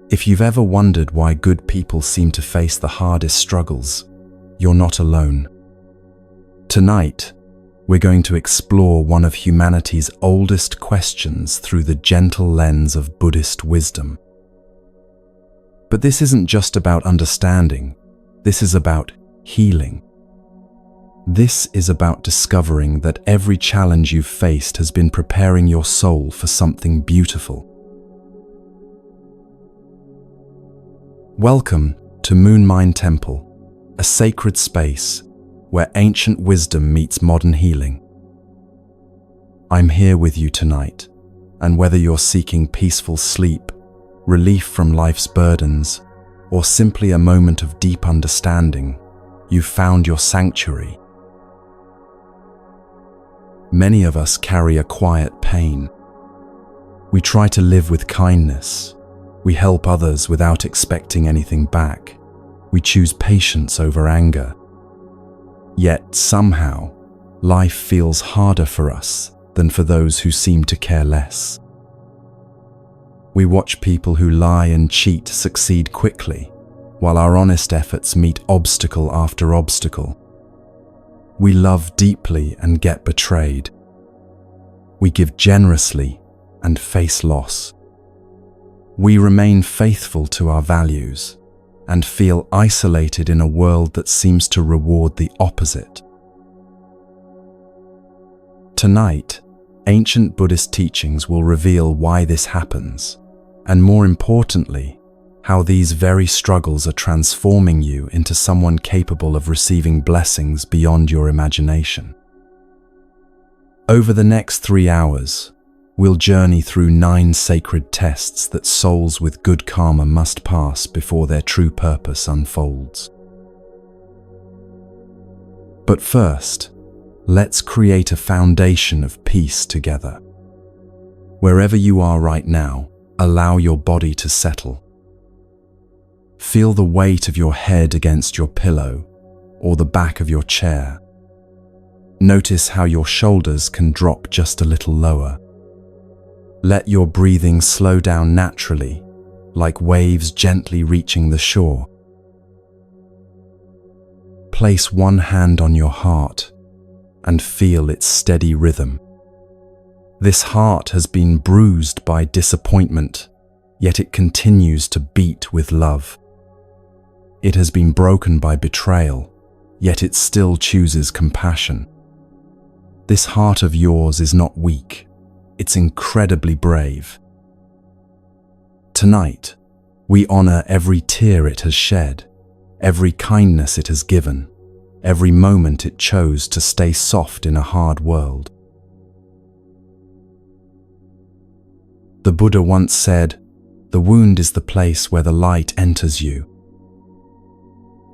If you've ever wondered why good people seem to face the hardest struggles, you're not alone. Tonight, we're going to explore one of humanity's oldest questions through the gentle lens of Buddhist wisdom. But this isn't just about understanding, this is about healing. This is about discovering that every challenge you've faced has been preparing your soul for something beautiful. Welcome to Moonmine Temple, a sacred space where ancient wisdom meets modern healing. I'm here with you tonight, and whether you're seeking peaceful sleep, relief from life's burdens, or simply a moment of deep understanding, you've found your sanctuary. Many of us carry a quiet pain. We try to live with kindness. We help others without expecting anything back. We choose patience over anger. Yet somehow, life feels harder for us than for those who seem to care less. We watch people who lie and cheat succeed quickly, while our honest efforts meet obstacle after obstacle. We love deeply and get betrayed. We give generously and face loss. We remain faithful to our values and feel isolated in a world that seems to reward the opposite. Tonight, ancient Buddhist teachings will reveal why this happens, and more importantly, how these very struggles are transforming you into someone capable of receiving blessings beyond your imagination. Over the next 3 hours, we'll journey through 9 sacred tests that souls with good karma must pass before their true purpose unfolds. But first, let's create a foundation of peace together. Wherever you are right now, allow your body to settle. Feel the weight of your head against your pillow or the back of your chair. Notice how your shoulders can drop just a little lower. Let your breathing slow down naturally, like waves gently reaching the shore. Place one hand on your heart and feel its steady rhythm. This heart has been bruised by disappointment, yet it continues to beat with love. It has been broken by betrayal, yet it still chooses compassion. This heart of yours is not weak, it's incredibly brave. Tonight, we honor every tear it has shed, every kindness it has given, every moment it chose to stay soft in a hard world. The Buddha once said, "The wound is the place where the light enters you."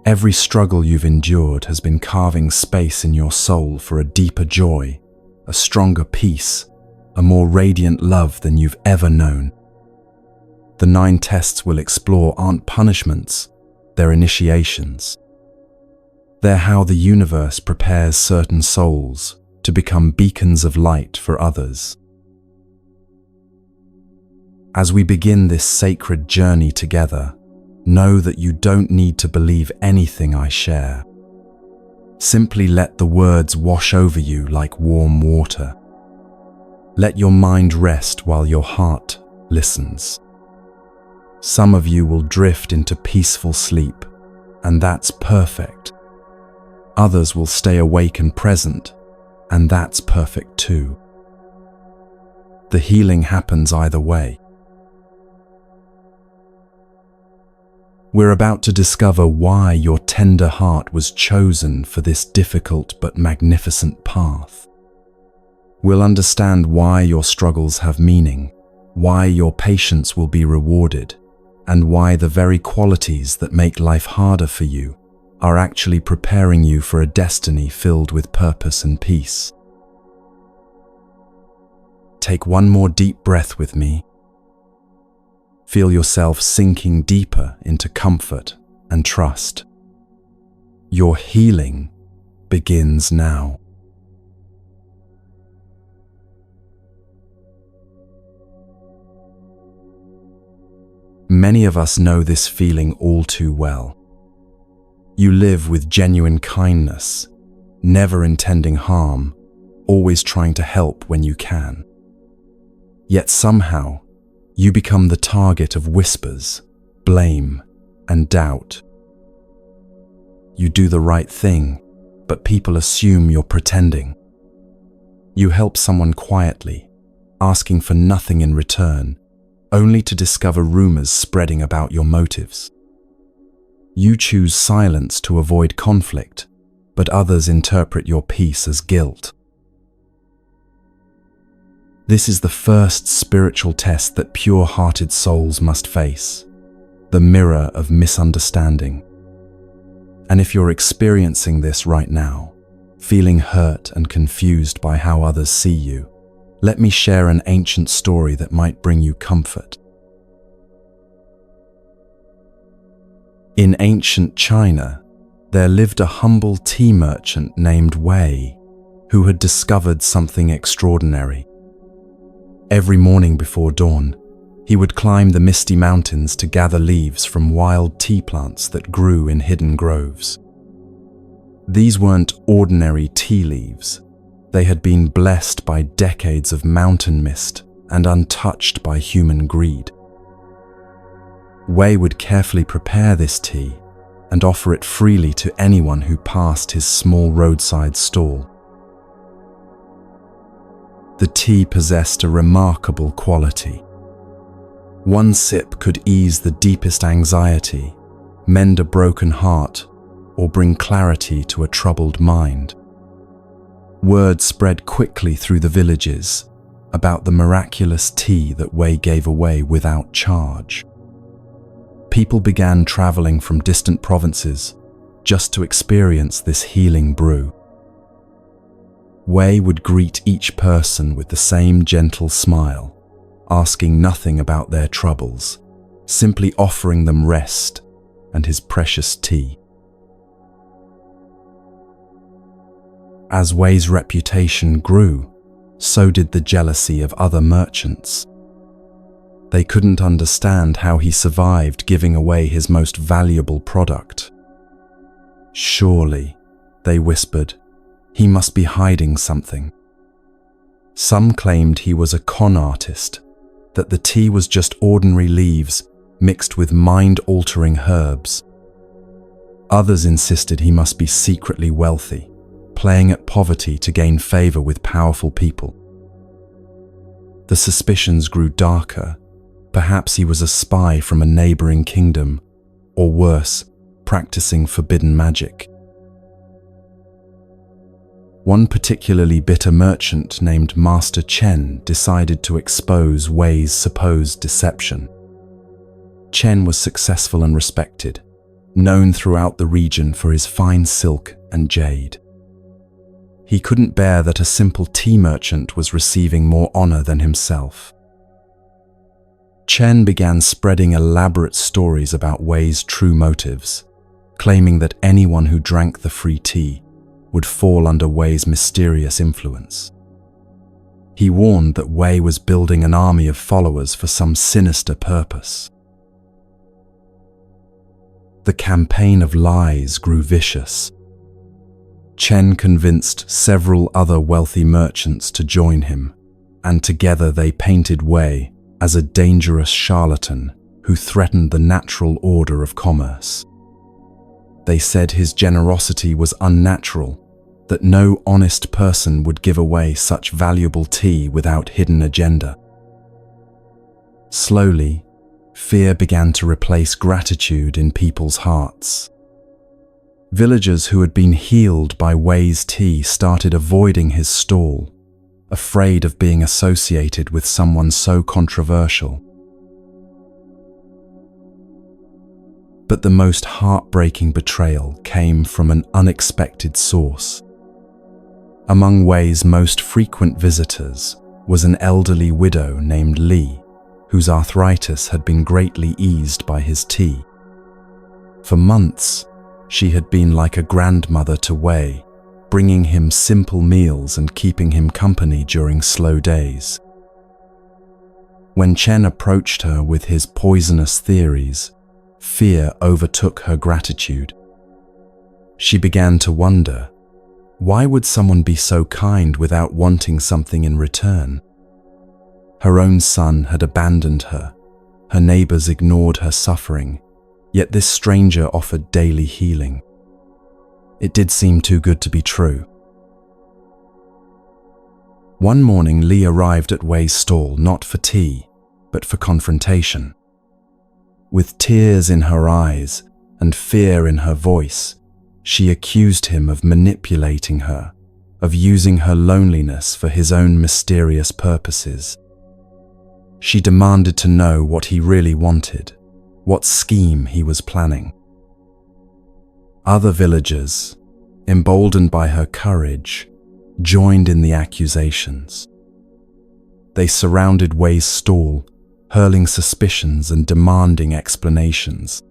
Every struggle you've endured has been carving space in your soul for a deeper joy, a stronger peace, a more radiant love than you've ever known. The 9 tests we'll explore aren't punishments, they're initiations. They're how the universe prepares certain souls to become beacons of light for others. As we begin this sacred journey together, know that you don't need to believe anything I share. Simply let the words wash over you like warm water. Let your mind rest while your heart listens. Some of you will drift into peaceful sleep, and that's perfect. Others will stay awake and present, and that's perfect too. The healing happens either way. We're about to discover why your tender heart was chosen for this difficult but magnificent path. We'll understand why your struggles have meaning, why your patience will be rewarded, and why the very qualities that make life harder for you are actually preparing you for a destiny filled with purpose and peace. Take one more deep breath with me. Feel yourself sinking deeper into comfort and trust. Your healing begins now. Many of us know this feeling all too well. You live with genuine kindness, never intending harm, always trying to help when you can. Yet somehow, you become the target of whispers, blame, and doubt. You do the right thing, but people assume you're pretending. You help someone quietly, asking for nothing in return, only to discover rumors spreading about your motives. You choose silence to avoid conflict, but others interpret your peace as guilt. This is the first spiritual test that pure-hearted souls must face, the mirror of misunderstanding. And if you're experiencing this right now, feeling hurt and confused by how others see you, let me share an ancient story that might bring you comfort. In ancient China, there lived a humble tea merchant named Wei, who had discovered something extraordinary. Every morning before dawn, he would climb the misty mountains to gather leaves from wild tea plants that grew in hidden groves. These weren't ordinary tea leaves. They had been blessed by decades of mountain mist and untouched by human greed. Wei would carefully prepare this tea and offer it freely to anyone who passed his small roadside stall. The tea possessed a remarkable quality. One sip could ease the deepest anxiety, mend a broken heart, or bring clarity to a troubled mind. Word spread quickly through the villages about the miraculous tea that Wei gave away without charge. People began traveling from distant provinces just to experience this healing brew. Wei would greet each person with the same gentle smile, asking nothing about their troubles, simply offering them rest and his precious tea. As Wei's reputation grew, so did the jealousy of other merchants. They couldn't understand how he survived giving away his most valuable product. Surely, they whispered, he must be hiding something. Some claimed he was a con artist, that the tea was just ordinary leaves mixed with mind-altering herbs. Others insisted he must be secretly wealthy, playing at poverty to gain favor with powerful people. The suspicions grew darker. Perhaps he was a spy from a neighboring kingdom, or worse, practicing forbidden magic. One particularly bitter merchant named Master Chen decided to expose Wei's supposed deception. Chen was successful and respected, known throughout the region for his fine silk and jade. He couldn't bear that a simple tea merchant was receiving more honor than himself. Chen began spreading elaborate stories about Wei's true motives, claiming that anyone who drank the free tea would fall under Wei's mysterious influence. He warned that Wei was building an army of followers for some sinister purpose. The campaign of lies grew vicious. Chen convinced several other wealthy merchants to join him, and together they painted Wei as a dangerous charlatan who threatened the natural order of commerce. They said his generosity was unnatural, that no honest person would give away such valuable tea without hidden agenda. Slowly, fear began to replace gratitude in people's hearts. Villagers who had been healed by Wei's tea started avoiding his stall, afraid of being associated with someone so controversial. But the most heartbreaking betrayal came from an unexpected source. Among Wei's most frequent visitors was an elderly widow named Li, whose arthritis had been greatly eased by his tea. For months, she had been like a grandmother to Wei, bringing him simple meals and keeping him company during slow days. When Chen approached her with his poisonous theories, fear overtook her gratitude. She began to wonder, why would someone be so kind without wanting something in return? Her own son had abandoned her. Her neighbors ignored her suffering, yet this stranger offered daily healing. It did seem too good to be true. One morning, Li arrived at Wei's stall not for tea, but for confrontation. With tears in her eyes and fear in her voice, she accused him of manipulating her, of using her loneliness for his own mysterious purposes. She demanded to know what he really wanted, what scheme he was planning. Other villagers, emboldened by her courage, joined in the accusations. They surrounded Wei's stall, hurling suspicions and demanding explanations.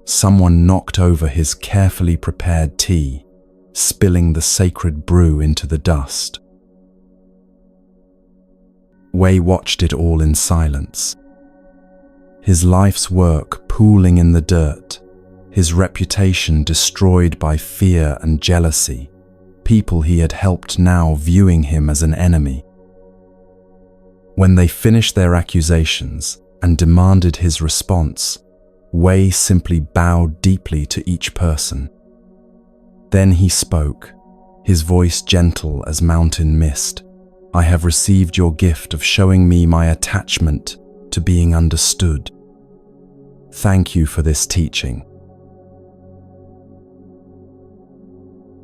Someone knocked over his carefully prepared tea, spilling the sacred brew into the dust. Wei watched it all in silence. His life's work pooling in the dirt, his reputation destroyed by fear and jealousy, people he had helped now viewing him as an enemy. When they finished their accusations and demanded his response, Wei simply bowed deeply to each person. Then he spoke, his voice gentle as mountain mist. "I have received your gift of showing me my attachment to being understood. Thank you for this teaching."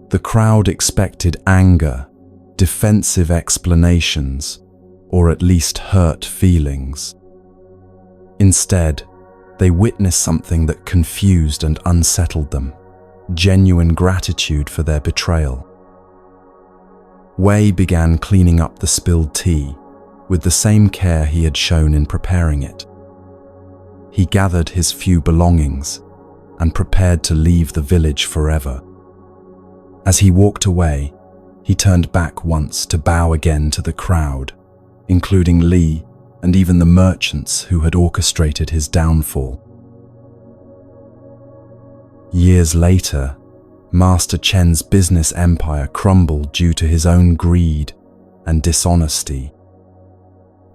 The crowd expected anger, defensive explanations, or at least hurt feelings. Instead, they witnessed something that confused and unsettled them, genuine gratitude for their betrayal. Wei began cleaning up the spilled tea with the same care he had shown in preparing it. He gathered his few belongings and prepared to leave the village forever. As he walked away, he turned back once to bow again to the crowd, including Li and even the merchants who had orchestrated his downfall. Years later, Master Chen's business empire crumbled due to his own greed and dishonesty.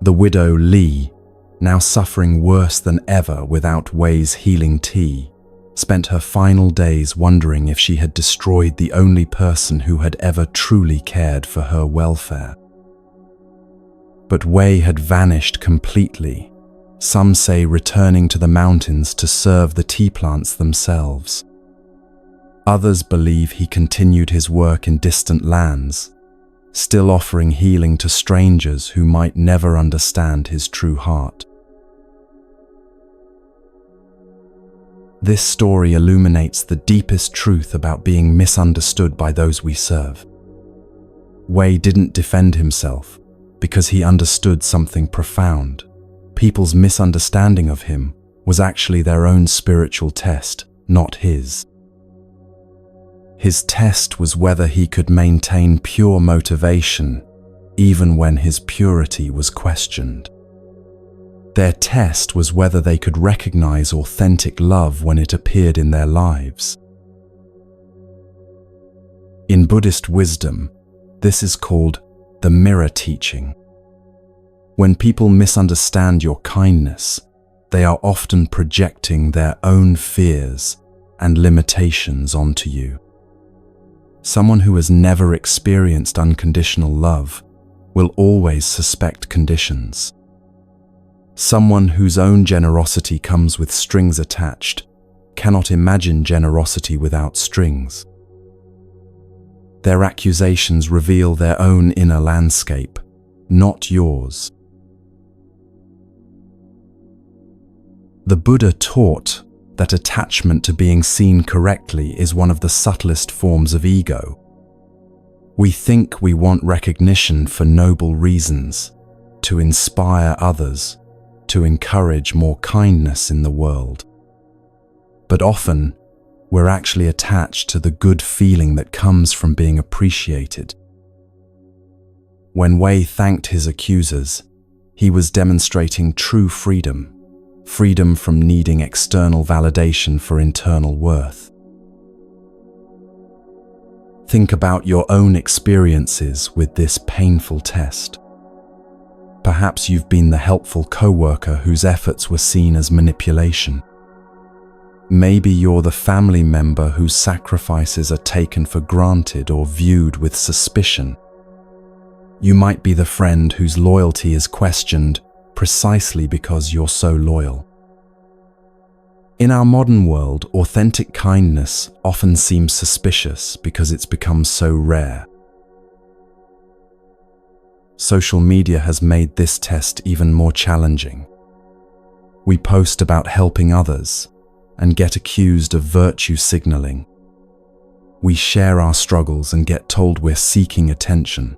The widow Li, now suffering worse than ever without Wei's healing tea, spent her final days wondering if she had destroyed the only person who had ever truly cared for her welfare. But Wei had vanished completely, some say returning to the mountains to serve the tea plants themselves. Others believe he continued his work in distant lands, still offering healing to strangers who might never understand his true heart. This story illuminates the deepest truth about being misunderstood by those we serve. Wei didn't defend himself because he understood something profound. People's misunderstanding of him was actually their own spiritual test, not his. His test was whether he could maintain pure motivation even when his purity was questioned. Their test was whether they could recognize authentic love when it appeared in their lives. In Buddhist wisdom, this is called the mirror teaching. When people misunderstand your kindness, they are often projecting their own fears and limitations onto you. Someone who has never experienced unconditional love will always suspect conditions. Someone whose own generosity comes with strings attached cannot imagine generosity without strings. Their accusations reveal their own inner landscape, not yours. The Buddha taught that attachment to being seen correctly is one of the subtlest forms of ego. We think we want recognition for noble reasons, to inspire others, to encourage more kindness in the world. But often, we're actually attached to the good feeling that comes from being appreciated. When Wei thanked his accusers, He was demonstrating true freedom, freedom from needing external validation for internal worth. Think about your own experiences with this painful test. Perhaps you've been the helpful coworker whose efforts were seen as manipulation. Maybe you're the family member whose sacrifices are taken for granted or viewed with suspicion. You might be the friend whose loyalty is questioned precisely because you're so loyal. In our modern world, authentic kindness often seems suspicious because it's become so rare. Social media has made this test even more challenging. We post about helping others and get accused of virtue signaling. We share our struggles and get told we're seeking attention.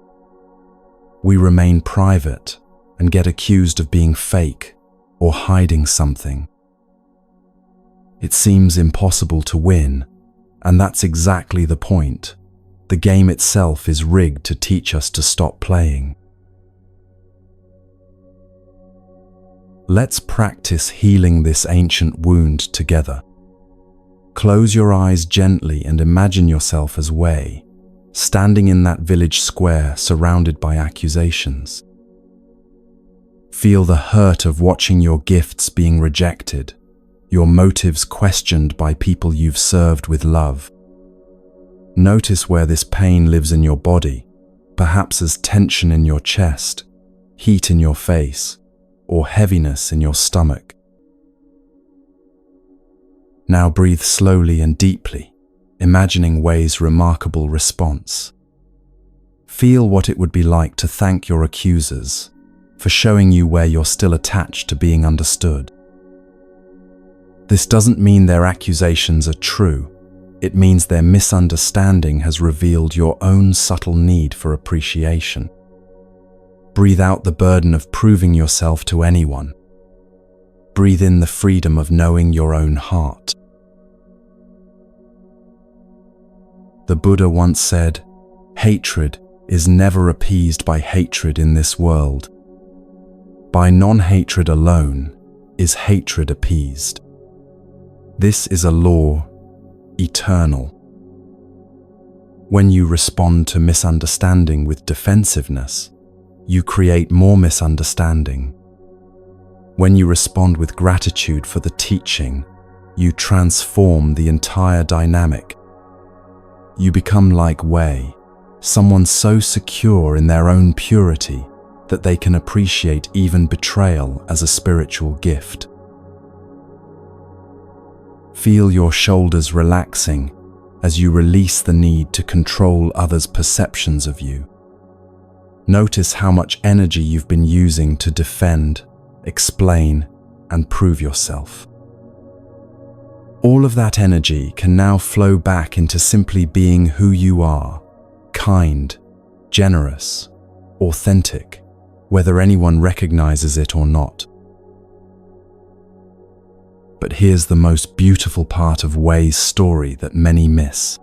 We remain private and get accused of being fake or hiding something. It seems impossible to win, and that's exactly the point. The game itself is rigged to teach us to stop playing. Let's practice healing this ancient wound together. Close your eyes gently and imagine yourself as Wei, standing in that village square surrounded by accusations. Feel the hurt of watching your gifts being rejected, your motives questioned by people you've served with love. Notice where this pain lives in your body, perhaps as tension in your chest, heat in your face, or heaviness in your stomach. Now breathe slowly and deeply, imagining Wei's remarkable response. Feel what it would be like to thank your accusers for showing you where you're still attached to being understood. This doesn't mean their accusations are true. It means their misunderstanding has revealed your own subtle need for appreciation. Breathe out the burden of proving yourself to anyone. Breathe in the freedom of knowing your own heart. The Buddha once said, "Hatred is never appeased by hatred in this world. By non-hatred alone is hatred appeased." This is a law, eternal. When you respond to misunderstanding with defensiveness, you create more misunderstanding. When you respond with gratitude for the teaching, you transform the entire dynamic. You become like Wei, someone so secure in their own purity that they can appreciate even betrayal as a spiritual gift. Feel your shoulders relaxing as you release the need to control others' perceptions of you. Notice how much energy you've been using to defend, explain, and prove yourself. All of that energy can now flow back into simply being who you are, kind, generous, authentic, whether anyone recognizes it or not. But here's the most beautiful part of Wei's story that many miss.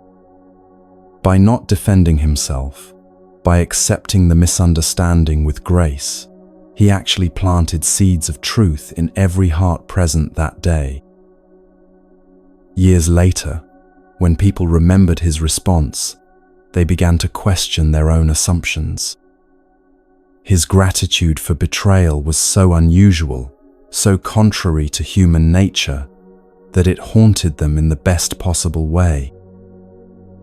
By not defending himself, by accepting the misunderstanding with grace, he actually planted seeds of truth in every heart present that day. Years later, when people remembered his response, they began to question their own assumptions. His gratitude for betrayal was so unusual, so contrary to human nature, that it haunted them in the best possible way.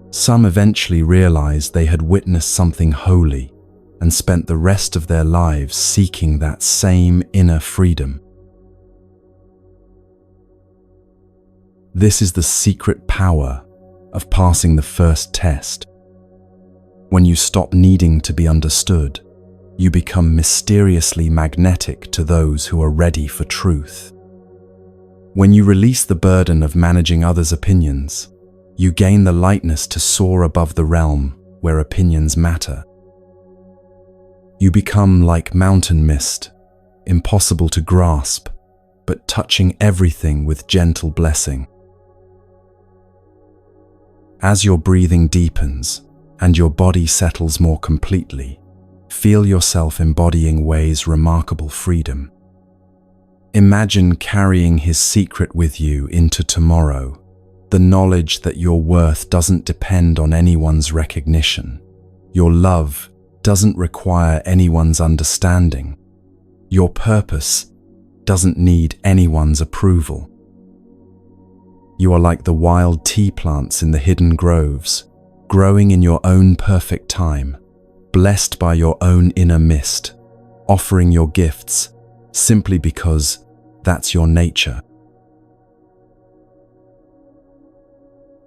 Some eventually realized they had witnessed something holy and spent the rest of their lives seeking that same inner freedom. This is the secret power of passing the first test. When you stop needing to be understood, you become mysteriously magnetic to those who are ready for truth. When you release the burden of managing others' opinions, you gain the lightness to soar above the realm where opinions matter. You become like mountain mist, impossible to grasp, but touching everything with gentle blessing. As your breathing deepens and your body settles more completely, feel yourself embodying Wei's remarkable freedom. Imagine carrying his secret with you into tomorrow, the knowledge that your worth doesn't depend on anyone's recognition. Your love doesn't require anyone's understanding. Your purpose doesn't need anyone's approval. You are like the wild tea plants in the hidden groves, growing in your own perfect time, blessed by your own inner mist, offering your gifts simply because that's your nature.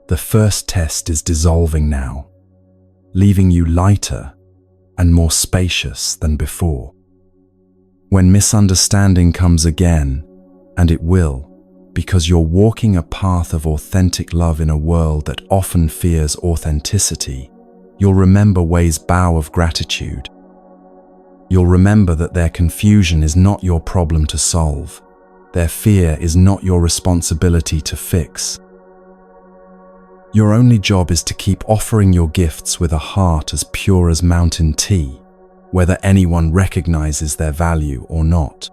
The first test is dissolving now, leaving you lighter and more spacious than before. When misunderstanding comes again, and it will, because you're walking a path of authentic love in a world that often fears authenticity, you'll remember Wei's bow of gratitude. You'll remember that their confusion is not your problem to solve. Their fear is not your responsibility to fix. Your only job is to keep offering your gifts with a heart as pure as mountain tea, whether anyone recognizes their value or not.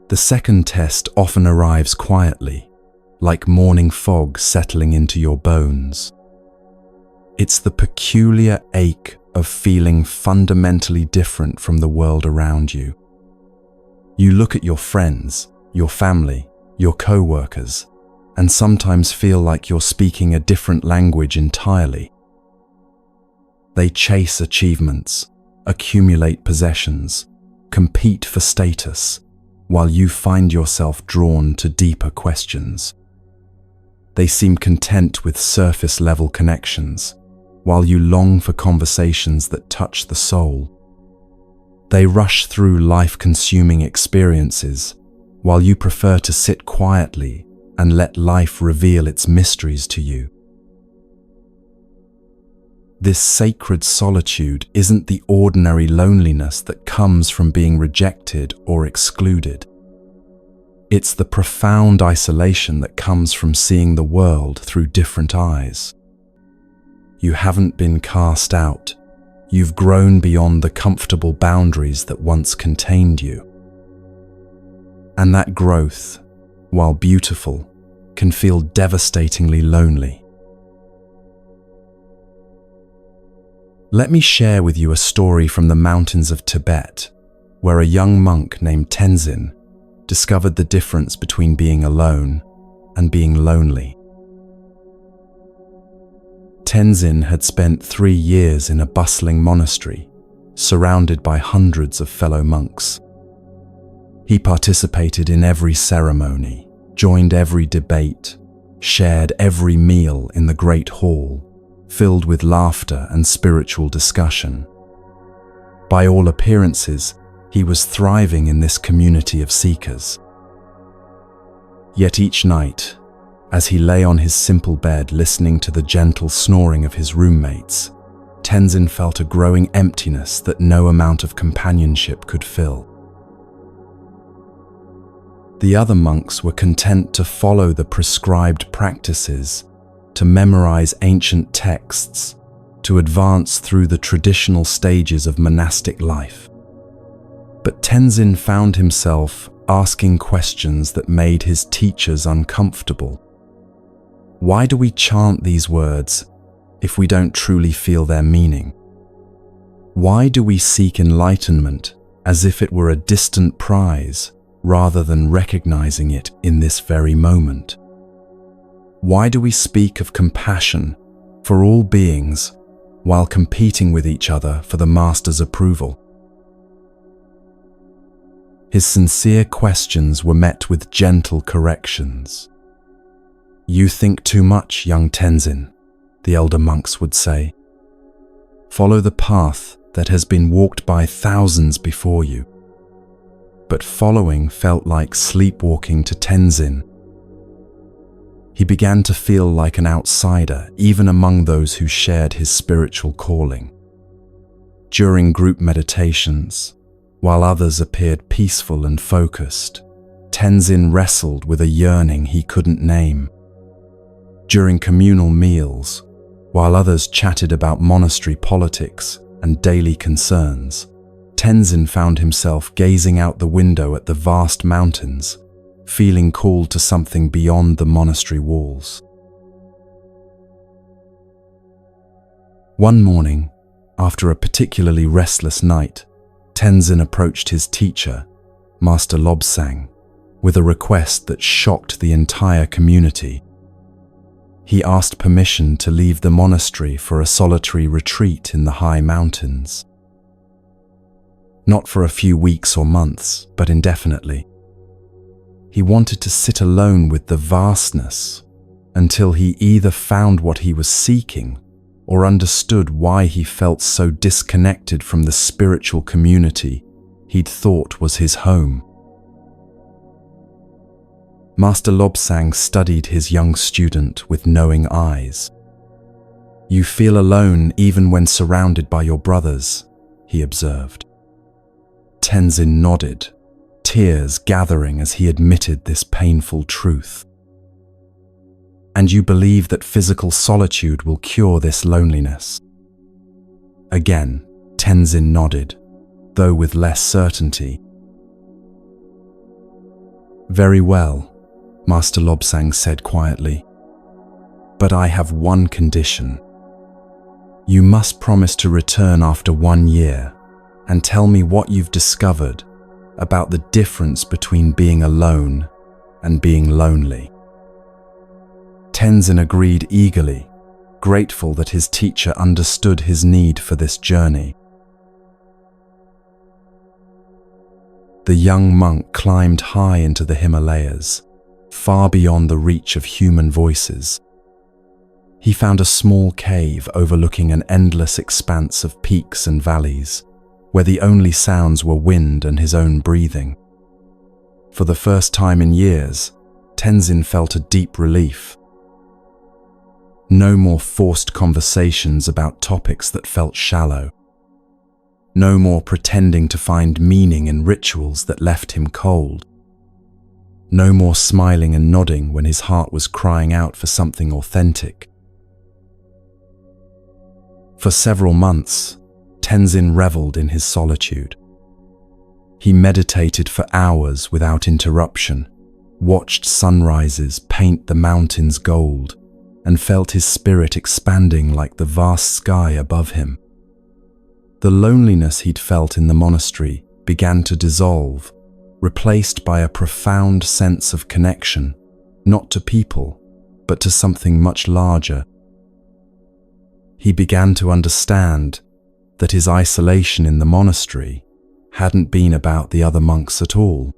The second test often arrives quietly, like morning fog settling into your bones. It's the peculiar ache of feeling fundamentally different from the world around you. You look at your friends, your family, your co-workers, and sometimes feel like you're speaking a different language entirely. They chase achievements, accumulate possessions, compete for status, while you find yourself drawn to deeper questions. They seem content with surface-level connections, while you long for conversations that touch the soul. They rush through life-consuming experiences, while you prefer to sit quietly and let life reveal its mysteries to you. This sacred solitude isn't the ordinary loneliness that comes from being rejected or excluded. It's the profound isolation that comes from seeing the world through different eyes. You haven't been cast out. You've grown beyond the comfortable boundaries that once contained you. And that growth, while beautiful, can feel devastatingly lonely. Let me share with you a story from the mountains of Tibet, where a young monk named Tenzin discovered the difference between being alone and being lonely. Tenzin had spent 3 years in a bustling monastery, surrounded by hundreds of fellow monks. He participated in every ceremony, joined every debate, shared every meal in the great hall, filled with laughter and spiritual discussion. By all appearances, he was thriving in this community of seekers. Yet each night, as he lay on his simple bed listening to the gentle snoring of his roommates, Tenzin felt a growing emptiness that no amount of companionship could fill. The other monks were content to follow the prescribed practices, to memorize ancient texts, to advance through the traditional stages of monastic life. But Tenzin found himself asking questions that made his teachers uncomfortable. Why do we chant these words if we don't truly feel their meaning? Why do we seek enlightenment as if it were a distant prize rather than recognizing it in this very moment? Why do we speak of compassion for all beings while competing with each other for the Master's approval? His sincere questions were met with gentle corrections. "You think too much, young Tenzin," the elder monks would say. "Follow the path that has been walked by thousands before you." But following felt like sleepwalking to Tenzin. He began to feel like an outsider, even among those who shared his spiritual calling. During group meditations, while others appeared peaceful and focused, Tenzin wrestled with a yearning he couldn't name. During communal meals, while others chatted about monastery politics and daily concerns, Tenzin found himself gazing out the window at the vast mountains, feeling called to something beyond the monastery walls. One morning, after a particularly restless night, Tenzin approached his teacher, Master Lobsang, with a request that shocked the entire community. He asked permission to leave the monastery for a solitary retreat in the high mountains. Not for a few weeks or months, but indefinitely. He wanted to sit alone with the vastness until he either found what he was seeking or understood why he felt so disconnected from the spiritual community he'd thought was his home. Master Lobsang studied his young student with knowing eyes. "You feel alone even when surrounded by your brothers," he observed. Tenzin nodded, tears gathering as he admitted this painful truth. "And you believe that physical solitude will cure this loneliness?" Again, Tenzin nodded, though with less certainty. "Very well," Master Lobsang said quietly. "But I have one condition. You must promise to return after 1 year and tell me what you've discovered about the difference between being alone and being lonely." Tenzin agreed eagerly, grateful that his teacher understood his need for this journey. The young monk climbed high into the Himalayas, far beyond the reach of human voices. He found a small cave overlooking an endless expanse of peaks and valleys, where the only sounds were wind and his own breathing. For the first time in years, Tenzin felt a deep relief. No more forced conversations about topics that felt shallow. No more pretending to find meaning in rituals that left him cold. No more smiling and nodding when his heart was crying out for something authentic. For several months, Tenzin reveled in his solitude. He meditated for hours without interruption, watched sunrises paint the mountains gold, and felt his spirit expanding like the vast sky above him. The loneliness he'd felt in the monastery began to dissolve, replaced by a profound sense of connection, not to people, but to something much larger. He began to understand that his isolation in the monastery hadn't been about the other monks at all.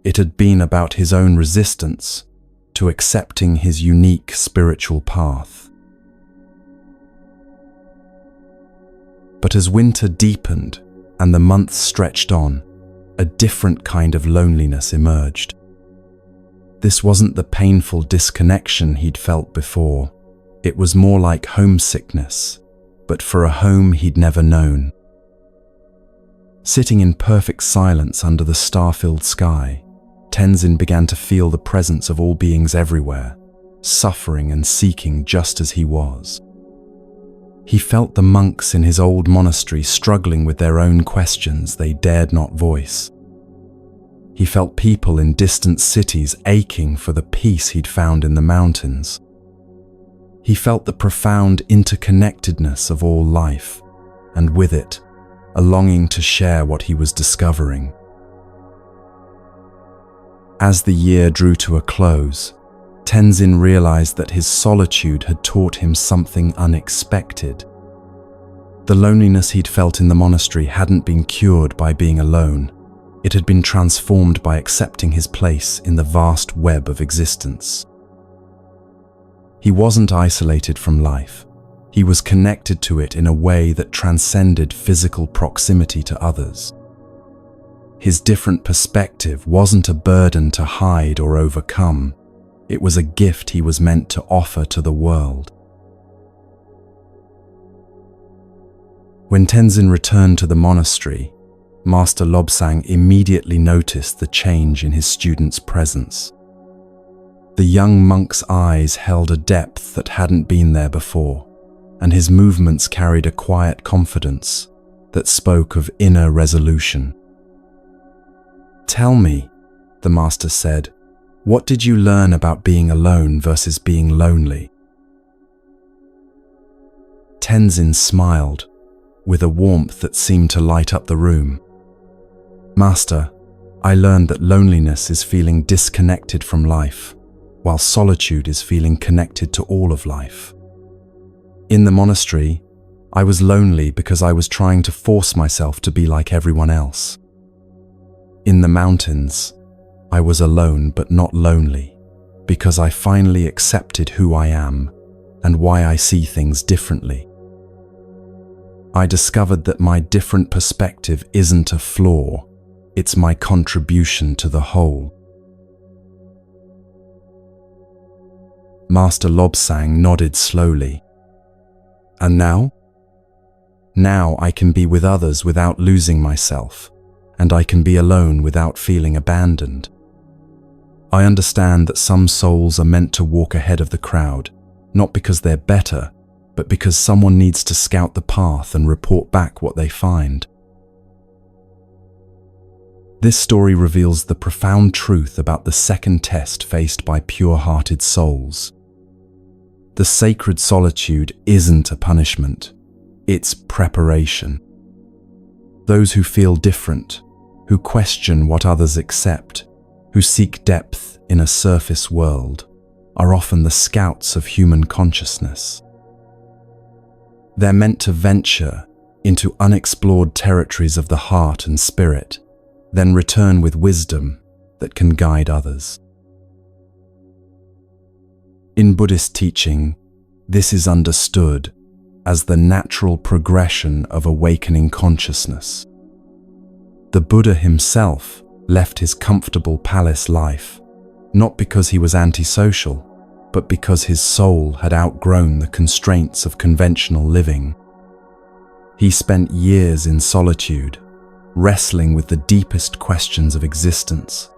It had been about his own resistance to accepting his unique spiritual path. But as winter deepened and the months stretched on, a different kind of loneliness emerged. This wasn't the painful disconnection he'd felt before. It was more like homesickness, but for a home he'd never known. Sitting in perfect silence under the star-filled sky, Tenzin began to feel the presence of all beings everywhere, suffering and seeking just as he was. He felt the monks in his old monastery struggling with their own questions they dared not voice. He felt people in distant cities aching for the peace he'd found in the mountains. He felt the profound interconnectedness of all life, and with it, a longing to share what he was discovering. As the year drew to a close, Tenzin realized that his solitude had taught him something unexpected. The loneliness he'd felt in the monastery hadn't been cured by being alone. It had been transformed by accepting his place in the vast web of existence. He wasn't isolated from life. He was connected to it in a way that transcended physical proximity to others. His different perspective wasn't a burden to hide or overcome. It was a gift he was meant to offer to the world. When Tenzin returned to the monastery, Master Lobsang immediately noticed the change in his student's presence. The young monk's eyes held a depth that hadn't been there before, and his movements carried a quiet confidence that spoke of inner resolution. "Tell me," the master said, "what did you learn about being alone versus being lonely?" Tenzin smiled, with a warmth that seemed to light up the room. "Master, I learned that loneliness is feeling disconnected from life, while solitude is feeling connected to all of life. In the monastery, I was lonely because I was trying to force myself to be like everyone else. In the mountains, I was alone but not lonely, because I finally accepted who I am and why I see things differently. I discovered that my different perspective isn't a flaw, it's my contribution to the whole." Master Lobsang nodded slowly. "And now? Now I can be with others without losing myself, and I can be alone without feeling abandoned. I understand that some souls are meant to walk ahead of the crowd, not because they're better, but because someone needs to scout the path and report back what they find." This story reveals the profound truth about the second test faced by pure-hearted souls. The sacred solitude isn't a punishment, it's preparation. Those who feel different, who question what others accept, who seek depth in a surface world, are often the scouts of human consciousness. They're meant to venture into unexplored territories of the heart and spirit, then return with wisdom that can guide others. In Buddhist teaching, this is understood as the natural progression of awakening consciousness. The Buddha himself left his comfortable palace life, not because he was antisocial, but because his soul had outgrown the constraints of conventional living. He spent years in solitude, wrestling with the deepest questions of existence,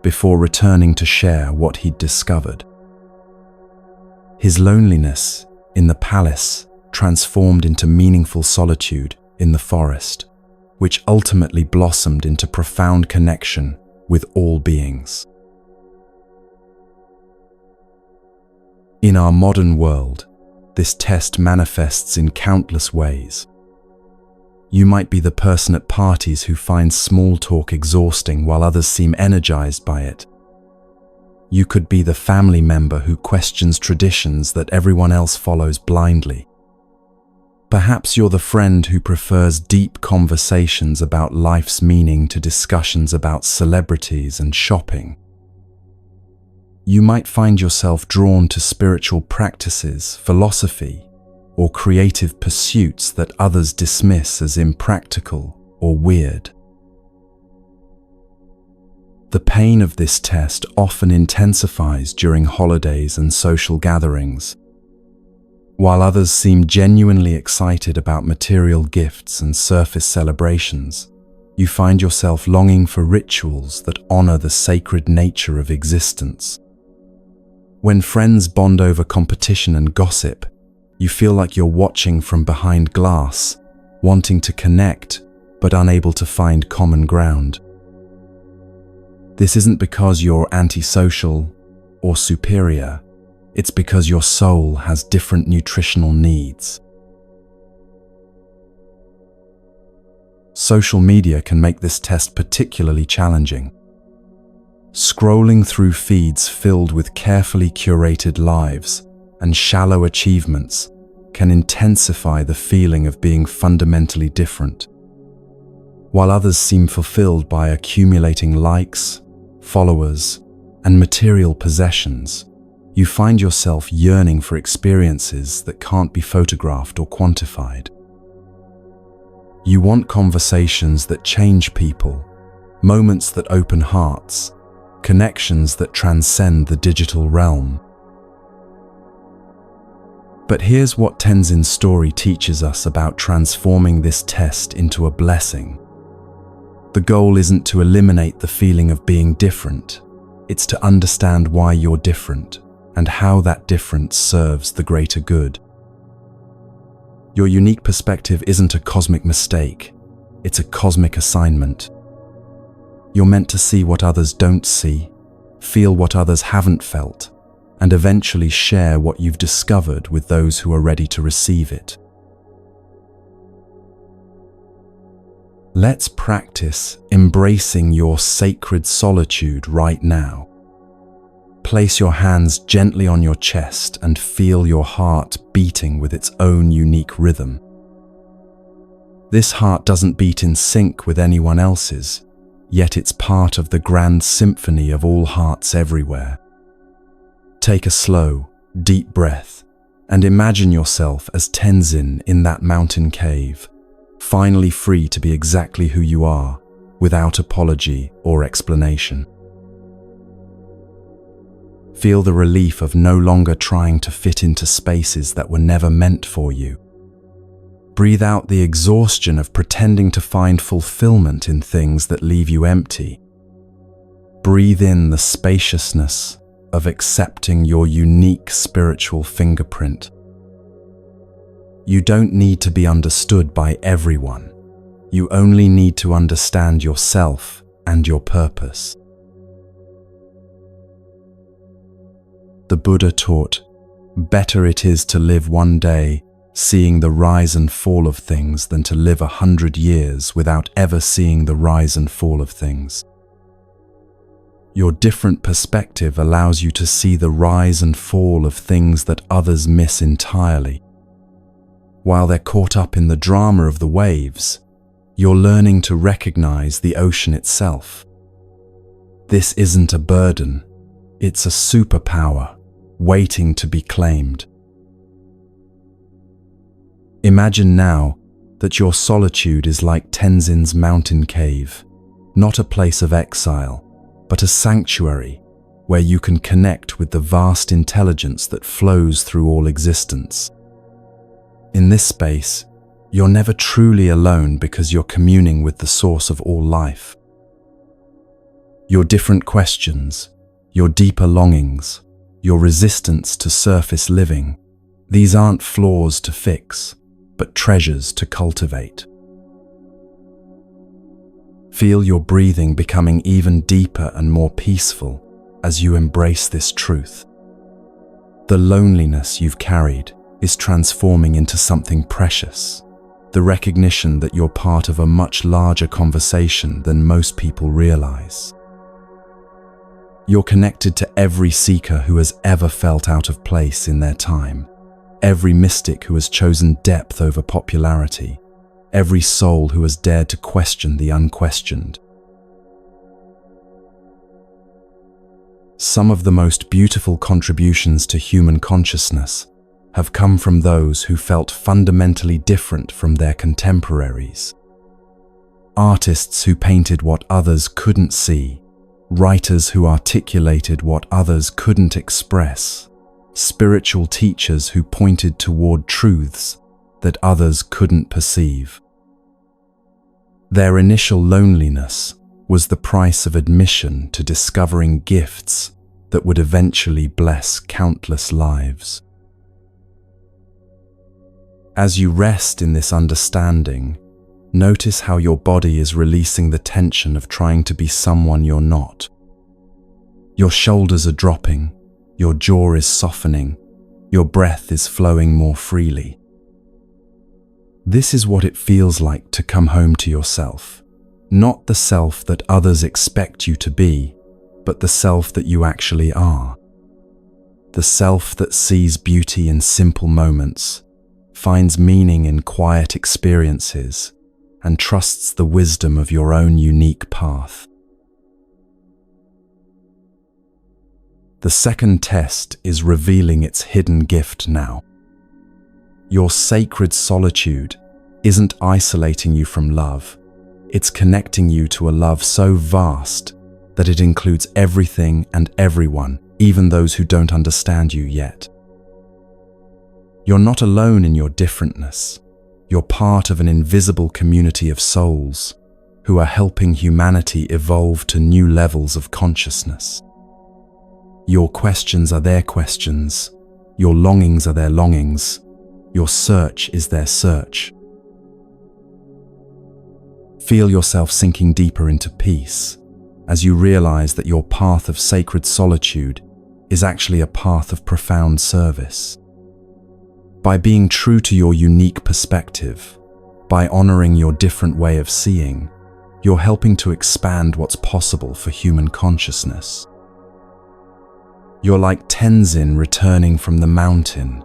before returning to share what he'd discovered. His loneliness in the palace transformed into meaningful solitude in the forest, which ultimately blossomed into profound connection with all beings. In our modern world, this test manifests in countless ways. You might be the person at parties who finds small talk exhausting while others seem energized by it. You could be the family member who questions traditions that everyone else follows blindly. Perhaps you're the friend who prefers deep conversations about life's meaning to discussions about celebrities and shopping. You might find yourself drawn to spiritual practices, philosophy, or creative pursuits that others dismiss as impractical or weird. The pain of this test often intensifies during holidays and social gatherings. While others seem genuinely excited about material gifts and surface celebrations, you find yourself longing for rituals that honor the sacred nature of existence. When friends bond over competition and gossip, you feel like you're watching from behind glass, wanting to connect, but unable to find common ground. This isn't because you're antisocial or superior, it's because your soul has different nutritional needs. Social media can make this test particularly challenging. Scrolling through feeds filled with carefully curated lives and shallow achievements can intensify the feeling of being fundamentally different. While others seem fulfilled by accumulating likes, followers, and material possessions, you find yourself yearning for experiences that can't be photographed or quantified. You want conversations that change people, moments that open hearts, connections that transcend the digital realm. But here's what Tenzin's story teaches us about transforming this test into a blessing. The goal isn't to eliminate the feeling of being different. It's to understand why you're different and how that difference serves the greater good. Your unique perspective isn't a cosmic mistake, it's a cosmic assignment. You're meant to see what others don't see, feel what others haven't felt, and eventually share what you've discovered with those who are ready to receive it. Let's practice embracing your sacred solitude right now. Place your hands gently on your chest and feel your heart beating with its own unique rhythm. This heart doesn't beat in sync with anyone else's, yet it's part of the grand symphony of all hearts everywhere. Take a slow, deep breath and imagine yourself as Tenzin in that mountain cave, finally free to be exactly who you are, without apology or explanation. Feel the relief of no longer trying to fit into spaces that were never meant for you. Breathe out the exhaustion of pretending to find fulfillment in things that leave you empty. Breathe in the spaciousness of accepting your unique spiritual fingerprint. You don't need to be understood by everyone. You only need to understand yourself and your purpose. The Buddha taught, better it is to live one day seeing the rise and fall of things than to live 100 years without ever seeing the rise and fall of things. Your different perspective allows you to see the rise and fall of things that others miss entirely. While they're caught up in the drama of the waves, you're learning to recognize the ocean itself. This isn't a burden, it's a superpower waiting to be claimed. Imagine now that your solitude is like Tenzin's mountain cave, not a place of exile, but a sanctuary where you can connect with the vast intelligence that flows through all existence. In this space, you're never truly alone because you're communing with the source of all life. Your different questions, your deeper longings, your resistance to surface living, these aren't flaws to fix, but treasures to cultivate. Feel your breathing becoming even deeper and more peaceful as you embrace this truth. The loneliness you've carried is transforming into something precious, the recognition that you're part of a much larger conversation than most people realize. You're connected to every seeker who has ever felt out of place in their time, every mystic who has chosen depth over popularity, every soul who has dared to question the unquestioned. Some of the most beautiful contributions to human consciousness have come from those who felt fundamentally different from their contemporaries. Artists who painted what others couldn't see, writers who articulated what others couldn't express, spiritual teachers who pointed toward truths that others couldn't perceive. Their initial loneliness was the price of admission to discovering gifts that would eventually bless countless lives. As you rest in this understanding, notice how your body is releasing the tension of trying to be someone you're not. Your shoulders are dropping, your jaw is softening, your breath is flowing more freely. This is what it feels like to come home to yourself, not the self that others expect you to be, but the self that you actually are. The self that sees beauty in simple moments, finds meaning in quiet experiences, and trusts the wisdom of your own unique path. The second test is revealing its hidden gift now. Your sacred solitude isn't isolating you from love, it's connecting you to a love so vast that it includes everything and everyone, even those who don't understand you yet. You're not alone in your differentness. You're part of an invisible community of souls who are helping humanity evolve to new levels of consciousness. Your questions are their questions. Your longings are their longings. Your search is their search. Feel yourself sinking deeper into peace as you realize that your path of sacred solitude is actually a path of profound service. By being true to your unique perspective, by honoring your different way of seeing, you're helping to expand what's possible for human consciousness. You're like Tenzin returning from the mountain,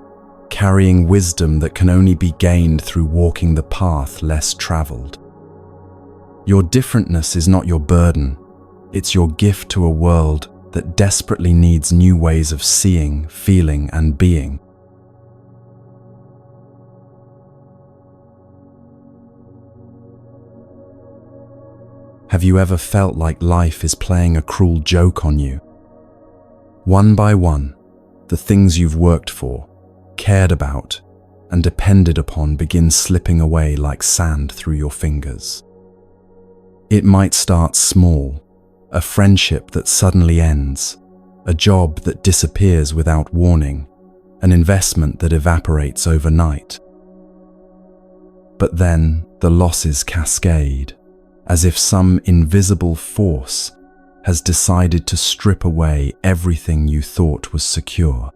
carrying wisdom that can only be gained through walking the path less traveled. Your differentness is not your burden, it's your gift to a world that desperately needs new ways of seeing, feeling, and being. Have you ever felt like life is playing a cruel joke on you? One by one, the things you've worked for, cared about, and depended upon begin slipping away like sand through your fingers. It might start small, a friendship that suddenly ends, a job that disappears without warning, an investment that evaporates overnight. But then the losses cascade, as if some invisible force has decided to strip away everything you thought was secure.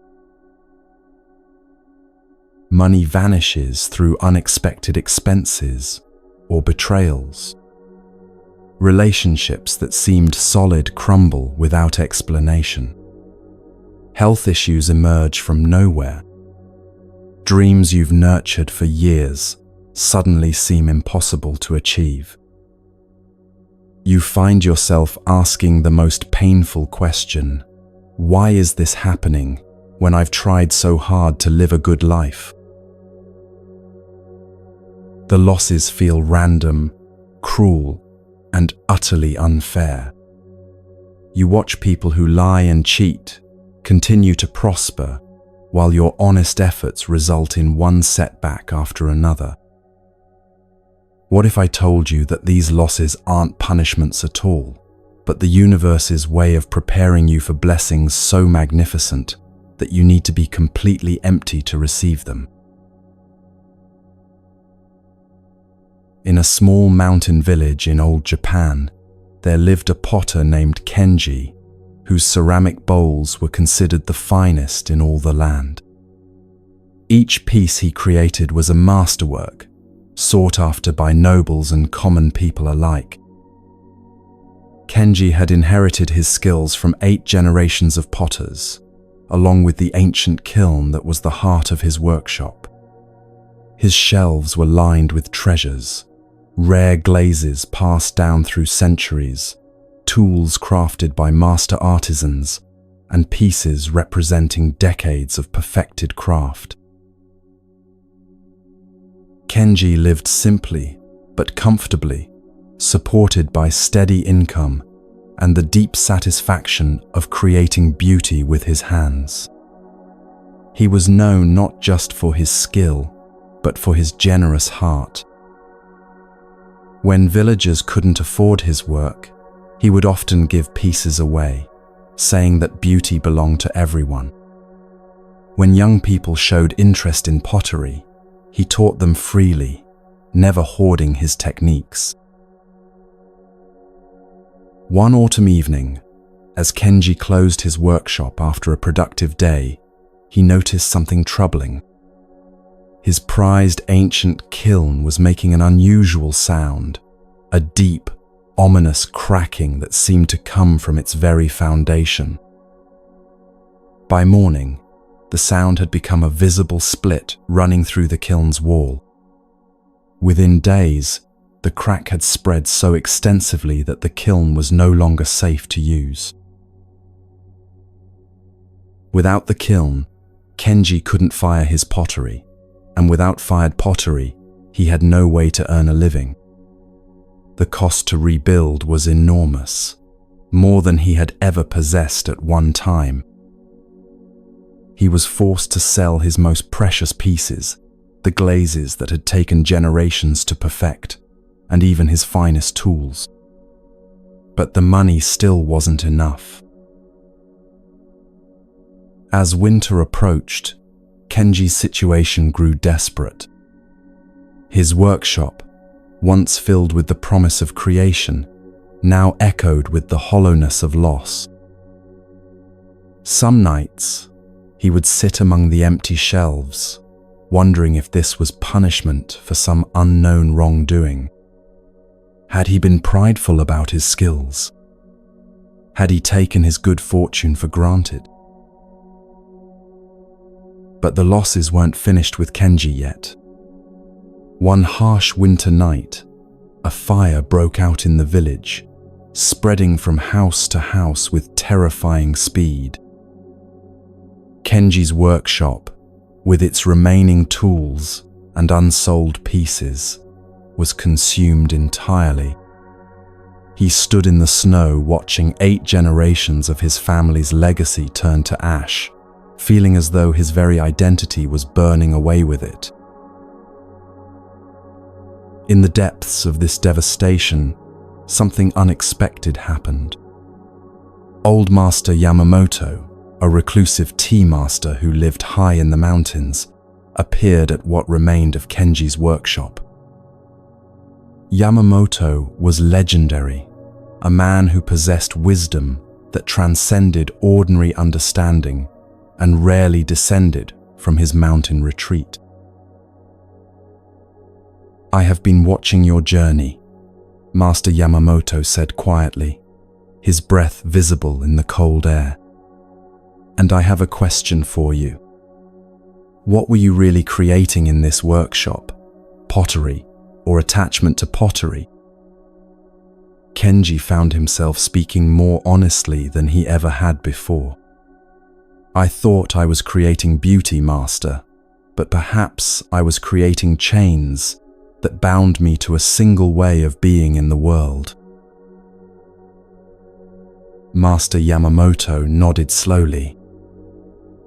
Money vanishes through unexpected expenses or betrayals. Relationships that seemed solid crumble without explanation. Health issues emerge from nowhere. Dreams you've nurtured for years suddenly seem impossible to achieve. You find yourself asking the most painful question: why is this happening when I've tried so hard to live a good life? The losses feel random, cruel, and utterly unfair. You watch people who lie and cheat continue to prosper, while your honest efforts result in one setback after another. What if I told you that these losses aren't punishments at all, but the universe's way of preparing you for blessings so magnificent that you need to be completely empty to receive them? In a small mountain village in old Japan, there lived a potter named Kenji, whose ceramic bowls were considered the finest in all the land. Each piece he created was a masterwork, sought after by nobles and common people alike. Kenji had inherited his skills from 8 generations of potters, along with the ancient kiln that was the heart of his workshop. His shelves were lined with treasures, rare glazes passed down through centuries, tools crafted by master artisans, and pieces representing decades of perfected craft. Kenji lived simply but comfortably, supported by steady income and the deep satisfaction of creating beauty with his hands. He was known not just for his skill, but for his generous heart. When villagers couldn't afford his work, he would often give pieces away, saying that beauty belonged to everyone. When young people showed interest in pottery, he taught them freely, never hoarding his techniques. One autumn evening, as Kenji closed his workshop after a productive day, he noticed something troubling. His prized ancient kiln was making an unusual sound, a deep, ominous cracking that seemed to come from its very foundation. By morning, the sound had become a visible split running through the kiln's wall. Within days, the crack had spread so extensively that the kiln was no longer safe to use. Without the kiln, Kenji couldn't fire his pottery, and without fired pottery, he had no way to earn a living. The cost to rebuild was enormous, more than he had ever possessed at one time. He was forced to sell his most precious pieces, the glazes that had taken generations to perfect, and even his finest tools. But the money still wasn't enough. As winter approached, Kenji's situation grew desperate. His workshop, once filled with the promise of creation, now echoed with the hollowness of loss. Some nights, he would sit among the empty shelves, wondering if this was punishment for some unknown wrongdoing. Had he been prideful about his skills? Had he taken his good fortune for granted? But the losses weren't finished with Kenji yet. One harsh winter night, a fire broke out in the village, spreading from house to house with terrifying speed. Kenji's workshop, with its remaining tools and unsold pieces, was consumed entirely. He stood in the snow watching 8 generations of his family's legacy turn to ash, feeling as though his very identity was burning away with it. In the depths of this devastation, something unexpected happened. Old Master Yamamoto, a reclusive tea master who lived high in the mountains, appeared at what remained of Kenji's workshop. Yamamoto was legendary, a man who possessed wisdom that transcended ordinary understanding and rarely descended from his mountain retreat. "I have been watching your journey," Master Yamamoto said quietly, his breath visible in the cold air. "And I have a question for you. What were you really creating in this workshop? Pottery or attachment to pottery?" Kenji found himself speaking more honestly than he ever had before. "I thought I was creating beauty, Master, but perhaps I was creating chains that bound me to a single way of being in the world." Master Yamamoto nodded slowly.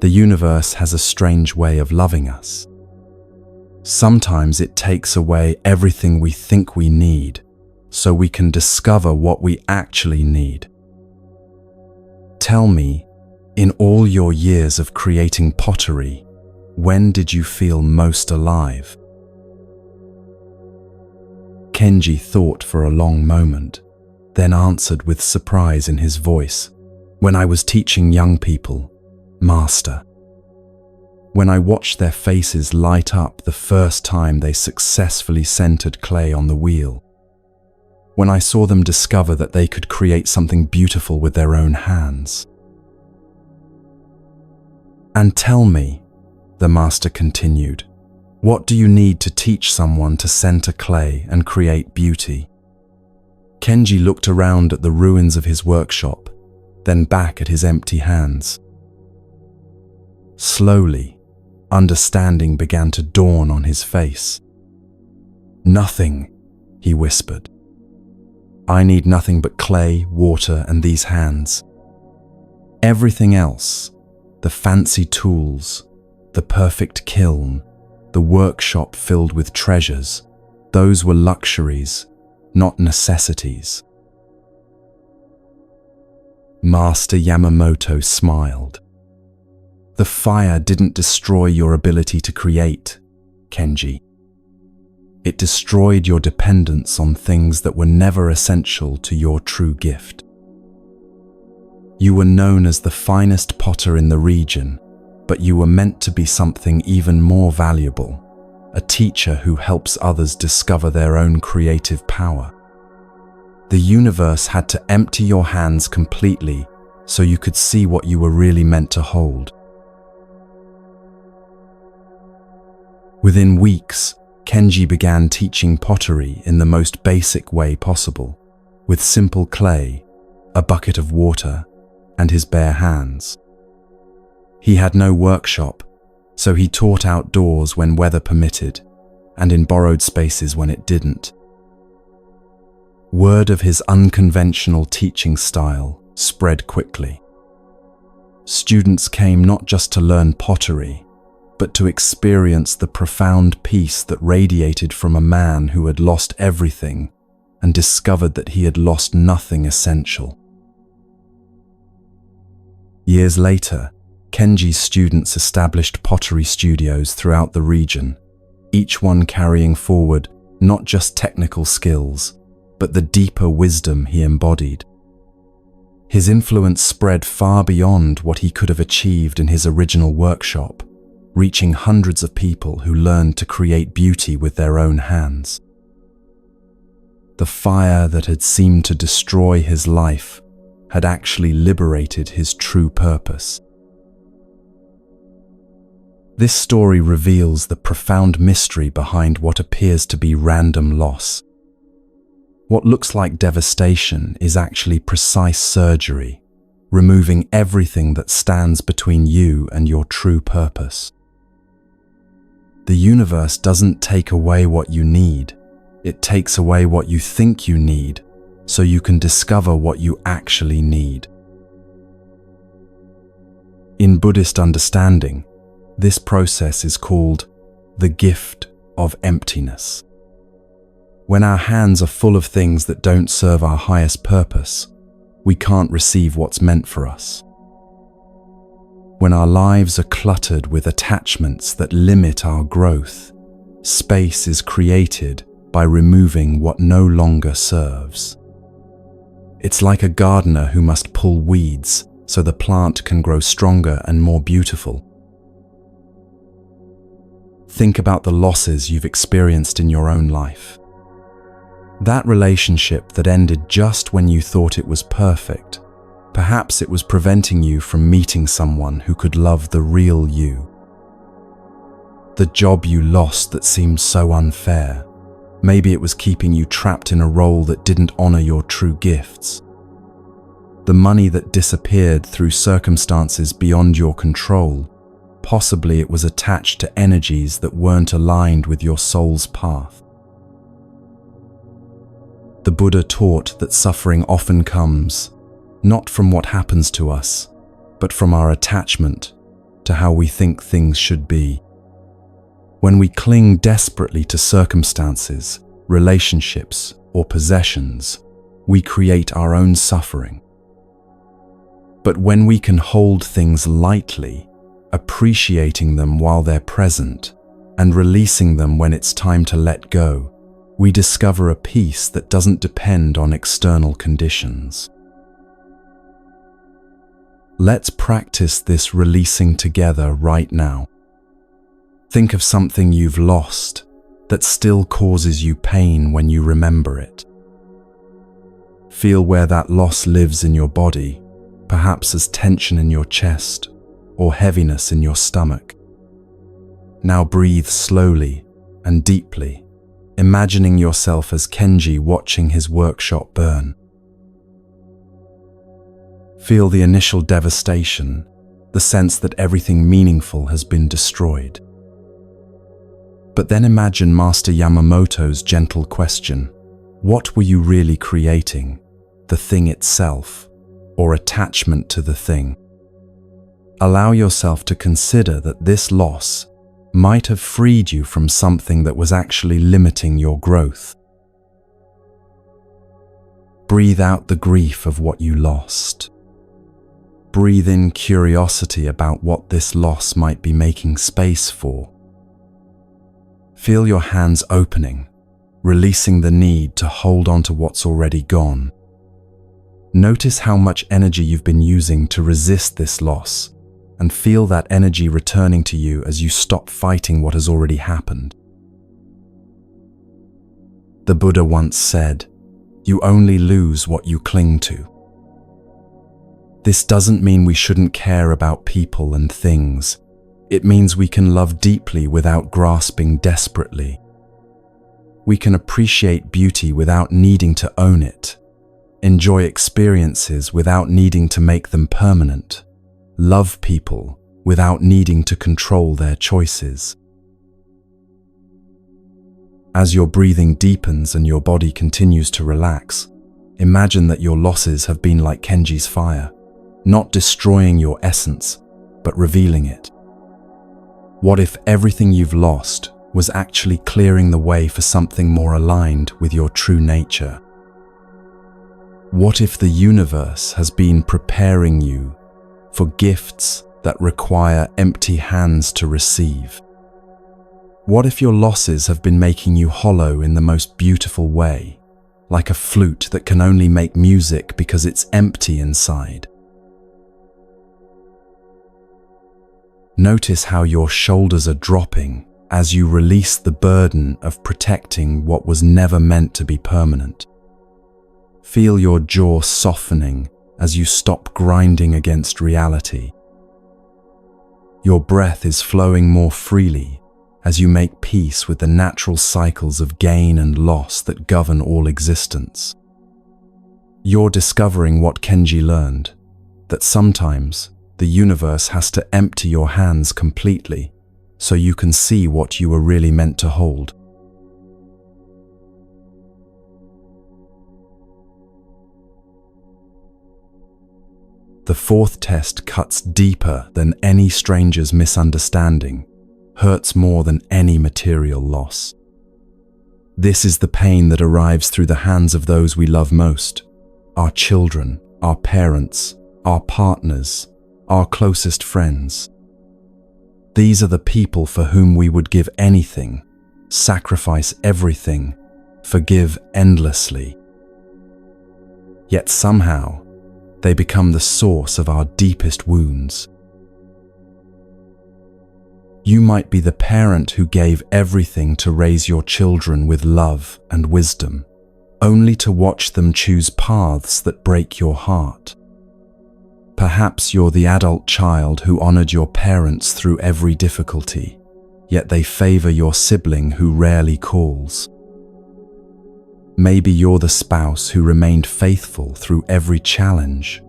"The universe has a strange way of loving us. Sometimes it takes away everything we think we need, so we can discover what we actually need. Tell me, in all your years of creating pottery, when did you feel most alive?" Kenji thought for a long moment, then answered with surprise in his voice, "When I was teaching young people, Master. When I watched their faces light up the first time they successfully centered clay on the wheel. When I saw them discover that they could create something beautiful with their own hands." "And tell me," the master continued, "what do you need to teach someone to center clay and create beauty?" Kenji looked around at the ruins of his workshop, then back at his empty hands. Slowly, understanding began to dawn on his face. "Nothing," he whispered. "I need nothing but clay, water, and these hands. Everything else, the fancy tools, the perfect kiln, the workshop filled with treasures, those were luxuries, not necessities." Master Yamamoto smiled. "The fire didn't destroy your ability to create, Kenji. It destroyed your dependence on things that were never essential to your true gift. You were known as the finest potter in the region, but you were meant to be something even more valuable, a teacher who helps others discover their own creative power. The universe had to empty your hands completely so you could see what you were really meant to hold." Within weeks, Kenji began teaching pottery in the most basic way possible, with simple clay, a bucket of water, and his bare hands. He had no workshop, so he taught outdoors when weather permitted, and in borrowed spaces when it didn't. Word of his unconventional teaching style spread quickly. Students came not just to learn pottery, but to experience the profound peace that radiated from a man who had lost everything and discovered that he had lost nothing essential. Years later, Kenji's students established pottery studios throughout the region, each one carrying forward not just technical skills, but the deeper wisdom he embodied. His influence spread far beyond what he could have achieved in his original workshop, reaching hundreds of people who learned to create beauty with their own hands. The fire that had seemed to destroy his life had actually liberated his true purpose. This story reveals the profound mystery behind what appears to be random loss. What looks like devastation is actually precise surgery, removing everything that stands between you and your true purpose. The universe doesn't take away what you need, it takes away what you think you need, so you can discover what you actually need. In Buddhist understanding, this process is called the gift of emptiness. When our hands are full of things that don't serve our highest purpose, we can't receive what's meant for us. When our lives are cluttered with attachments that limit our growth, space is created by removing what no longer serves. It's like a gardener who must pull weeds so the plant can grow stronger and more beautiful. Think about the losses you've experienced in your own life. That relationship that ended just when you thought it was perfect, perhaps it was preventing you from meeting someone who could love the real you. The job you lost that seemed so unfair, maybe it was keeping you trapped in a role that didn't honor your true gifts. The money that disappeared through circumstances beyond your control, possibly it was attached to energies that weren't aligned with your soul's path. The Buddha taught that suffering often comes not from what happens to us, but from our attachment to how we think things should be. When we cling desperately to circumstances, relationships, or possessions, we create our own suffering. But when we can hold things lightly, appreciating them while they're present, and releasing them when it's time to let go, we discover a peace that doesn't depend on external conditions. Let's practice this releasing together right now. Think of something you've lost that still causes you pain when you remember it. Feel where that loss lives in your body, perhaps as tension in your chest or heaviness in your stomach. Now breathe slowly and deeply, imagining yourself as Kenji watching his workshop burn. Feel the initial devastation, the sense that everything meaningful has been destroyed. But then imagine Master Yamamoto's gentle question: what were you really creating, the thing itself, or attachment to the thing? Allow yourself to consider that this loss might have freed you from something that was actually limiting your growth. Breathe out the grief of what you lost. Breathe in curiosity about what this loss might be making space for. Feel your hands opening, releasing the need to hold on to what's already gone. Notice how much energy you've been using to resist this loss, and feel that energy returning to you as you stop fighting what has already happened. The Buddha once said, "You only lose what you cling to." This doesn't mean we shouldn't care about people and things. It means we can love deeply without grasping desperately. We can appreciate beauty without needing to own it, enjoy experiences without needing to make them permanent, love people without needing to control their choices. As your breathing deepens and your body continues to relax, imagine that your losses have been like Kenji's fire, not destroying your essence, but revealing it. What if everything you've lost was actually clearing the way for something more aligned with your true nature? What if the universe has been preparing you for gifts that require empty hands to receive? What if your losses have been making you hollow in the most beautiful way, like a flute that can only make music because it's empty inside? Notice how your shoulders are dropping as you release the burden of protecting what was never meant to be permanent. Feel your jaw softening as you stop grinding against reality. Your breath is flowing more freely as you make peace with the natural cycles of gain and loss that govern all existence. You're discovering what Kenji learned, that sometimes the universe has to empty your hands completely so you can see what you were really meant to hold. The fourth test cuts deeper than any stranger's misunderstanding, hurts more than any material loss. This is the pain that arrives through the hands of those we love most, our children, our parents, our partners, our closest friends. These are the people for whom we would give anything, sacrifice everything, forgive endlessly. Yet somehow, they become the source of our deepest wounds. You might be the parent who gave everything to raise your children with love and wisdom, only to watch them choose paths that break your heart. Perhaps you're the adult child who honored your parents through every difficulty, yet they favor your sibling who rarely calls. Maybe you're the spouse who remained faithful through every challenge,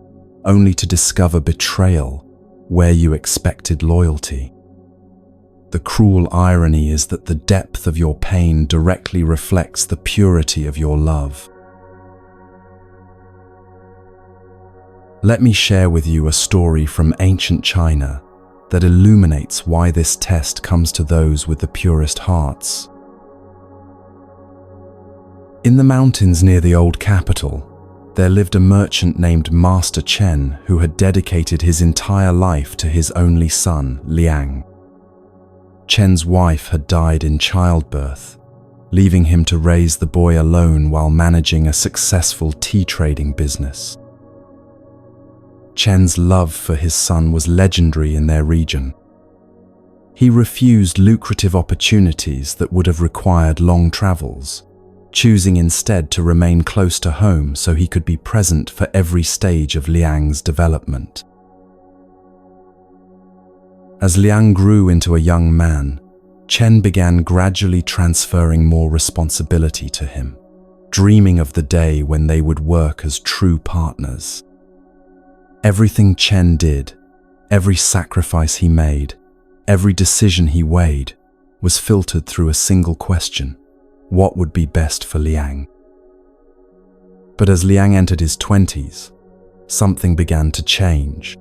only to discover betrayal where you expected loyalty. The cruel irony is that the depth of your pain directly reflects the purity of your love. Let me share with you a story from ancient China that illuminates why this test comes to those with the purest hearts. In the mountains near the old capital, there lived a merchant named Master Chen who had dedicated his entire life to his only son, Liang. Chen's wife had died in childbirth, leaving him to raise the boy alone while managing a successful tea trading business. Chen's love for his son was legendary in their region. He refused lucrative opportunities that would have required long travels, choosing instead to remain close to home so he could be present for every stage of Liang's development. As Liang grew into a young man, Chen began gradually transferring more responsibility to him, dreaming of the day when they would work as true partners. Everything Chen did, every sacrifice he made, every decision he weighed, was filtered through a single question: what would be best for Liang? But as Liang entered his 20s, something began to change.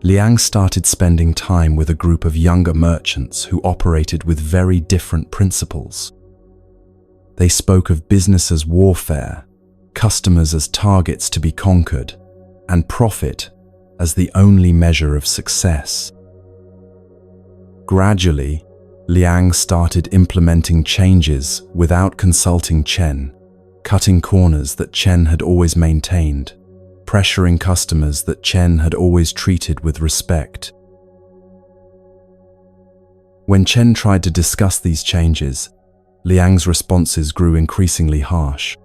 Liang started spending time with a group of younger merchants who operated with very different principles. They spoke of business as warfare, customers as targets to be conquered, and profit as the only measure of success. Gradually, Liang started implementing changes without consulting Chen, cutting corners that Chen had always maintained, pressuring customers that Chen had always treated with respect. When Chen tried to discuss these changes, Liang's responses grew increasingly harsh.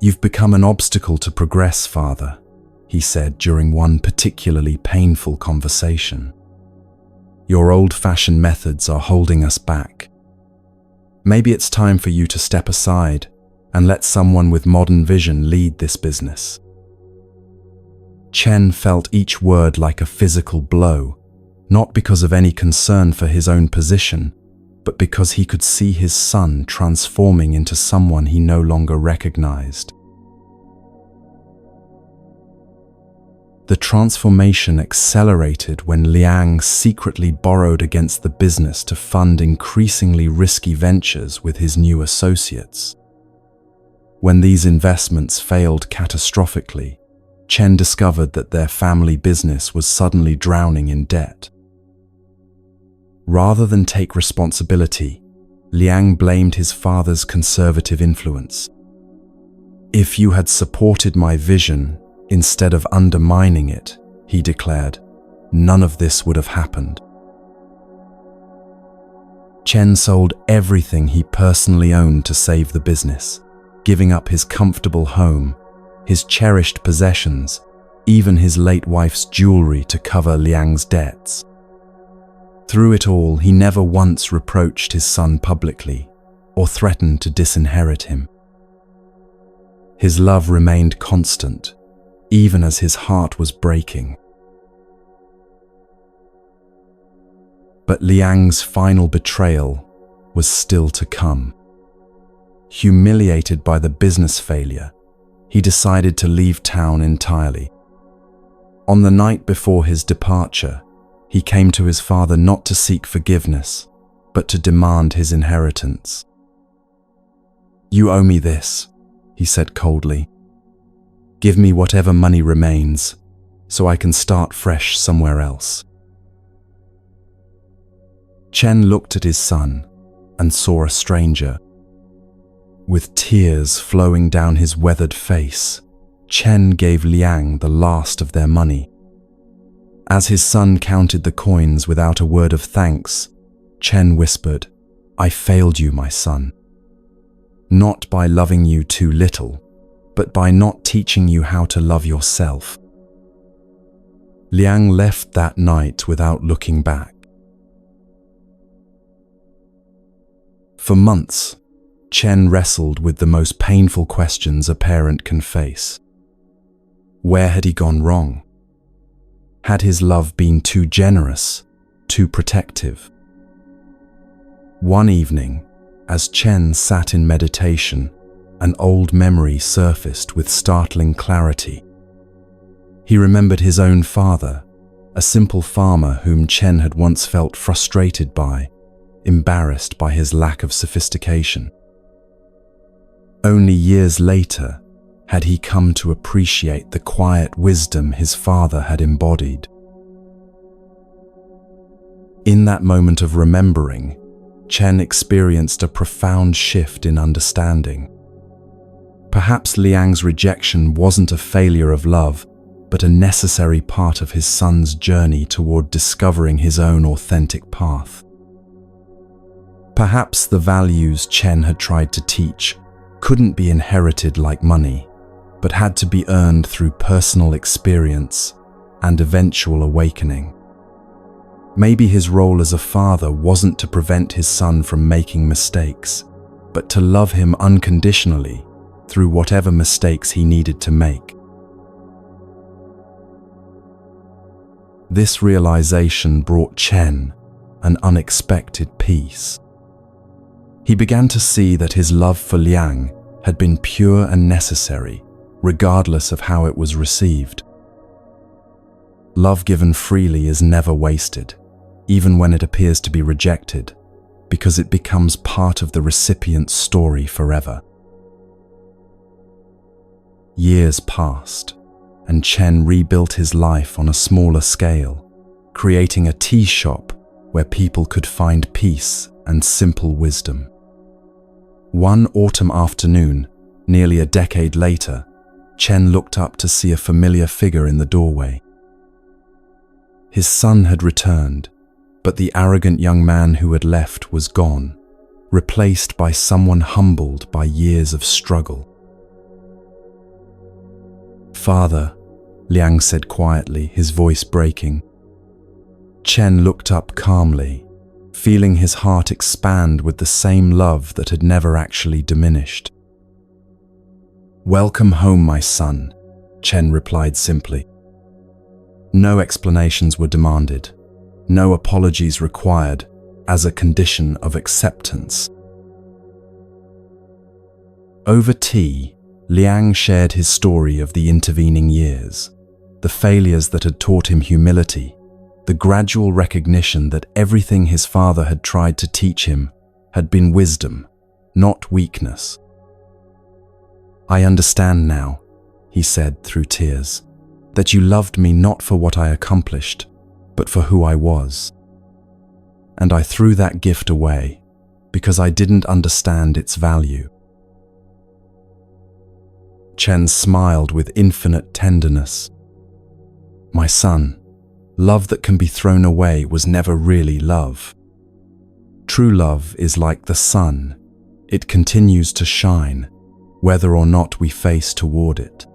"You've become an obstacle to progress, father," he said during one particularly painful conversation. "Your old-fashioned methods are holding us back. Maybe it's time for you to step aside and let someone with modern vision lead this business." Chen felt each word like a physical blow, not because of any concern for his own position, but because he could see his son transforming into someone he no longer recognized. The transformation accelerated when Liang secretly borrowed against the business to fund increasingly risky ventures with his new associates. When these investments failed catastrophically, Chen discovered that their family business was suddenly drowning in debt. Rather than take responsibility, Liang blamed his father's conservative influence. "If you had supported my vision instead of undermining it," he declared, "none of this would have happened." Chen sold everything he personally owned to save the business, giving up his comfortable home, his cherished possessions, even his late wife's jewelry to cover Liang's debts. Through it all, he never once reproached his son publicly or threatened to disinherit him. His love remained constant, even as his heart was breaking. But Liang's final betrayal was still to come. Humiliated by the business failure, he decided to leave town entirely. On the night before his departure, he came to his father not to seek forgiveness, but to demand his inheritance. "You owe me this," he said coldly. "Give me whatever money remains, so I can start fresh somewhere else." Chen looked at his son and saw a stranger. With tears flowing down his weathered face, Chen gave Liang the last of their money. As his son counted the coins without a word of thanks, Chen whispered, "I failed you, my son. Not by loving you too little, but by not teaching you how to love yourself." Liang left that night without looking back. For months, Chen wrestled with the most painful questions a parent can face. Where had he gone wrong? Had his love been too generous, too protective? One evening, as Chen sat in meditation, an old memory surfaced with startling clarity. He remembered his own father, a simple farmer whom Chen had once felt frustrated by, embarrassed by his lack of sophistication. Only years later had he come to appreciate the quiet wisdom his father had embodied. In that moment of remembering, Chen experienced a profound shift in understanding. Perhaps Liang's rejection wasn't a failure of love, but a necessary part of his son's journey toward discovering his own authentic path. Perhaps the values Chen had tried to teach couldn't be inherited like money, but had to be earned through personal experience and eventual awakening. Maybe his role as a father wasn't to prevent his son from making mistakes, but to love him unconditionally through whatever mistakes he needed to make. This realization brought Chen an unexpected peace. He began to see that his love for Liang had been pure and necessary, regardless of how it was received. Love given freely is never wasted, even when it appears to be rejected, because it becomes part of the recipient's story forever. Years passed, and Chen rebuilt his life on a smaller scale, creating a tea shop where people could find peace and simple wisdom. One autumn afternoon, nearly a decade later, Chen looked up to see a familiar figure in the doorway. His son had returned, but the arrogant young man who had left was gone, replaced by someone humbled by years of struggle. "Father," Liang said quietly, his voice breaking. Chen looked up calmly, feeling his heart expand with the same love that had never actually diminished. "Welcome home, my son," Chen replied simply. No explanations were demanded, no apologies required, as a condition of acceptance. Over tea, Liang shared his story of the intervening years, the failures that had taught him humility, the gradual recognition that everything his father had tried to teach him had been wisdom, not weakness. "I understand now," he said through tears. that you loved me not for what I accomplished, but for who I was. And I threw that gift away because I didn't understand its value." Chen smiled with infinite tenderness. "My son, love that can be thrown away was never really love. True love is like the sun. It continues to shine, whether or not we face toward it.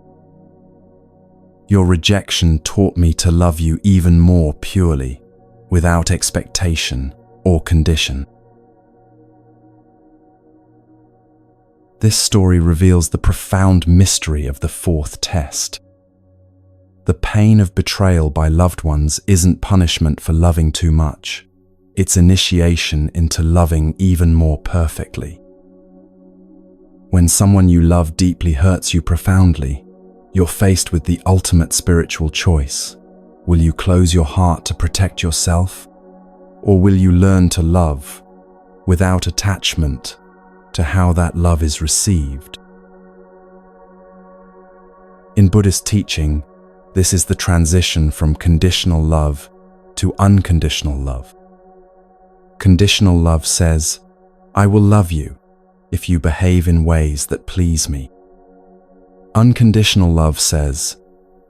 Your rejection taught me to love you even more purely, without expectation or condition." This story reveals the profound mystery of the fourth test. The pain of betrayal by loved ones isn't punishment for loving too much. It's initiation into loving even more perfectly. When someone you love deeply hurts you profoundly, you're faced with the ultimate spiritual choice. Will you close your heart to protect yourself? Or will you learn to love without attachment to how that love is received? In Buddhist teaching, this is the transition from conditional love to unconditional love. Conditional love says, "I will love you if you behave in ways that please me." Unconditional love says,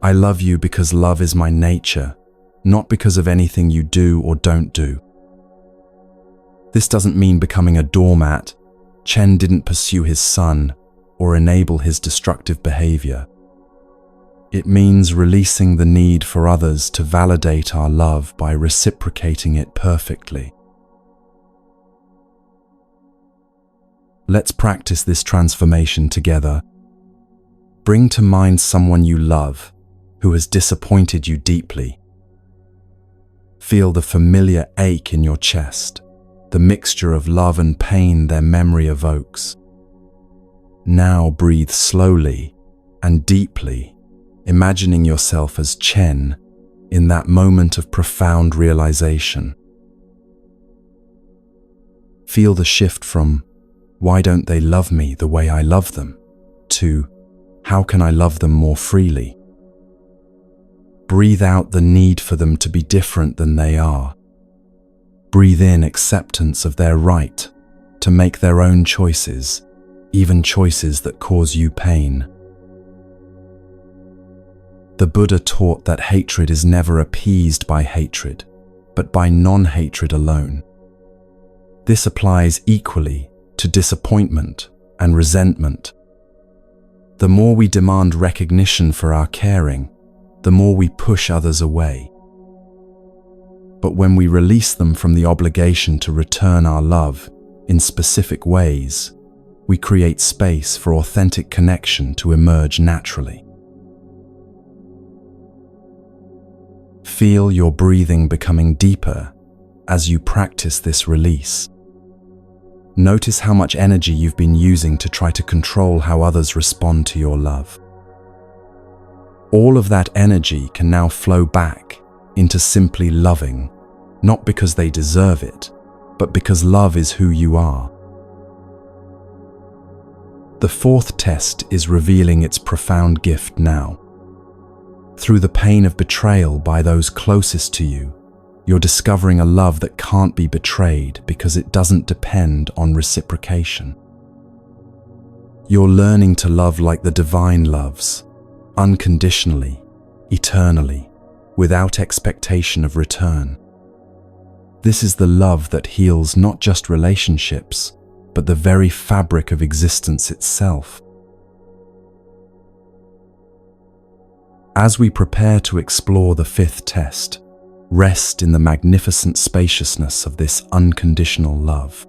"I love you because love is my nature, not because of anything you do or don't do." This doesn't mean becoming a doormat. Chen didn't pursue his son or enable his destructive behavior. It means releasing the need for others to validate our love by reciprocating it perfectly. Let's practice this transformation together. Bring to mind someone you love who has disappointed you deeply. Feel the familiar ache in your chest, the mixture of love and pain their memory evokes. Now breathe slowly and deeply, imagining yourself as Chen in that moment of profound realization. Feel the shift from, "Why don't they love me the way I love them?" to, "How can I love them more freely?" Breathe out the need for them to be different than they are. Breathe in acceptance of their right to make their own choices, even choices that cause you pain. The Buddha taught that hatred is never appeased by hatred, but by non-hatred alone. This applies equally to disappointment and resentment. The more we demand recognition for our caring, the more we push others away. But when we release them from the obligation to return our love in specific ways, we create space for authentic connection to emerge naturally. Feel your breathing becoming deeper as you practice this release. Notice how much energy you've been using to try to control how others respond to your love. All of that energy can now flow back into simply loving, not because they deserve it, but because love is who you are. The fourth test is revealing its profound gift now. Through the pain of betrayal by those closest to you, you're discovering a love that can't be betrayed because it doesn't depend on reciprocation. You're learning to love like the divine loves, unconditionally, eternally, without expectation of return. This is the love that heals not just relationships, but the very fabric of existence itself. As we prepare to explore the fifth test, rest in the magnificent spaciousness of this unconditional love.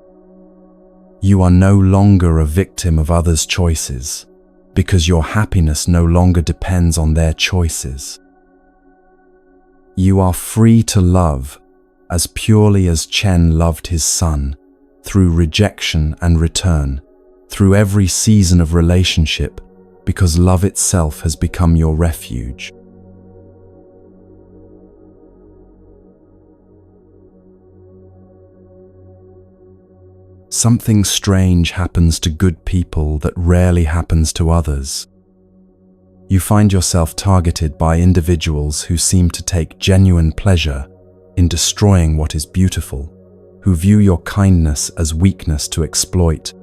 You are no longer a victim of others' choices, because your happiness no longer depends on their choices. You are free to love as purely as Chen loved his son, through rejection and return, through every season of relationship, because love itself has become your refuge. Something strange happens to good people that rarely happens to others. You find yourself targeted by individuals who seem to take genuine pleasure in destroying what is beautiful, who view your kindness as weakness to exploit,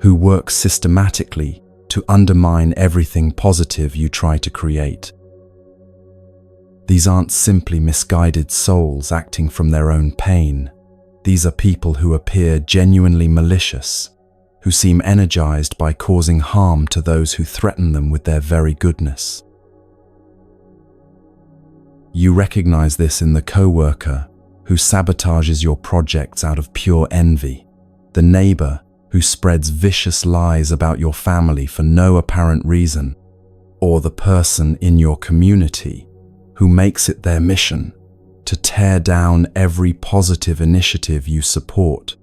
who work systematically to undermine everything positive you try to create. These aren't simply misguided souls acting from their own pain. These are people who appear genuinely malicious, who seem energized by causing harm to those who threaten them with their very goodness. You recognize this in the coworker who sabotages your projects out of pure envy, the neighbor who spreads vicious lies about your family for no apparent reason, or the person in your community who makes it their mission to tear down every positive initiative you support.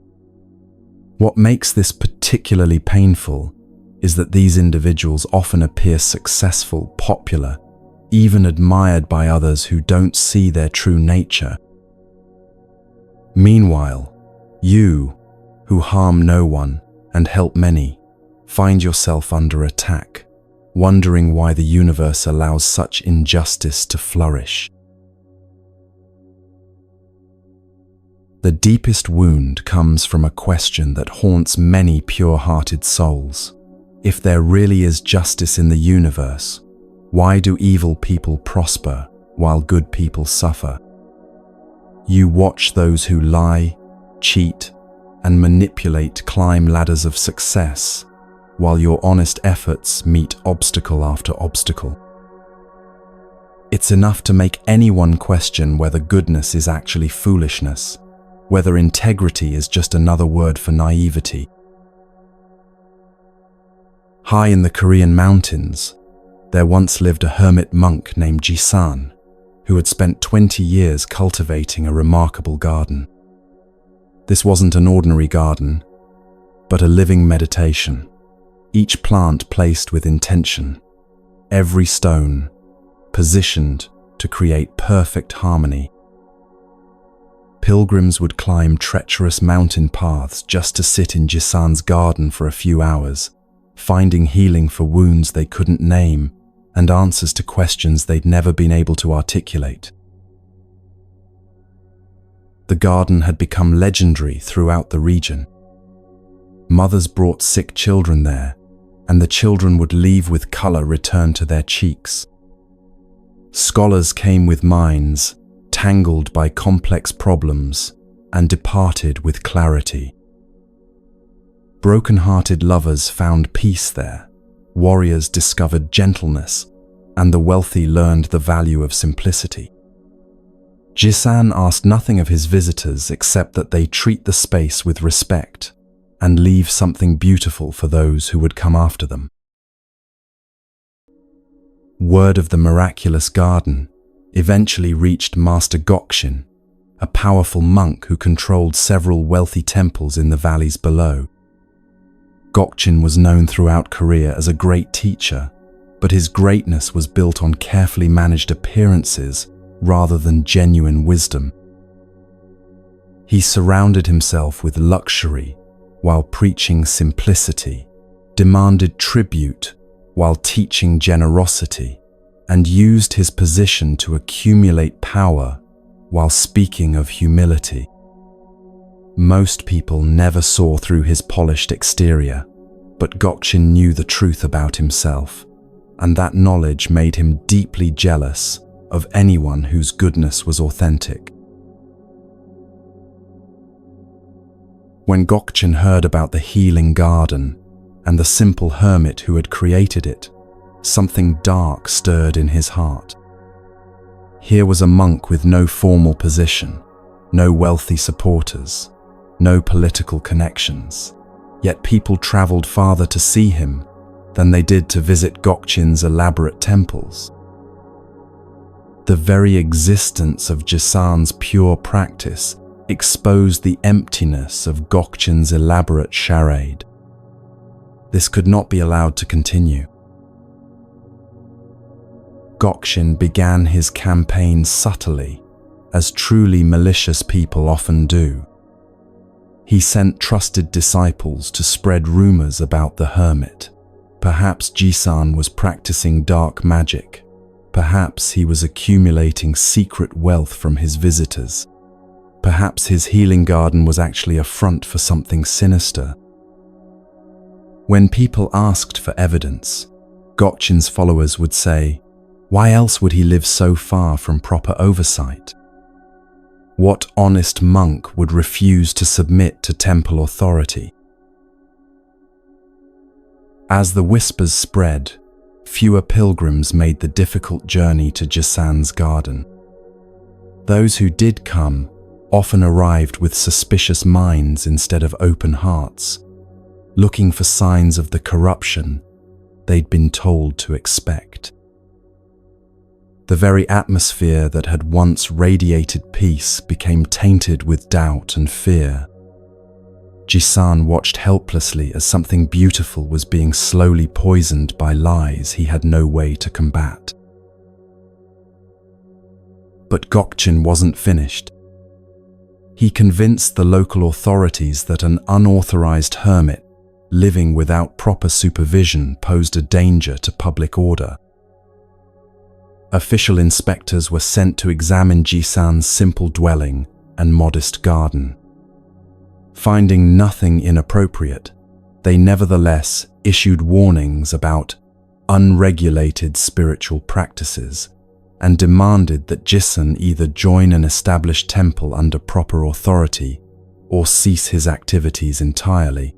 What makes this particularly painful is that these individuals often appear successful, popular, even admired by others who don't see their true nature. Meanwhile, you, who harm no one and help many, find yourself under attack, wondering why the universe allows such injustice to flourish. The deepest wound comes from a question that haunts many pure-hearted souls. If there really is justice in the universe, why do evil people prosper while good people suffer? You watch those who lie, cheat, and manipulate climb ladders of success, while your honest efforts meet obstacle after obstacle. It's enough to make anyone question whether goodness is actually foolishness, whether integrity is just another word for naivety. High in the Korean mountains, there once lived a hermit monk named Jisan, who had spent 20 years cultivating a remarkable garden. This wasn't an ordinary garden, but a living meditation. Each plant placed with intention, every stone positioned to create perfect harmony. Pilgrims would climb treacherous mountain paths just to sit in Jisan's garden for a few hours, finding healing for wounds they couldn't name and answers to questions they'd never been able to articulate. The garden had become legendary throughout the region. Mothers brought sick children there, and the children would leave with color returned to their cheeks. Scholars came with minds tangled by complex problems and departed with clarity. Broken-hearted lovers found peace there, warriors discovered gentleness, and the wealthy learned the value of simplicity. Jisan asked nothing of his visitors except that they treat the space with respect and leave something beautiful for those who would come after them. Word of the miraculous garden eventually reached Master Gokchin, a powerful monk who controlled several wealthy temples in the valleys below. Gokchin was known throughout Korea as a great teacher, but his greatness was built on carefully managed appearances rather than genuine wisdom. He surrounded himself with luxury while preaching simplicity, demanded tribute while teaching generosity, and used his position to accumulate power while speaking of humility. Most people never saw through his polished exterior, but Gokchin knew the truth about himself, and that knowledge made him deeply jealous of anyone whose goodness was authentic. When Gokchin heard about the healing garden and the simple hermit who had created it, something dark stirred in his heart. Here was a monk with no formal position, no wealthy supporters, no political connections, yet people traveled farther to see him than they did to visit Gokchin's elaborate temples. The very existence of Jisan's pure practice exposed the emptiness of Gokchin's elaborate charade. This could not be allowed to continue. Gokchin began his campaign subtly, as truly malicious people often do. He sent trusted disciples to spread rumors about the hermit, Perhaps Jisan was practicing dark magic. Perhaps he was accumulating secret wealth from his visitors. Perhaps his healing garden was actually a front for something sinister. When people asked for evidence, Gokchin's followers would say, "Why else would he live so far from proper oversight? What honest monk would refuse to submit to temple authority?" As the whispers spread, fewer pilgrims made the difficult journey to Jisan's garden. Those who did come often arrived with suspicious minds instead of open hearts, looking for signs of the corruption they'd been told to expect. The very atmosphere that had once radiated peace became tainted with doubt and fear. Jisan watched helplessly as something beautiful was being slowly poisoned by lies he had no way to combat. But Gokchin wasn't finished. He convinced the local authorities that an unauthorized hermit living without proper supervision posed a danger to public order. Official inspectors were sent to examine Jisan's simple dwelling and modest garden. Finding nothing inappropriate, they nevertheless issued warnings about unregulated spiritual practices and demanded that Jisan either join an established temple under proper authority or cease his activities entirely.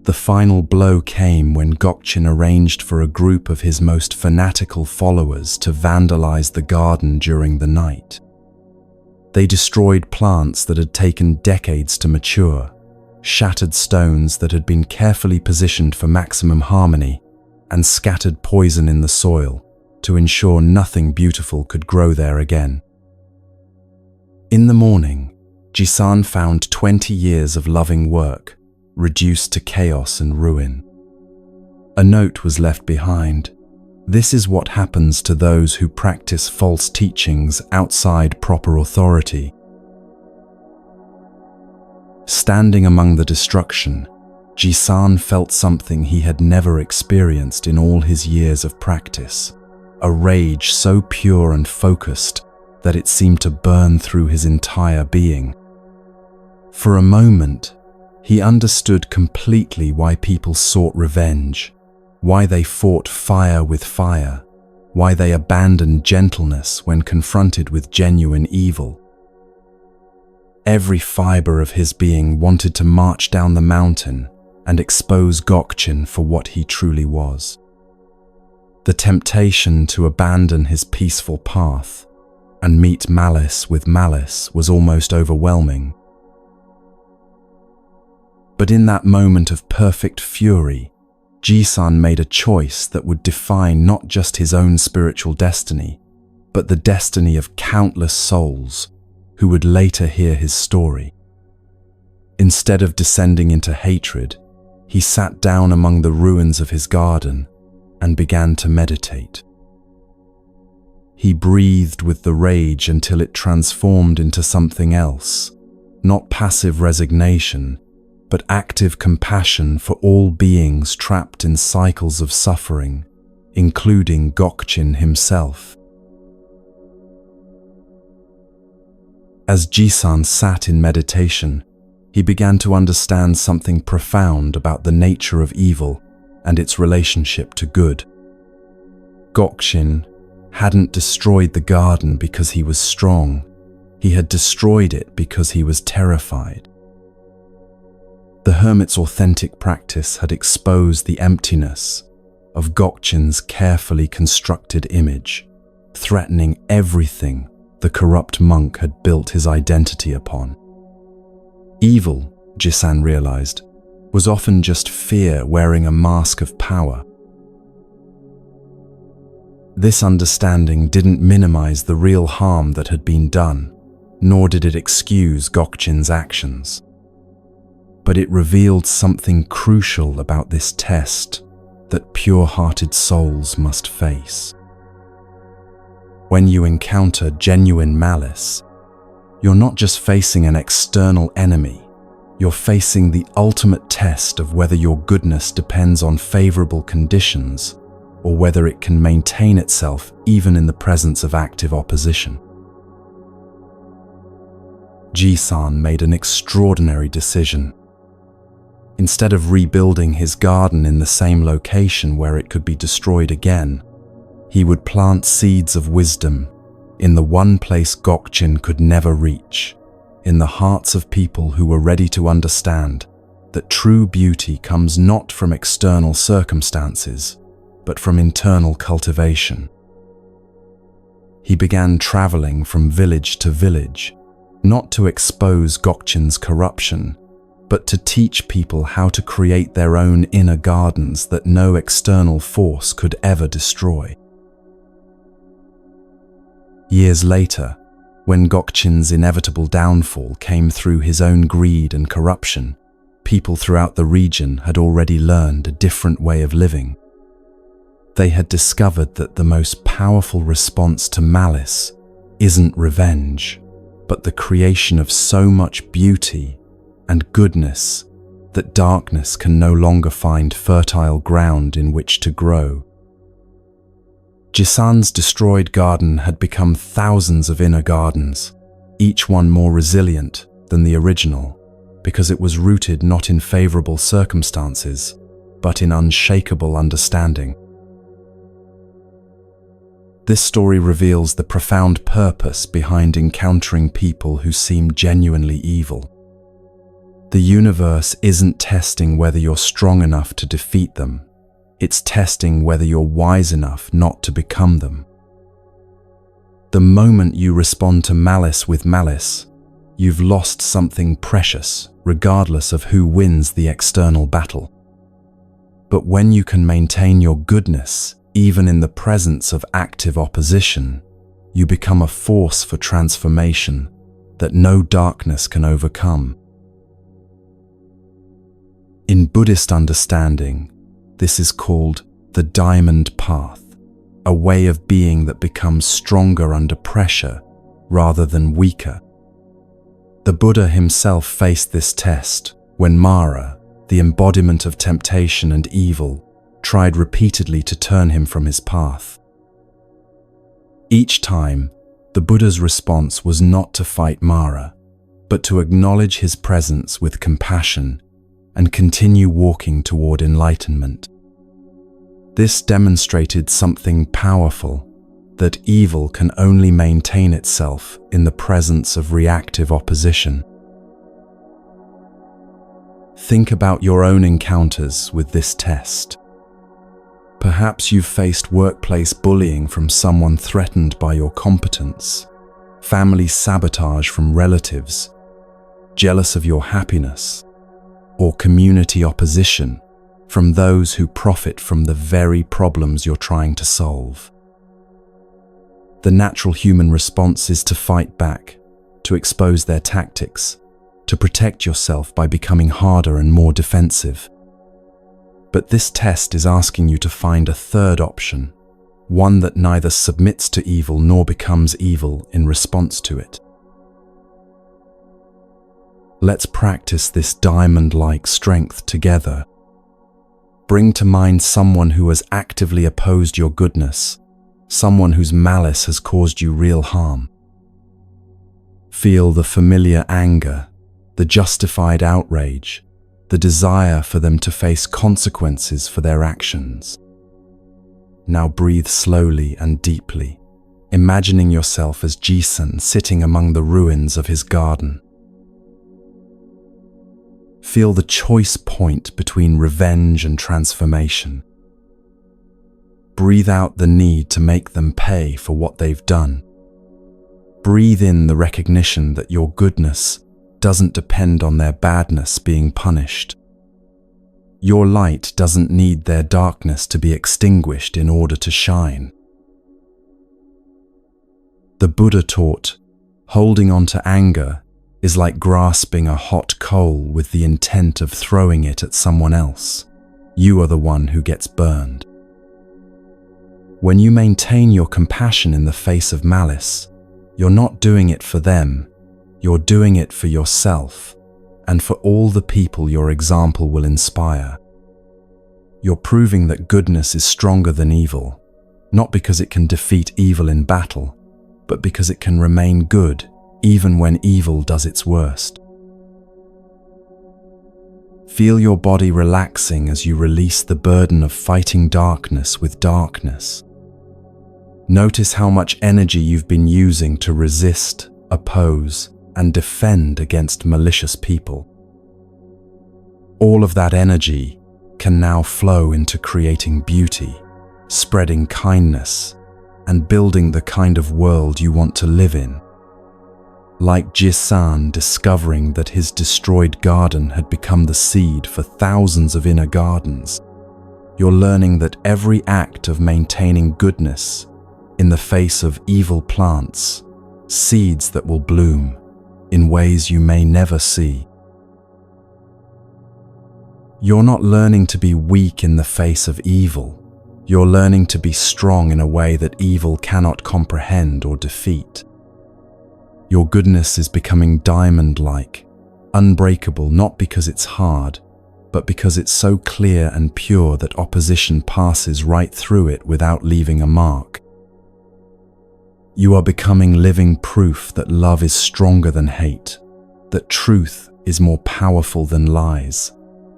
The final blow came when Gokchin arranged for a group of his most fanatical followers to vandalize the garden during the night. They destroyed plants that had taken decades to mature, shattered stones that had been carefully positioned for maximum harmony, and scattered poison in the soil to ensure nothing beautiful could grow there again. In the morning, Jisan found 20 years of loving work reduced to chaos and ruin. A note was left behind. "This is what happens to those who practice false teachings outside proper authority." Standing among the destruction, Jisan felt something he had never experienced in all his years of practice, a rage so pure and focused that it seemed to burn through his entire being. For a moment, he understood completely why people sought revenge, why they fought fire with fire, why they abandoned gentleness when confronted with genuine evil. Every fiber of his being wanted to march down the mountain and expose Gokchin for what he truly was. The temptation to abandon his peaceful path and meet malice with malice was almost overwhelming. But in that moment of perfect fury, Jisan made a choice that would define not just his own spiritual destiny, but the destiny of countless souls who would later hear his story. Instead of descending into hatred, he sat down among the ruins of his garden and began to meditate. He breathed with the rage until it transformed into something else, not passive resignation, but active compassion for all beings trapped in cycles of suffering, including Gokchin himself. As Jisan sat in meditation, he began to understand something profound about the nature of evil and its relationship to good. Gokchin hadn't destroyed the garden because he was strong. He had destroyed it because he was terrified. The hermit's authentic practice had exposed the emptiness of Gokchin's carefully constructed image, threatening everything the corrupt monk had built his identity upon. Evil, Jisan realized, was often just fear wearing a mask of power. This understanding didn't minimize the real harm that had been done, nor did it excuse Gokchin's actions. But it revealed something crucial about this test that pure-hearted souls must face. When you encounter genuine malice, you're not just facing an external enemy, You're facing the ultimate test of whether your goodness depends on favorable conditions or whether it can maintain itself even in the presence of active opposition. Ji-san made an extraordinary decision. Instead of rebuilding his garden in the same location where it could be destroyed again, he would plant seeds of wisdom in the one place Gokchin could never reach, in the hearts of people who were ready to understand that true beauty comes not from external circumstances, but from internal cultivation. He began traveling from village to village, not to expose Gokchin's corruption, but to teach people how to create their own inner gardens that no external force could ever destroy. Years later, when Gokchin's inevitable downfall came through his own greed and corruption, people throughout the region had already learned a different way of living. They had discovered that the most powerful response to malice isn't revenge, but the creation of so much beauty and goodness that darkness can no longer find fertile ground in which to grow. Ji-san's destroyed garden had become thousands of inner gardens, each one more resilient than the original, because it was rooted not in favorable circumstances, but in unshakable understanding. This story reveals the profound purpose behind encountering people who seem genuinely evil. The universe isn't testing whether you're strong enough to defeat them. It's testing whether you're wise enough not to become them. The moment you respond to malice with malice, you've lost something precious, regardless of who wins the external battle. But when you can maintain your goodness, even in the presence of active opposition, you become a force for transformation that no darkness can overcome. In Buddhist understanding, this is called the diamond path, a way of being that becomes stronger under pressure rather than weaker. The Buddha himself faced this test when Mara, the embodiment of temptation and evil, tried repeatedly to turn him from his path. Each time, the Buddha's response was not to fight Mara, but to acknowledge his presence with compassion and continue walking toward enlightenment. This demonstrated something powerful, that evil can only maintain itself in the presence of reactive opposition. Think about your own encounters with this test. Perhaps you've faced workplace bullying from someone threatened by your competence, family sabotage from relatives, jealous of your happiness, or community opposition from those who profit from the very problems you're trying to solve. The natural human response is to fight back, to expose their tactics, to protect yourself by becoming harder and more defensive. But this test is asking you to find a third option, one that neither submits to evil nor becomes evil in response to it. Let's practice this diamond-like strength together. Bring to mind someone who has actively opposed your goodness, someone whose malice has caused you real harm. Feel the familiar anger, the justified outrage, the desire for them to face consequences for their actions. Now breathe slowly and deeply, imagining yourself as Ji-san sitting among the ruins of his garden. Feel the choice point between revenge and transformation. Breathe out the need to make them pay for what they've done. Breathe in the recognition that your goodness doesn't depend on their badness being punished. Your light doesn't need their darkness to be extinguished in order to shine. The Buddha taught, holding on to anger is like grasping a hot coal with the intent of throwing it at someone else. You are the one who gets burned. When you maintain your compassion in the face of malice, you're not doing it for them, you're doing it for yourself, and for all the people your example will inspire. You're proving that goodness is stronger than evil, not because it can defeat evil in battle, but because it can remain good even when evil does its worst. Feel your body relaxing as you release the burden of fighting darkness with darkness. Notice how much energy you've been using to resist, oppose, and defend against malicious people. All of that energy can now flow into creating beauty, spreading kindness, and building the kind of world you want to live in. Like Jisan discovering that his destroyed garden had become the seed for thousands of inner gardens, you're learning that every act of maintaining goodness in the face of evil plants seeds that will bloom in ways you may never see. You're not learning to be weak in the face of evil. You're learning to be strong in a way that evil cannot comprehend or defeat. Your goodness is becoming diamond-like, unbreakable not because it's hard, but because it's so clear and pure that opposition passes right through it without leaving a mark. You are becoming living proof that love is stronger than hate, that truth is more powerful than lies,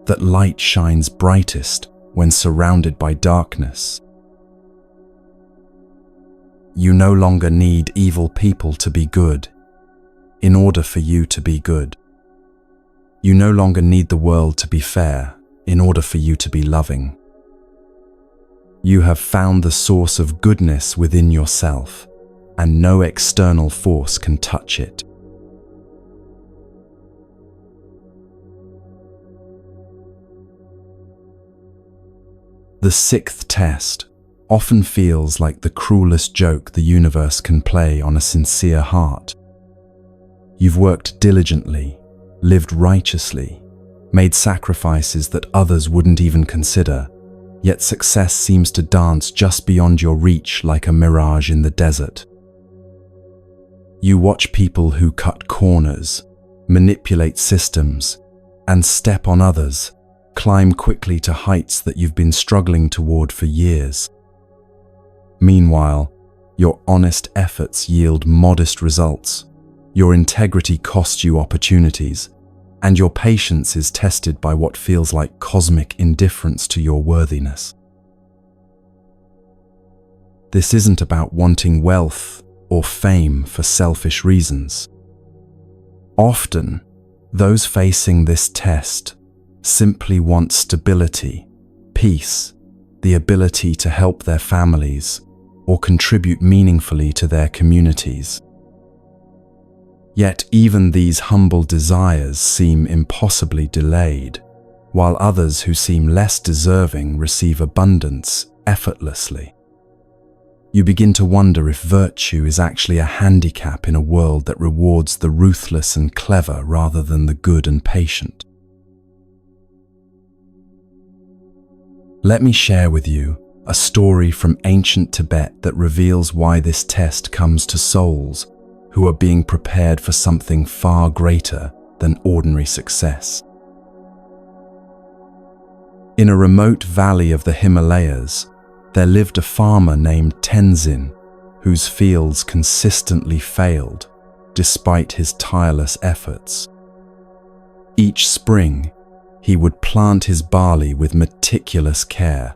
that light shines brightest when surrounded by darkness. You no longer need evil people to be good in order for you to be good. You no longer need the world to be fair in order for you to be loving. You have found the source of goodness within yourself, and no external force can touch it. The sixth test often feels like the cruelest joke the universe can play on a sincere heart. You've worked diligently, lived righteously, made sacrifices that others wouldn't even consider, yet success seems to dance just beyond your reach like a mirage in the desert. You watch people who cut corners, manipulate systems, and step on others, climb quickly to heights that you've been struggling toward for years. Meanwhile, your honest efforts yield modest results, your integrity costs you opportunities, and your patience is tested by what feels like cosmic indifference to your worthiness. This isn't about wanting wealth or fame for selfish reasons. Often, those facing this test simply want stability, peace, the ability to help their families, or contribute meaningfully to their communities. Yet even these humble desires seem impossibly delayed, while others who seem less deserving receive abundance effortlessly. You begin to wonder if virtue is actually a handicap in a world that rewards the ruthless and clever rather than the good and patient. Let me share with you a story from ancient Tibet that reveals why this test comes to souls who are being prepared for something far greater than ordinary success. In a remote valley of the Himalayas, there lived a farmer named Tenzin, whose fields consistently failed despite his tireless efforts. Each spring, he would plant his barley with meticulous care,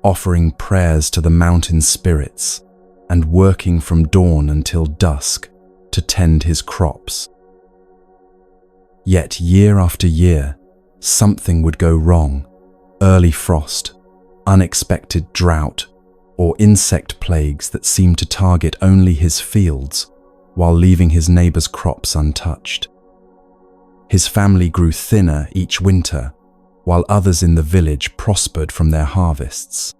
offering prayers to the mountain spirits and working from dawn until dusk to tend his crops. Yet year after year, something would go wrong: early frost, unexpected drought, or insect plagues that seemed to target only his fields while leaving his neighbors' crops untouched. His family grew thinner each winter, while others in the village prospered from their harvests.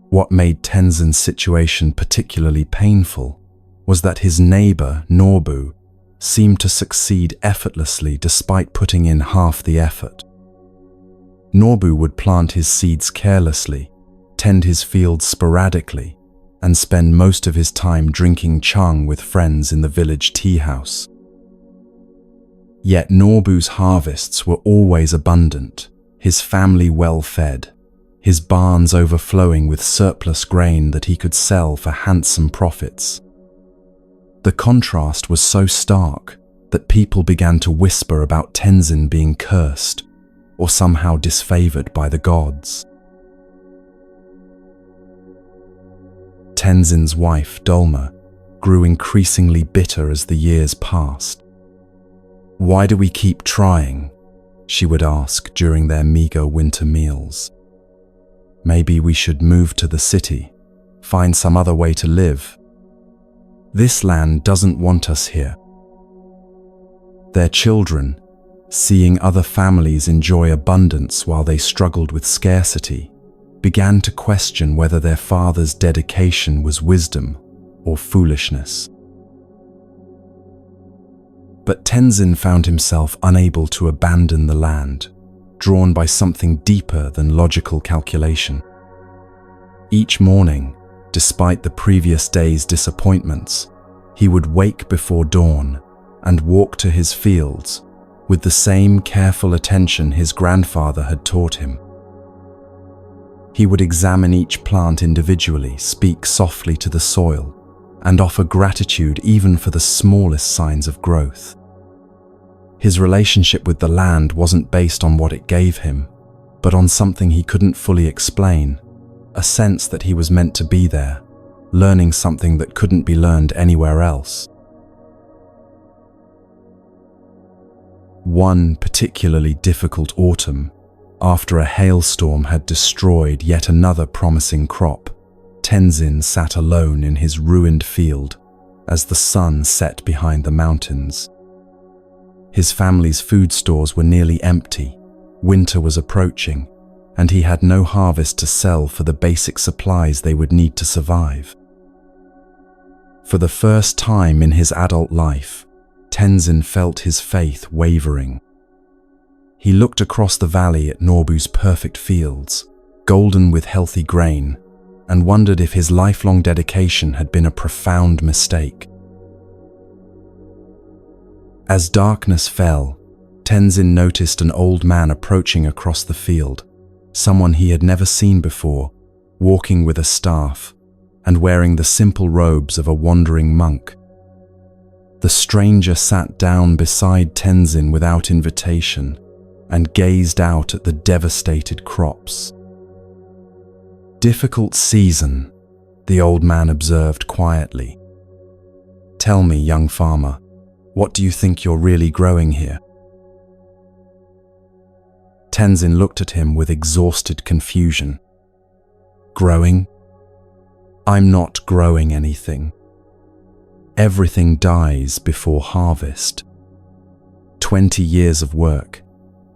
What made Tenzin's situation particularly painful was that his neighbor, Norbu, seemed to succeed effortlessly despite putting in half the effort. Norbu would plant his seeds carelessly, tend his fields sporadically, and spend most of his time drinking chang with friends in the village tea house. Yet Norbu's harvests were always abundant, his family well fed, his barns overflowing with surplus grain that he could sell for handsome profits. The contrast was so stark that people began to whisper about Tenzin being cursed or somehow disfavored by the gods. Tenzin's wife, Dolma, grew increasingly bitter as the years passed. "Why do we keep trying?" she would ask during their meager winter meals. "Maybe we should move to the city, find some other way to live. This land doesn't want us here." Their children, seeing other families enjoy abundance while they struggled with scarcity, began to question whether their father's dedication was wisdom or foolishness. But Tenzin found himself unable to abandon the land, drawn by something deeper than logical calculation. Each morning, despite the previous day's disappointments, he would wake before dawn and walk to his fields with the same careful attention his grandfather had taught him. He would examine each plant individually, speak softly to the soil, and offer gratitude even for the smallest signs of growth. His relationship with the land wasn't based on what it gave him, but on something he couldn't fully explain, a sense that he was meant to be there, learning something that couldn't be learned anywhere else. One particularly difficult autumn, after a hailstorm had destroyed yet another promising crop, Tenzin sat alone in his ruined field as the sun set behind the mountains. His family's food stores were nearly empty, winter was approaching, and he had no harvest to sell for the basic supplies they would need to survive. For the first time in his adult life, Tenzin felt his faith wavering. He looked across the valley at Norbu's perfect fields, golden with healthy grain, and wondered if his lifelong dedication had been a profound mistake. As darkness fell, Tenzin noticed an old man approaching across the field, someone he had never seen before, walking with a staff and wearing the simple robes of a wandering monk. The stranger sat down beside Tenzin without invitation and gazed out at the devastated crops. "Difficult season," the old man observed quietly. "Tell me, young farmer, what do you think you're really growing here?" Tenzin looked at him with exhausted confusion. "Growing? I'm not growing anything. Everything dies before harvest. 20 years of work,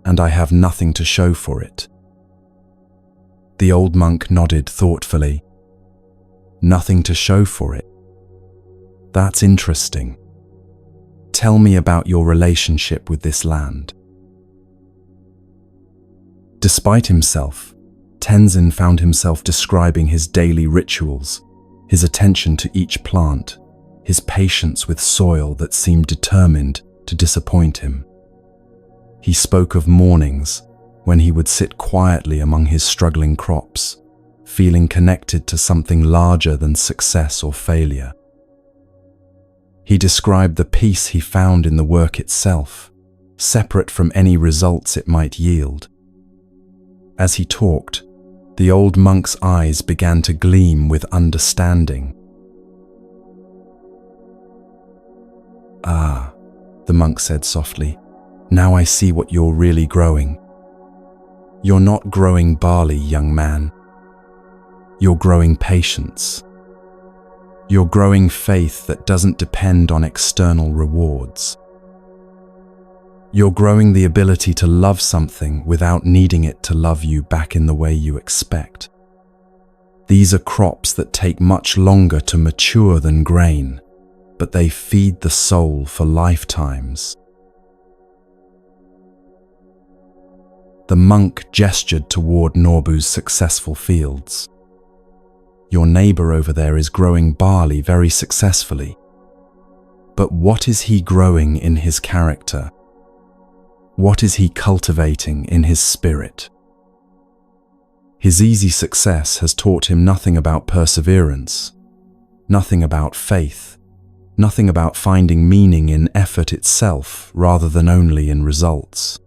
and I have nothing to show for it." The old monk nodded thoughtfully. "Nothing to show for it? That's interesting. Tell me about your relationship with this land." Despite himself, Tenzin found himself describing his daily rituals, his attention to each plant, his patience with soil that seemed determined to disappoint him. He spoke of mornings when he would sit quietly among his struggling crops, feeling connected to something larger than success or failure. He described the peace he found in the work itself, separate from any results it might yield. As he talked, the old monk's eyes began to gleam with understanding. "Ah," the monk said softly, "now I see what you're really growing. You're not growing barley, young man. You're growing patience. You're growing faith that doesn't depend on external rewards. You're growing the ability to love something without needing it to love you back in the way you expect. These are crops that take much longer to mature than grain, but they feed the soul for lifetimes." The monk gestured toward Norbu's successful fields. "Your neighbor over there is growing barley very successfully. But what is he growing in his character? What is he cultivating in his spirit? His easy success has taught him nothing about perseverance, nothing about faith, nothing about finding meaning in effort itself rather than only in results.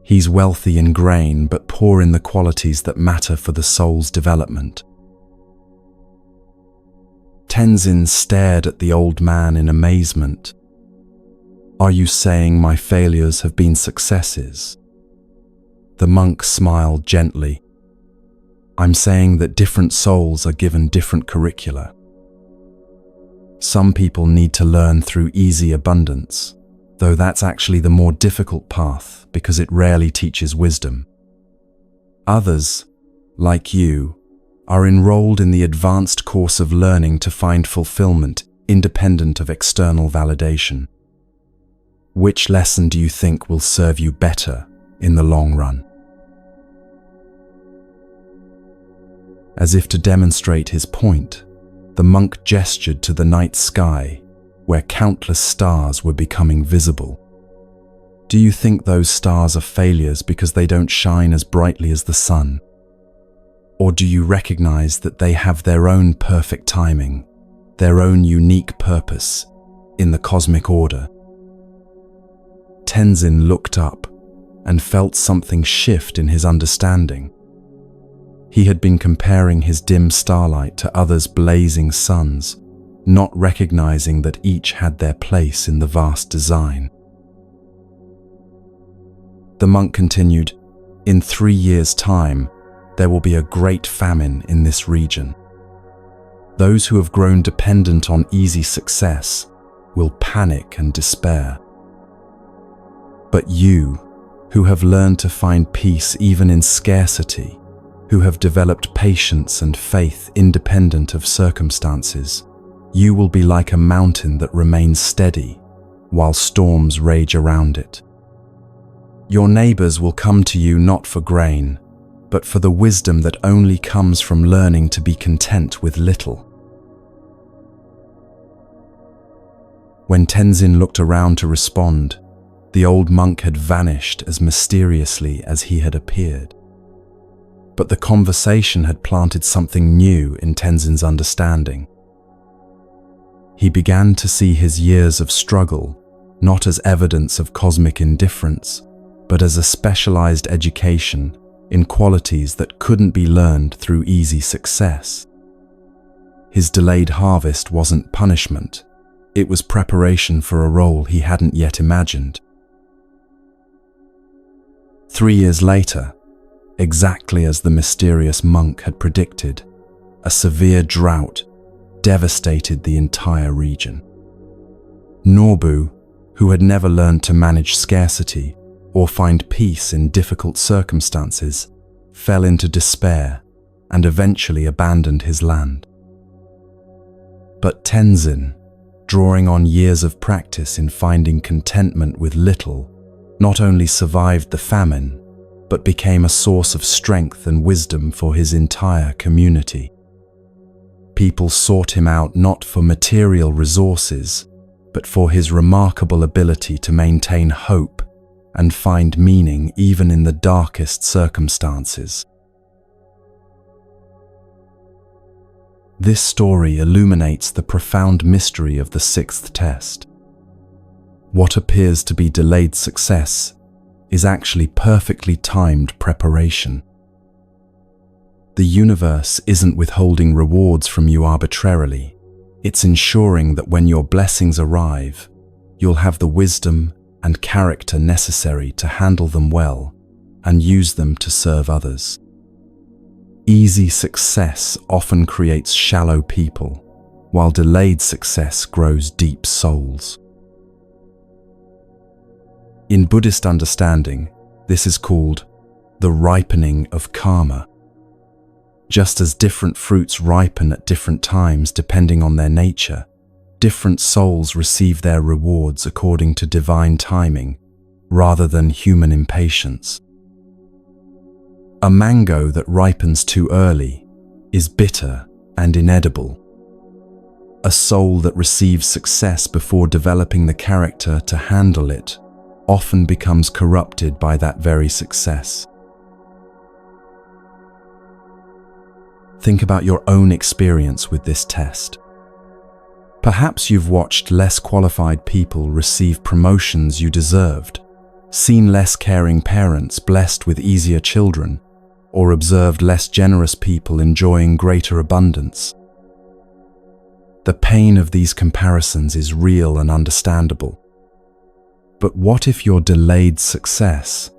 He's wealthy in grain but poor in the qualities that matter for the soul's development. Tenzin stared at the old man in amazement. Are you saying my failures have been successes? The monk smiled gently. I'm saying that different souls are given different curricula. Some people need to learn through easy abundance, though that's actually the more difficult path because it rarely teaches wisdom. Others, like you, are enrolled in the advanced course of learning to find fulfillment independent of external validation. Which lesson do you think will serve you better in the long run? As if to demonstrate his point, the monk gestured to the night sky, where countless stars were becoming visible. Do you think those stars are failures because they don't shine as brightly as the sun? Or do you recognize that they have their own perfect timing, their own unique purpose in the cosmic order? Tenzin looked up and felt something shift in his understanding. He had been comparing his dim starlight to others' blazing suns, not recognizing that each had their place in the vast design. The monk continued, in 3 years' time, there will be a great famine in this region. Those who have grown dependent on easy success will panic and despair. But you, who have learned to find peace even in scarcity, who have developed patience and faith independent of circumstances, you will be like a mountain that remains steady while storms rage around it. Your neighbors will come to you not for grain, but for the wisdom that only comes from learning to be content with little. When Tenzin looked around to respond, the old monk had vanished as mysteriously as he had appeared. But the conversation had planted something new in Tenzin's understanding. He began to see his years of struggle not as evidence of cosmic indifference, but as a specialized education in qualities that couldn't be learned through easy success. His delayed harvest wasn't punishment, it was preparation for a role he hadn't yet imagined. 3 years later, exactly as the mysterious monk had predicted, a severe drought devastated the entire region. Norbu, who had never learned to manage scarcity or find peace in difficult circumstances, fell into despair and eventually abandoned his land. But Tenzin, drawing on years of practice in finding contentment with little, not only survived the famine, but became a source of strength and wisdom for his entire community. People sought him out not for material resources, but for his remarkable ability to maintain hope and find meaning even in the darkest circumstances. This story illuminates the profound mystery of the sixth test. What appears to be delayed success is actually perfectly timed preparation. The universe isn't withholding rewards from you arbitrarily. It's ensuring that when your blessings arrive, you'll have the wisdom and character necessary to handle them well and use them to serve others. Easy success often creates shallow people, while delayed success grows deep souls. In Buddhist understanding, this is called the ripening of karma. Just as different fruits ripen at different times depending on their nature, different souls receive their rewards according to divine timing, rather than human impatience. A mango that ripens too early is bitter and inedible. A soul that receives success before developing the character to handle it often becomes corrupted by that very success. Think about your own experience with this test. Perhaps you've watched less qualified people receive promotions you deserved, seen less caring parents blessed with easier children, or observed less generous people enjoying greater abundance. The pain of these comparisons is real and understandable. But what if your delayed success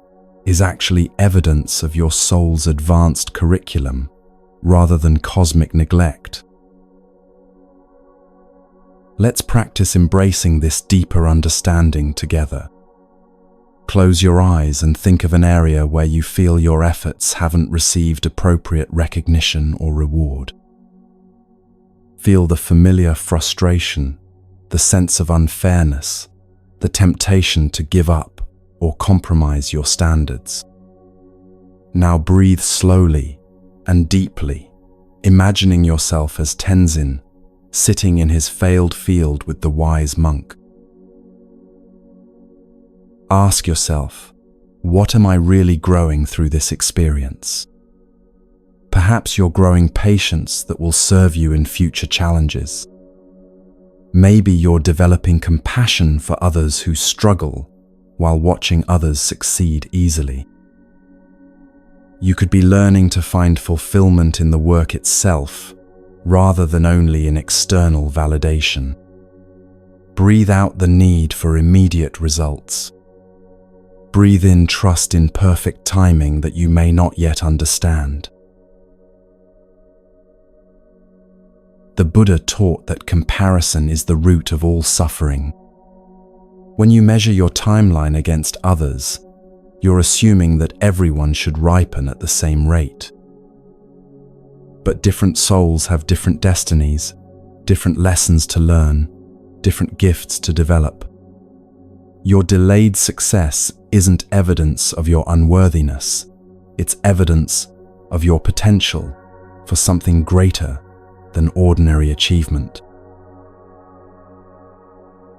is actually evidence of your soul's advanced curriculum rather than cosmic neglect? Let's practice embracing this deeper understanding together. Close your eyes and think of an area where you feel your efforts haven't received appropriate recognition or reward. Feel the familiar frustration, the sense of unfairness, the temptation to give up or compromise your standards. Now breathe slowly and deeply, imagining yourself as Tenzin, sitting in his failed field with the wise monk. Ask yourself, what am I really growing through this experience? Perhaps you're growing patience that will serve you in future challenges. Maybe you're developing compassion for others who struggle while watching others succeed easily. You could be learning to find fulfillment in the work itself rather than only in external validation. Breathe out the need for immediate results. Breathe in trust in perfect timing that you may not yet understand. The Buddha taught that comparison is the root of all suffering. When you measure your timeline against others, you're assuming that everyone should ripen at the same rate. But different souls have different destinies, different lessons to learn, different gifts to develop. Your delayed success isn't evidence of your unworthiness, it's evidence of your potential for something greater than ordinary achievement.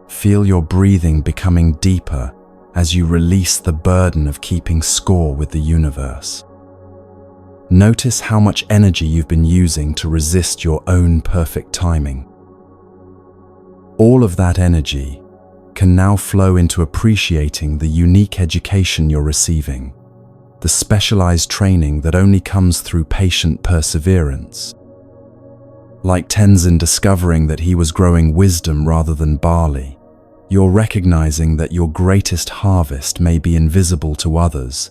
Feel your breathing becoming deeper as you release the burden of keeping score with the universe. Notice how much energy you've been using to resist your own perfect timing. All of that energy can now flow into appreciating the unique education you're receiving, the specialized training that only comes through patient perseverance. Like Tenzin discovering that he was growing wisdom rather than barley, you're recognizing that your greatest harvest may be invisible to others,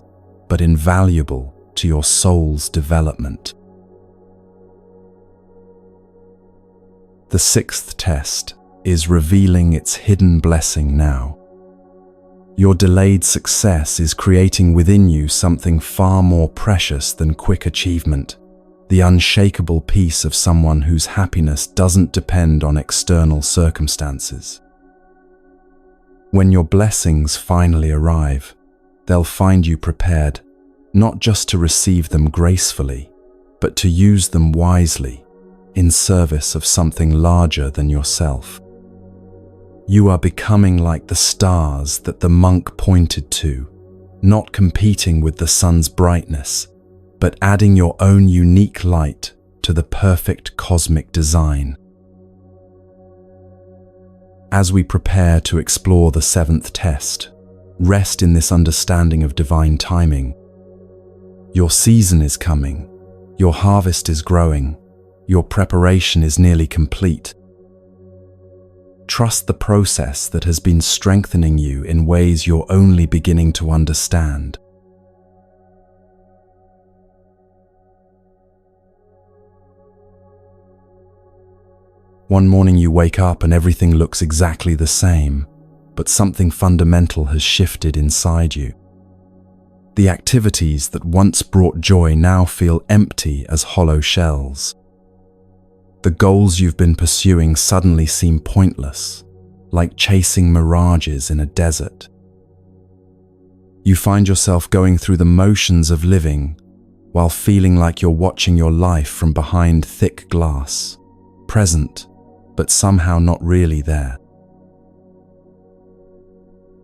but invaluable to your soul's development. The sixth test is revealing its hidden blessing now. Your delayed success is creating within you something far more precious than quick achievement, the unshakable peace of someone whose happiness doesn't depend on external circumstances. When your blessings finally arrive, they'll find you prepared not just to receive them gracefully, but to use them wisely in service of something larger than yourself. You are becoming like the stars that the monk pointed to, not competing with the sun's brightness, but adding your own unique light to the perfect cosmic design. As we prepare to explore the seventh test, rest in this understanding of divine timing. Your season is coming, your harvest is growing, your preparation is nearly complete. Trust the process that has been strengthening you in ways you're only beginning to understand. One morning you wake up and everything looks exactly the same, but something fundamental has shifted inside you. The activities that once brought joy now feel empty as hollow shells. The goals you've been pursuing suddenly seem pointless, like chasing mirages in a desert. You find yourself going through the motions of living while feeling like you're watching your life from behind thick glass, present, but somehow not really there.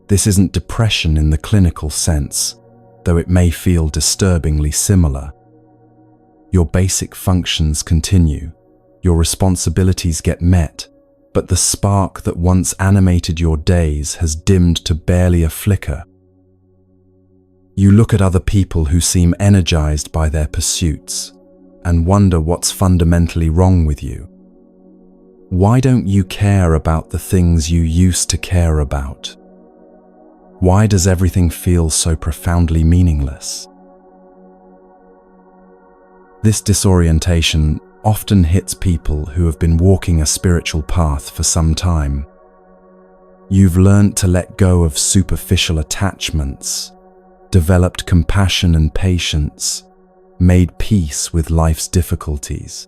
This isn't depression in the clinical sense, though it may feel disturbingly similar. Your basic functions continue, your responsibilities get met, but the spark that once animated your days has dimmed to barely a flicker. You look at other people who seem energized by their pursuits and wonder what's fundamentally wrong with you. Why don't you care about the things you used to care about? Why does everything feel so profoundly meaningless? This disorientation often hits people who have been walking a spiritual path for some time. You've learned to let go of superficial attachments, developed compassion and patience, made peace with life's difficulties.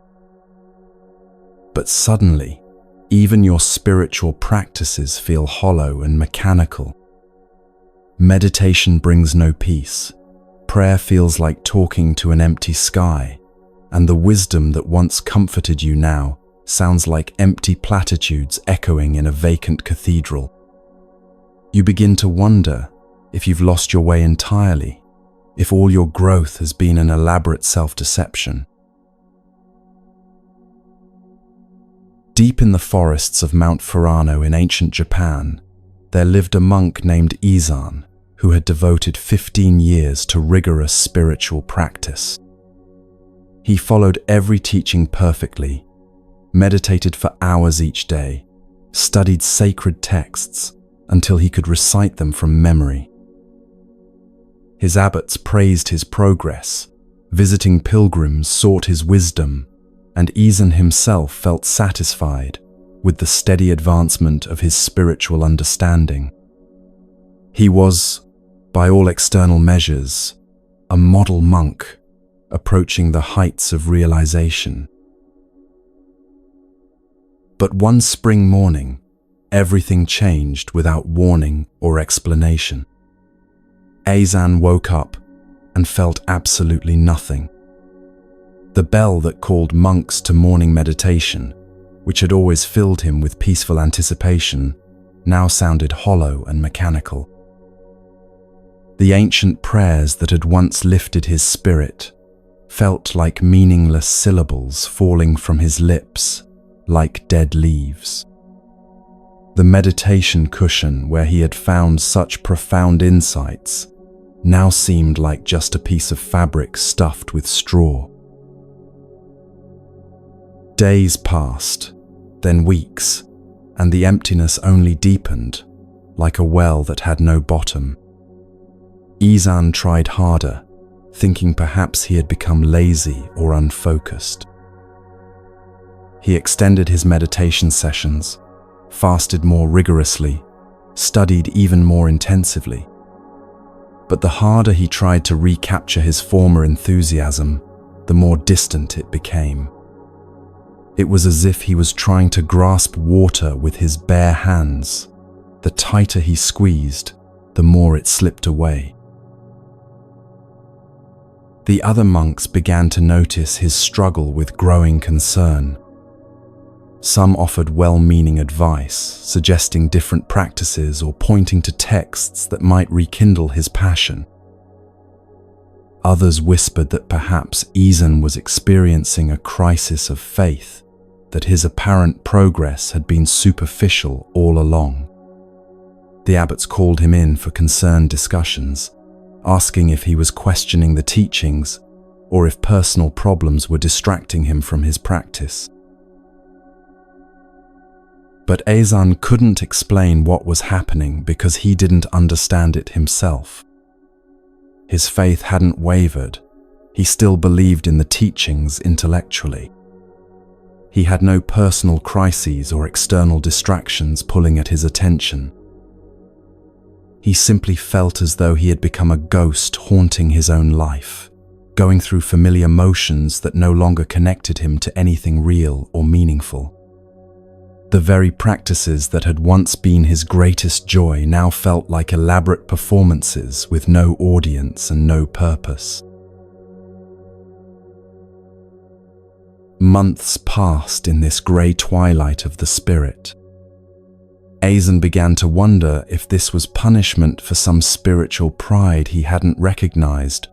But suddenly, even your spiritual practices feel hollow and mechanical. Meditation brings no peace. Prayer feels like talking to an empty sky, and the wisdom that once comforted you now sounds like empty platitudes echoing in a vacant cathedral. You begin to wonder if you've lost your way entirely, if all your growth has been an elaborate self-deception. Deep in the forests of Mount Furano in ancient Japan, there lived a monk named Izan, who had devoted 15 years to rigorous spiritual practice. He followed every teaching perfectly, meditated for hours each day, studied sacred texts until he could recite them from memory. His abbots praised his progress, visiting pilgrims sought his wisdom, and Izan himself felt satisfied with the steady advancement of his spiritual understanding. He was, by all external measures, a model monk, approaching the heights of realization. But one spring morning, everything changed without warning or explanation. Izan woke up and felt absolutely nothing. The bell that called monks to morning meditation, which had always filled him with peaceful anticipation, now sounded hollow and mechanical. The ancient prayers that had once lifted his spirit felt like meaningless syllables falling from his lips, like dead leaves. The meditation cushion where he had found such profound insights now seemed like just a piece of fabric stuffed with straw. Days passed, then weeks, and the emptiness only deepened, like a well that had no bottom. Izan tried harder, thinking perhaps he had become lazy or unfocused. He extended his meditation sessions, fasted more rigorously, studied even more intensively. But the harder he tried to recapture his former enthusiasm, the more distant it became. It was as if he was trying to grasp water with his bare hands. The tighter he squeezed, the more it slipped away. The other monks began to notice his struggle with growing concern. Some offered well-meaning advice, suggesting different practices or pointing to texts that might rekindle his passion. Others whispered that perhaps Izan was experiencing a crisis of faith, that his apparent progress had been superficial all along. The abbots called him in for concerned discussions, asking if he was questioning the teachings or if personal problems were distracting him from his practice. But Izan couldn't explain what was happening because he didn't understand it himself. His faith hadn't wavered. He still believed in the teachings intellectually. He had no personal crises or external distractions pulling at his attention. He simply felt as though he had become a ghost haunting his own life, going through familiar motions that no longer connected him to anything real or meaningful. The very practices that had once been his greatest joy now felt like elaborate performances with no audience and no purpose. Months passed in this grey twilight of the spirit. Aizen began to wonder if this was punishment for some spiritual pride he hadn't recognized,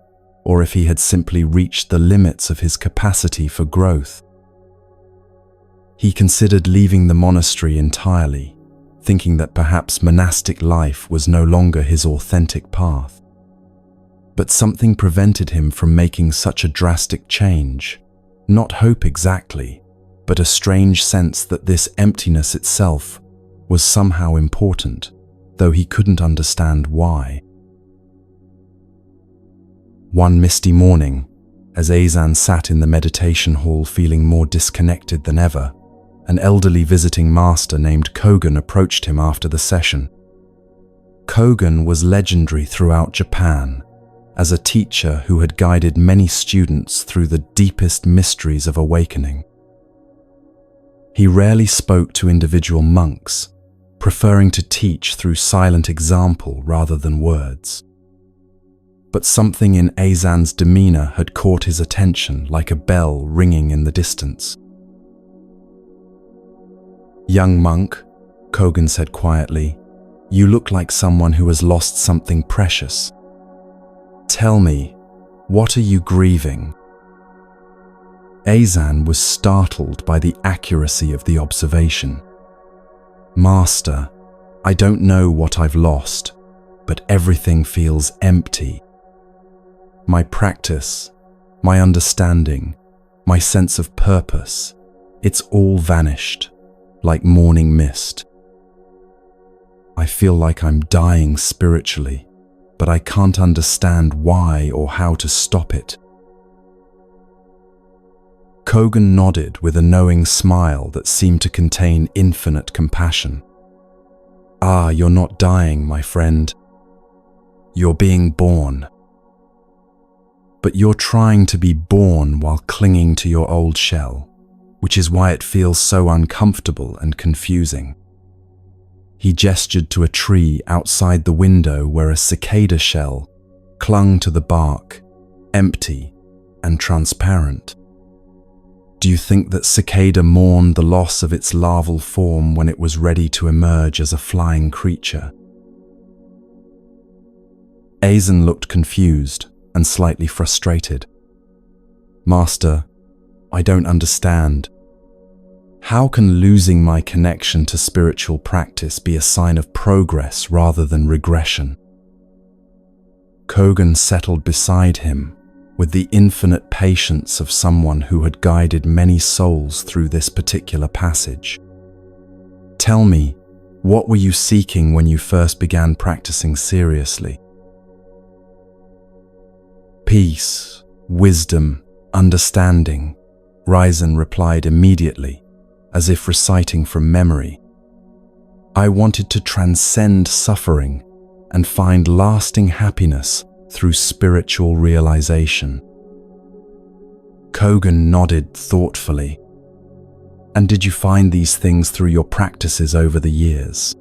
or if he had simply reached the limits of his capacity for growth. He considered leaving the monastery entirely, thinking that perhaps monastic life was no longer his authentic path. But something prevented him from making such a drastic change. Not hope exactly, but a strange sense that this emptiness itself was somehow important, though he couldn't understand why. One misty morning, as Aizen sat in the meditation hall feeling more disconnected than ever, an elderly visiting master named Kogan approached him after the session. Kogan was legendary throughout Japan as a teacher who had guided many students through the deepest mysteries of awakening. He rarely spoke to individual monks, preferring to teach through silent example rather than words. But something in Aizen's demeanor had caught his attention like a bell ringing in the distance. "Young monk," Kogan said quietly, "you look like someone who has lost something precious. Tell me, what are you grieving?" Aizen was startled by the accuracy of the observation. "Master, I don't know what I've lost, but everything feels empty. My practice, my understanding, my sense of purpose, it's all vanished, like morning mist. I feel like I'm dying spiritually, but I can't understand why or how to stop it." Kogan nodded with a knowing smile that seemed to contain infinite compassion. "Ah, you're not dying, my friend. You're being born. But you're trying to be born while clinging to your old shell, which is why it feels so uncomfortable and confusing." He gestured to a tree outside the window where a cicada shell clung to the bark, empty and transparent. "Do you think that cicada mourned the loss of its larval form when it was ready to emerge as a flying creature?" Aizen looked confused and slightly frustrated. "Master, I don't understand. How can losing my connection to spiritual practice be a sign of progress rather than regression?" Kogan settled beside him with the infinite patience of someone who had guided many souls through this particular passage. "Tell me, what were you seeking when you first began practicing seriously?" "Peace, wisdom, understanding," Ryzen replied immediately, as if reciting from memory. "I wanted to transcend suffering and find lasting happiness through spiritual realization." Kogan nodded thoughtfully. "And did you find these things through your practices over the years?"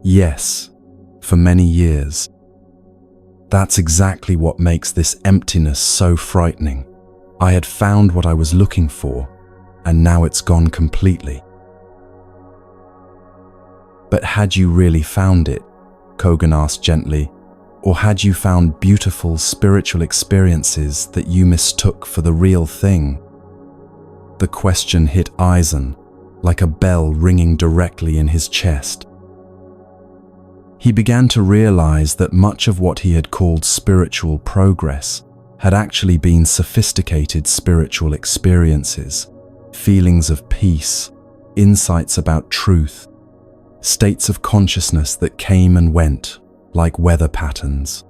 "Yes, for many years. That's exactly what makes this emptiness so frightening. I had found what I was looking for, and now it's gone completely." "But had you really found it?" Kogan asked gently. "Or had you found beautiful spiritual experiences that you mistook for the real thing?" The question hit Aizen like a bell ringing directly in his chest. He began to realize that much of what he had called spiritual progress had actually been sophisticated spiritual experiences, feelings of peace, insights about truth, states of consciousness that came and went like weather patterns.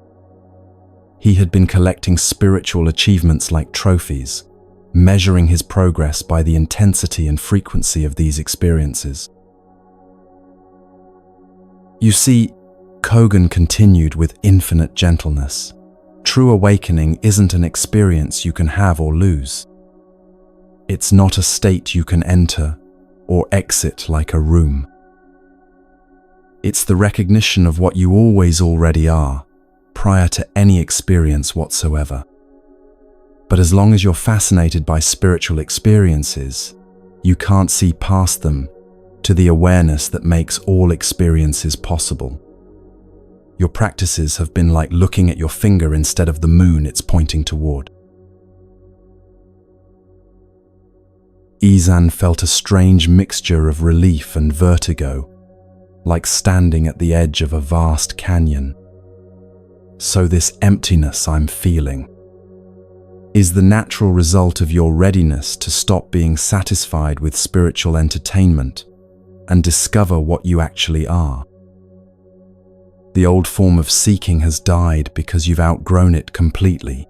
He had been collecting spiritual achievements like trophies, measuring his progress by the intensity and frequency of these experiences. "You see," Kogan continued with infinite gentleness, "true awakening isn't an experience you can have or lose. It's not a state you can enter or exit like a room. It's the recognition of what you always already are, prior to any experience whatsoever. But as long as you're fascinated by spiritual experiences, you can't see past them to the awareness that makes all experiences possible. Your practices have been like looking at your finger instead of the moon it's pointing toward. Izan felt a strange mixture of relief and vertigo, like standing at the edge of a vast canyon. So this emptiness I'm feeling is the natural result of your readiness to stop being satisfied with spiritual entertainment and discover what you actually are. The old form of seeking has died because you've outgrown it completely.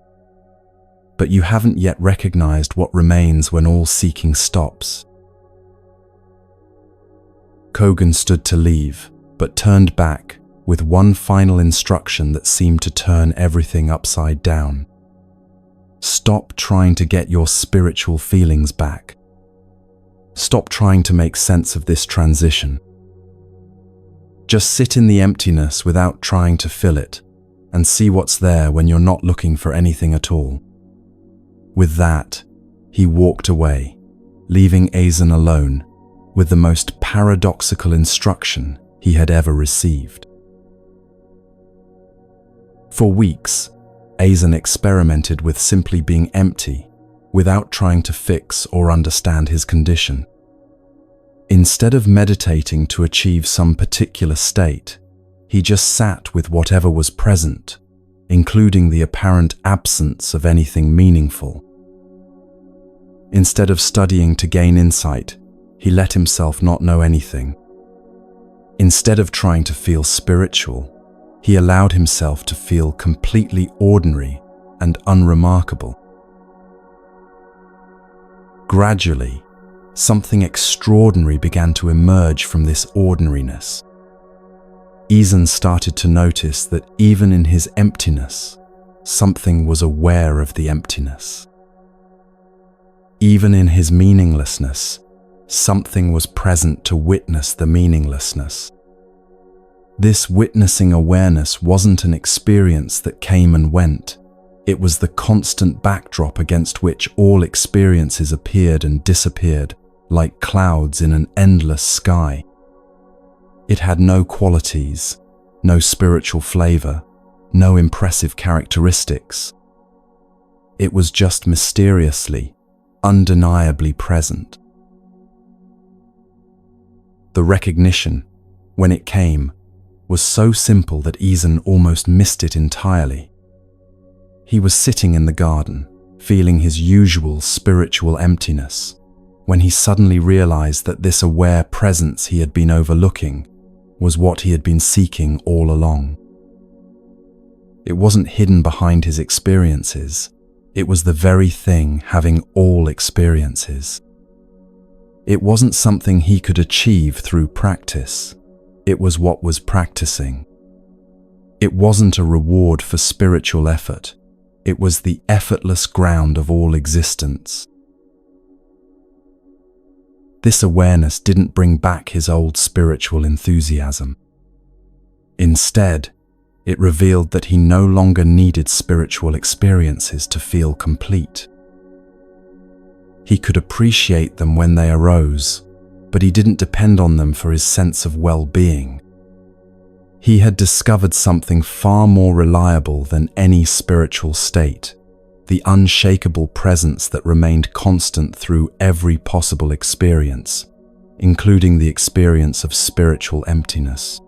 But you haven't yet recognized what remains when all seeking stops. Kogan stood to leave, but turned back with one final instruction that seemed to turn everything upside down. Stop trying to get your spiritual feelings back. Stop trying to make sense of this transition. Just sit in the emptiness without trying to fill it, and see what's there when you're not looking for anything at all. With that, he walked away, leaving Azan alone with the most paradoxical instruction he had ever received. For weeks, Azan experimented with simply being empty, without trying to fix or understand his condition. Instead of meditating to achieve some particular state, he just sat with whatever was present, including the apparent absence of anything meaningful. Instead of studying to gain insight, he let himself not know anything. Instead of trying to feel spiritual, he allowed himself to feel completely ordinary and unremarkable. Gradually, something extraordinary began to emerge from this ordinariness. Izan started to notice that even in his emptiness, something was aware of the emptiness. Even in his meaninglessness, something was present to witness the meaninglessness. This witnessing awareness wasn't an experience that came and went. It was the constant backdrop against which all experiences appeared and disappeared, like clouds in an endless sky. It had no qualities, no spiritual flavor, no impressive characteristics. It was just mysteriously, undeniably present. The recognition, when it came, was so simple that Izan almost missed it entirely. He was sitting in the garden, feeling his usual spiritual emptiness, when he suddenly realized that this aware presence he had been overlooking was what he had been seeking all along. It wasn't hidden behind his experiences. It was the very thing having all experiences. It wasn't something he could achieve through practice. It was what was practicing. It wasn't a reward for spiritual effort. It was the effortless ground of all existence. This awareness didn't bring back his old spiritual enthusiasm. Instead, it revealed that he no longer needed spiritual experiences to feel complete. He could appreciate them when they arose, but he didn't depend on them for his sense of well-being. He had discovered something far more reliable than any spiritual state, the unshakable presence that remained constant through every possible experience, including the experience of spiritual emptiness.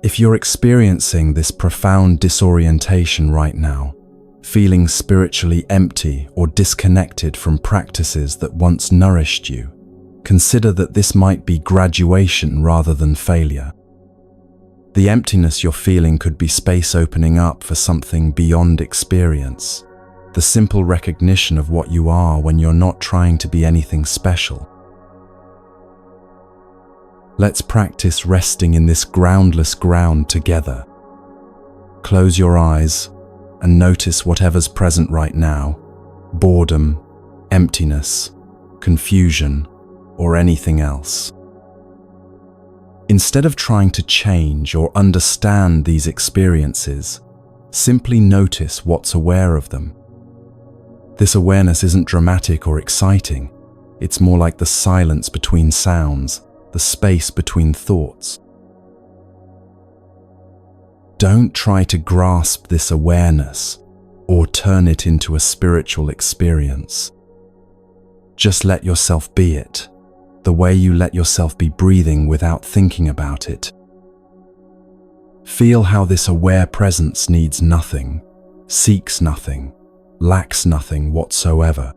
If you're experiencing this profound disorientation right now, feeling spiritually empty or disconnected from practices that once nourished you, consider that this might be graduation rather than failure. The emptiness you're feeling could be space opening up for something beyond experience, the simple recognition of what you are when you're not trying to be anything special. Let's practice resting in this groundless ground together. Close your eyes and notice whatever's present right now: boredom, emptiness, confusion, or anything else. Instead of trying to change or understand these experiences, simply notice what's aware of them. This awareness isn't dramatic or exciting. It's more like the silence between sounds, the space between thoughts. Don't try to grasp this awareness or turn it into a spiritual experience. Just let yourself be it, the way you let yourself be breathing without thinking about it. Feel how this aware presence needs nothing, seeks nothing, lacks nothing whatsoever.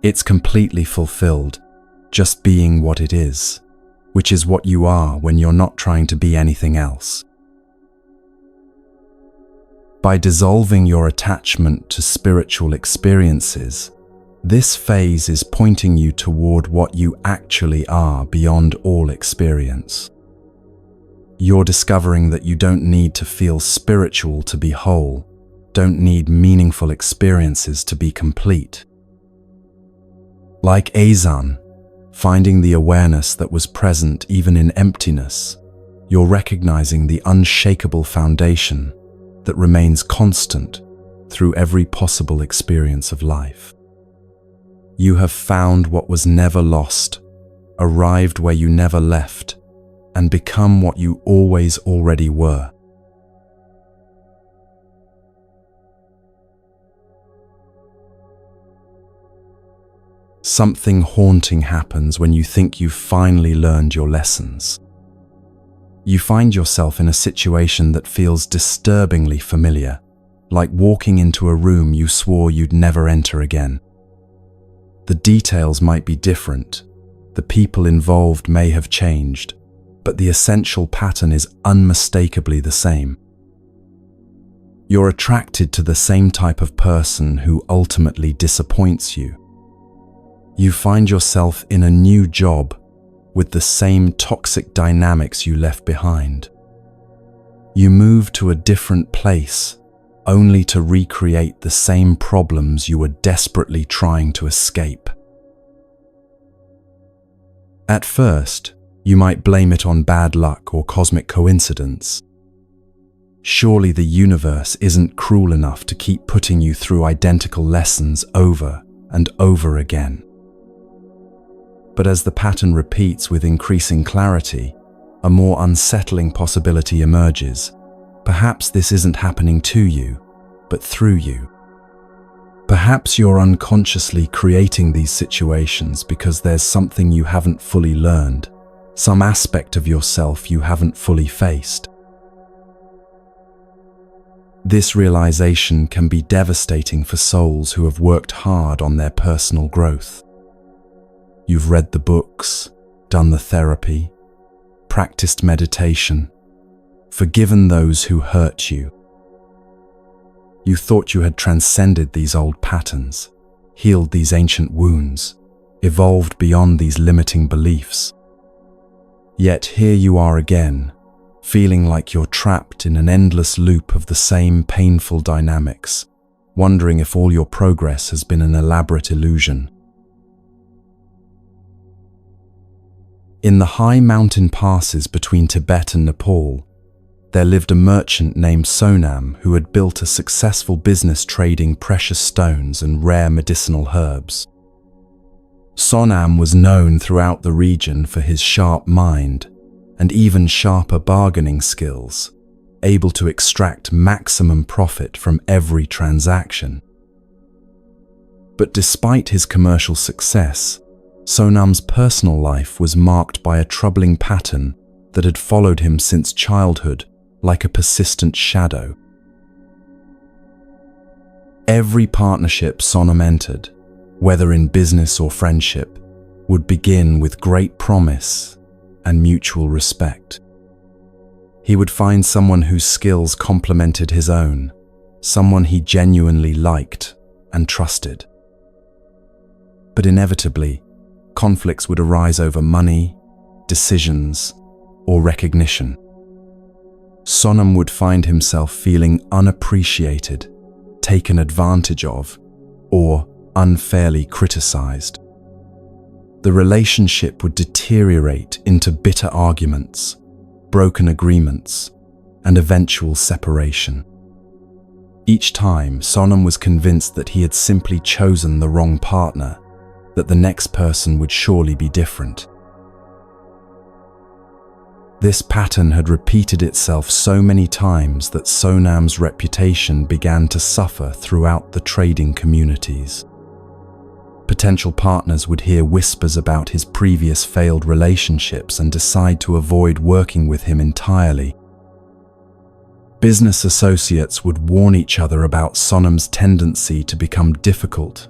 It's completely fulfilled, just being what it is, which is what you are when you're not trying to be anything else. By dissolving your attachment to spiritual experiences, this phase is pointing you toward what you actually are beyond all experience. You're discovering that you don't need to feel spiritual to be whole, don't need meaningful experiences to be complete. Like Azan, finding the awareness that was present even in emptiness, you're recognizing the unshakable foundation that remains constant through every possible experience of life. You have found what was never lost, arrived where you never left, and become what you always already were. Something haunting happens when you think you've finally learned your lessons. You find yourself in a situation that feels disturbingly familiar, like walking into a room you swore you'd never enter again. The details might be different, the people involved may have changed, but the essential pattern is unmistakably the same. You're attracted to the same type of person who ultimately disappoints you. You find yourself in a new job with the same toxic dynamics you left behind. You move to a different place only to recreate the same problems you were desperately trying to escape. At first, you might blame it on bad luck or cosmic coincidence. Surely the universe isn't cruel enough to keep putting you through identical lessons over and over again. But as the pattern repeats with increasing clarity, a more unsettling possibility emerges. Perhaps this isn't happening to you, but through you. Perhaps you're unconsciously creating these situations because there's something you haven't fully learned, some aspect of yourself you haven't fully faced. This realization can be devastating for souls who have worked hard on their personal growth. You've read the books, done the therapy, practiced meditation, forgiven those who hurt you. You thought you had transcended these old patterns, healed these ancient wounds, evolved beyond these limiting beliefs. Yet here you are again, feeling like you're trapped in an endless loop of the same painful dynamics, wondering if all your progress has been an elaborate illusion. In the high mountain passes between Tibet and Nepal, there lived a merchant named Sonam who had built a successful business trading precious stones and rare medicinal herbs. Sonam was known throughout the region for his sharp mind and even sharper bargaining skills, able to extract maximum profit from every transaction. But despite his commercial success, Sonam's personal life was marked by a troubling pattern that had followed him since childhood, like a persistent shadow. Every partnership Sonam entered, whether in business or friendship, would begin with great promise and mutual respect. He would find someone whose skills complemented his own, someone he genuinely liked and trusted. But inevitably, conflicts would arise over money, decisions, or recognition. Sonam would find himself feeling unappreciated, taken advantage of, or unfairly criticized. The relationship would deteriorate into bitter arguments, broken agreements, and eventual separation. Each time, Sonam was convinced that he had simply chosen the wrong partner, that the next person would surely be different. This pattern had repeated itself so many times that Sonam's reputation began to suffer throughout the trading communities. Potential partners would hear whispers about his previous failed relationships and decide to avoid working with him entirely. Business associates would warn each other about Sonam's tendency to become difficult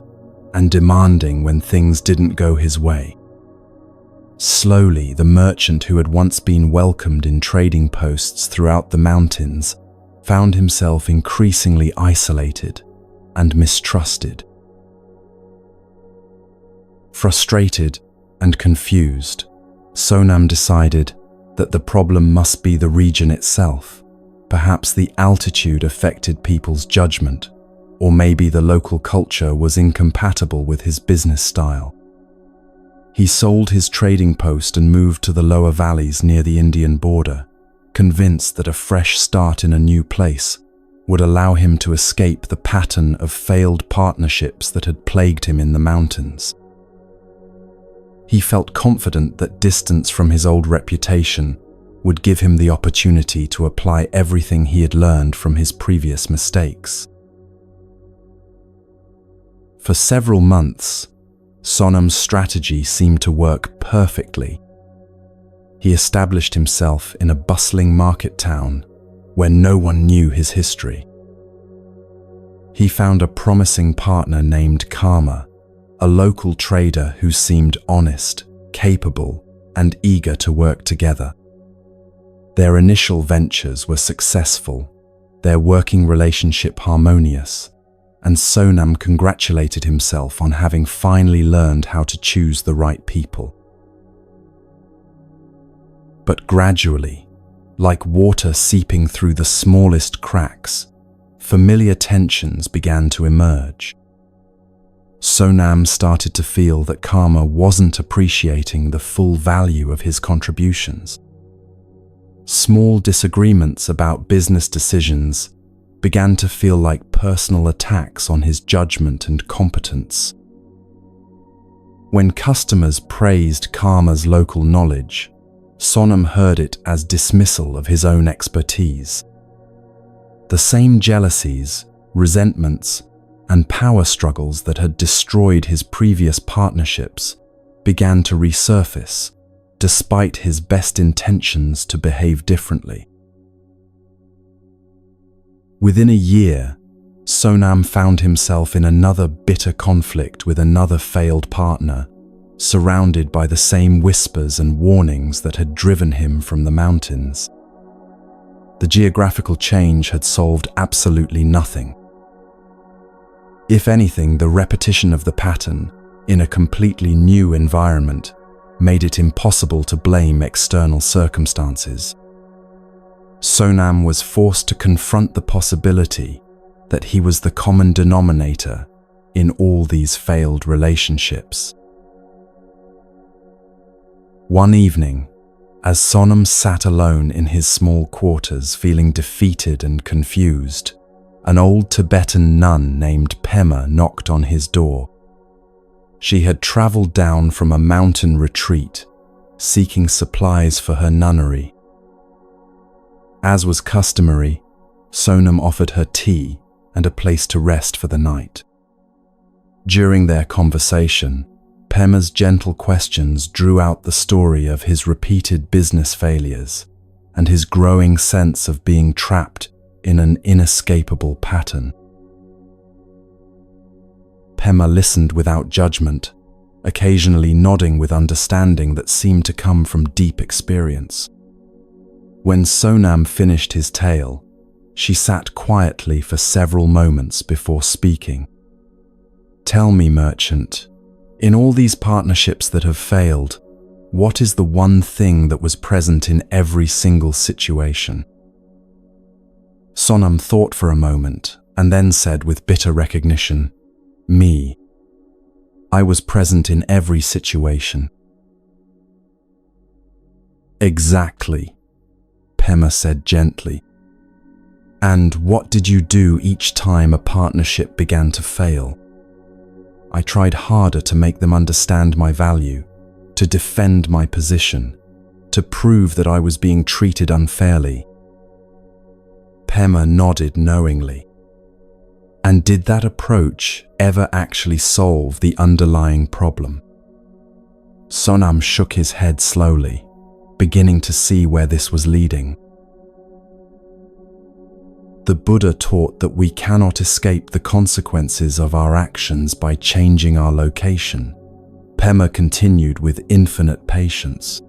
and demanding when things didn't go his way. Slowly, the merchant who had once been welcomed in trading posts throughout the mountains found himself increasingly isolated and mistrusted. Frustrated and confused, Sonam decided that the problem must be the region itself. Perhaps the altitude affected people's judgment, or maybe the local culture was incompatible with his business style. He sold his trading post and moved to the lower valleys near the Indian border, convinced that a fresh start in a new place would allow him to escape the pattern of failed partnerships that had plagued him in the mountains. He felt confident that distance from his old reputation would give him the opportunity to apply everything he had learned from his previous mistakes. For several months, Sonam's strategy seemed to work perfectly. He established himself in a bustling market town where no one knew his history. He found a promising partner named Karma, a local trader who seemed honest, capable, and eager to work together. Their initial ventures were successful, their working relationship harmonious, and Sonam congratulated himself on having finally learned how to choose the right people. But gradually, like water seeping through the smallest cracks, familiar tensions began to emerge. Sonam started to feel that Karma wasn't appreciating the full value of his contributions. Small disagreements about business decisions began to feel like personal attacks on his judgment and competence. When customers praised Karma's local knowledge, Sonam heard it as dismissal of his own expertise. The same jealousies, resentments, and power struggles that had destroyed his previous partnerships began to resurface, despite his best intentions to behave differently. Within a year, Sonam found himself in another bitter conflict with another failed partner, surrounded by the same whispers and warnings that had driven him from the mountains. The geographical change had solved absolutely nothing. If anything, the repetition of the pattern in a completely new environment made it impossible to blame external circumstances. Sonam was forced to confront the possibility that he was the common denominator in all these failed relationships. One evening, as Sonam sat alone in his small quarters feeling defeated and confused, an old Tibetan nun named Pema knocked on his door. She had traveled down from a mountain retreat, seeking supplies for her nunnery. As was customary, Sonam offered her tea and a place to rest for the night. During their conversation, Pema's gentle questions drew out the story of his repeated business failures and his growing sense of being trapped in an inescapable pattern. Pema listened without judgment, occasionally nodding with understanding that seemed to come from deep experience. When Sonam finished his tale, she sat quietly for several moments before speaking. "Tell me, merchant, in all these partnerships that have failed, what is the one thing that was present in every single situation?" Sonam thought for a moment and then said with bitter recognition, "Me. I was present in every situation." "Exactly," Pema said gently. "And what did you do each time a partnership began to fail?" I tried harder to make them understand my value, to defend my position, to prove that I was being treated unfairly. Pema nodded knowingly. And did that approach ever actually solve the underlying problem? Sonam shook his head slowly, beginning to see where this was leading. The Buddha taught that we cannot escape the consequences of our actions by changing our location. Pema continued with infinite patience.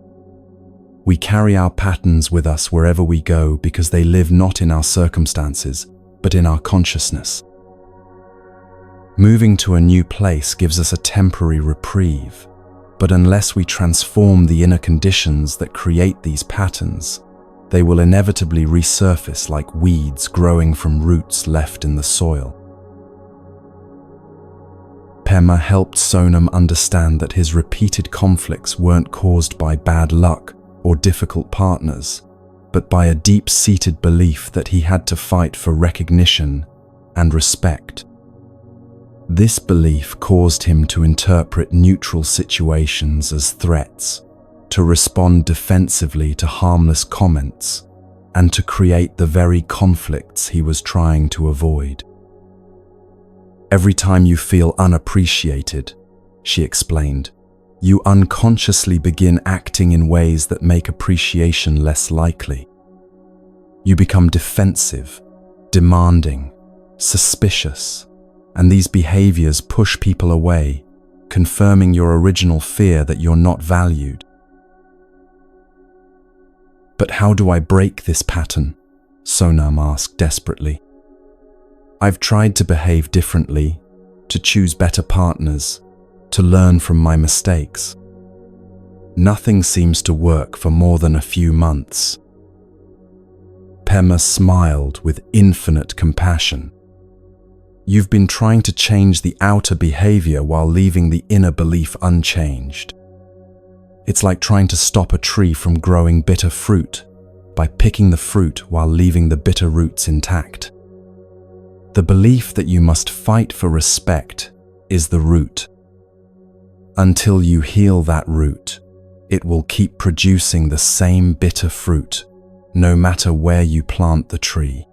We carry our patterns with us wherever we go because they live not in our circumstances, but in our consciousness. Moving to a new place gives us a temporary reprieve, but unless we transform the inner conditions that create these patterns, they will inevitably resurface like weeds growing from roots left in the soil. Pema helped Sonam understand that his repeated conflicts weren't caused by bad luck or difficult partners, but by a deep-seated belief that he had to fight for recognition and respect. This belief caused him to interpret neutral situations as threats, to respond defensively to harmless comments, and to create the very conflicts he was trying to avoid. Every time you feel unappreciated, she explained, you unconsciously begin acting in ways that make appreciation less likely. You become defensive, demanding, suspicious, and these behaviors push people away, confirming your original fear that you're not valued. But how do I break this pattern? Sonam asked desperately. I've tried to behave differently, to choose better partners, to learn from my mistakes. Nothing seems to work for more than a few months. Pema smiled with infinite compassion. You've been trying to change the outer behavior while leaving the inner belief unchanged. It's like trying to stop a tree from growing bitter fruit by picking the fruit while leaving the bitter roots intact. The belief that you must fight for respect is the root. Until you heal that root, it will keep producing the same bitter fruit, no matter where you plant the tree.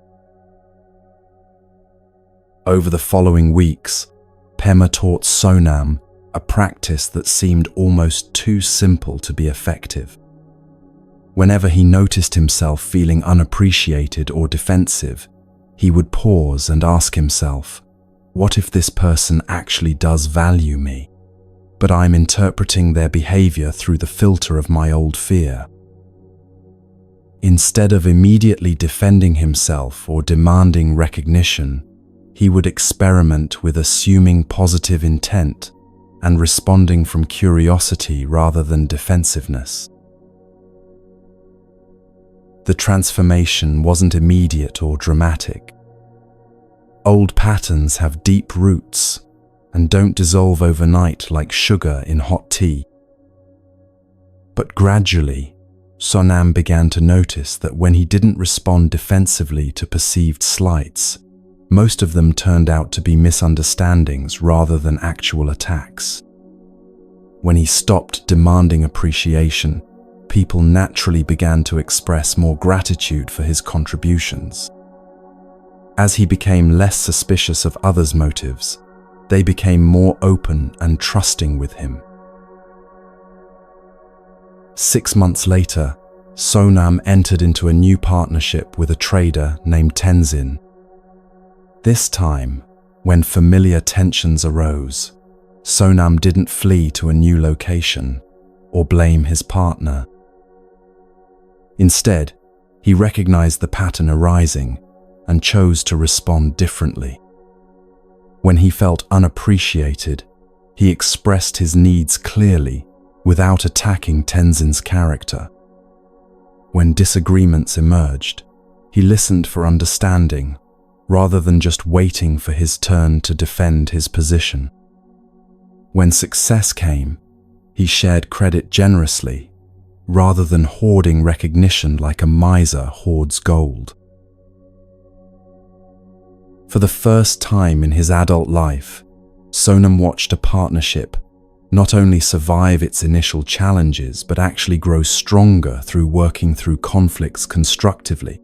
Over the following weeks, Pema taught Sonam a practice that seemed almost too simple to be effective. Whenever he noticed himself feeling unappreciated or defensive, he would pause and ask himself, what if this person actually does value me, but I'm interpreting their behavior through the filter of my old fear? Instead of immediately defending himself or demanding recognition, he would experiment with assuming positive intent and responding from curiosity rather than defensiveness. The transformation wasn't immediate or dramatic. Old patterns have deep roots and don't dissolve overnight like sugar in hot tea. But gradually, Sonam began to notice that when he didn't respond defensively to perceived slights, most of them turned out to be misunderstandings rather than actual attacks. When he stopped demanding appreciation, people naturally began to express more gratitude for his contributions. As he became less suspicious of others' motives, they became more open and trusting with him. 6 months later, Sonam entered into a new partnership with a trader named Tenzin. This time, when familiar tensions arose, Sonam didn't flee to a new location or blame his partner. Instead, he recognized the pattern arising and chose to respond differently. When he felt unappreciated, he expressed his needs clearly without attacking Tenzin's character. When disagreements emerged, he listened for understanding rather than just waiting for his turn to defend his position. When success came, he shared credit generously rather than hoarding recognition like a miser hoards gold. For the first time in his adult life, Sonam watched a partnership not only survive its initial challenges, but actually grow stronger through working through conflicts constructively.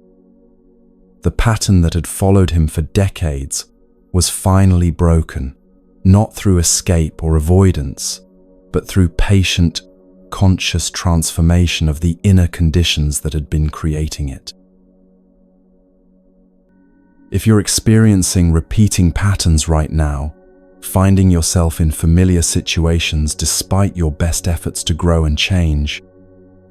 The pattern that had followed him for decades was finally broken, not through escape or avoidance, but through patient, conscious transformation of the inner conditions that had been creating it. If you're experiencing repeating patterns right now, finding yourself in familiar situations despite your best efforts to grow and change,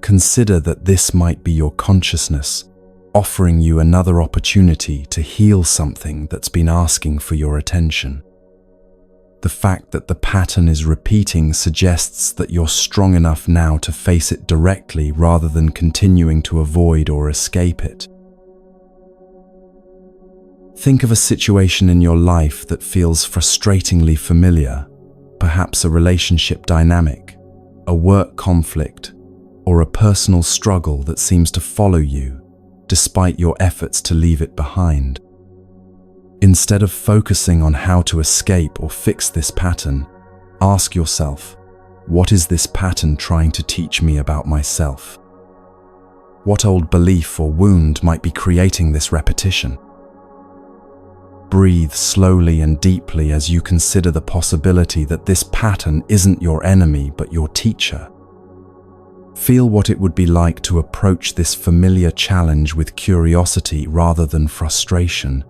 consider that this might be your consciousness offering you another opportunity to heal something that's been asking for your attention. The fact that the pattern is repeating suggests that you're strong enough now to face it directly rather than continuing to avoid or escape it. Think of a situation in your life that feels frustratingly familiar, perhaps a relationship dynamic, a work conflict, or a personal struggle that seems to follow you, despite your efforts to leave it behind. Instead of focusing on how to escape or fix this pattern, ask yourself, what is this pattern trying to teach me about myself? What old belief or wound might be creating this repetition? Breathe slowly and deeply as you consider the possibility that this pattern isn't your enemy but your teacher. Feel what it would be like to approach this familiar challenge with curiosity rather than frustration,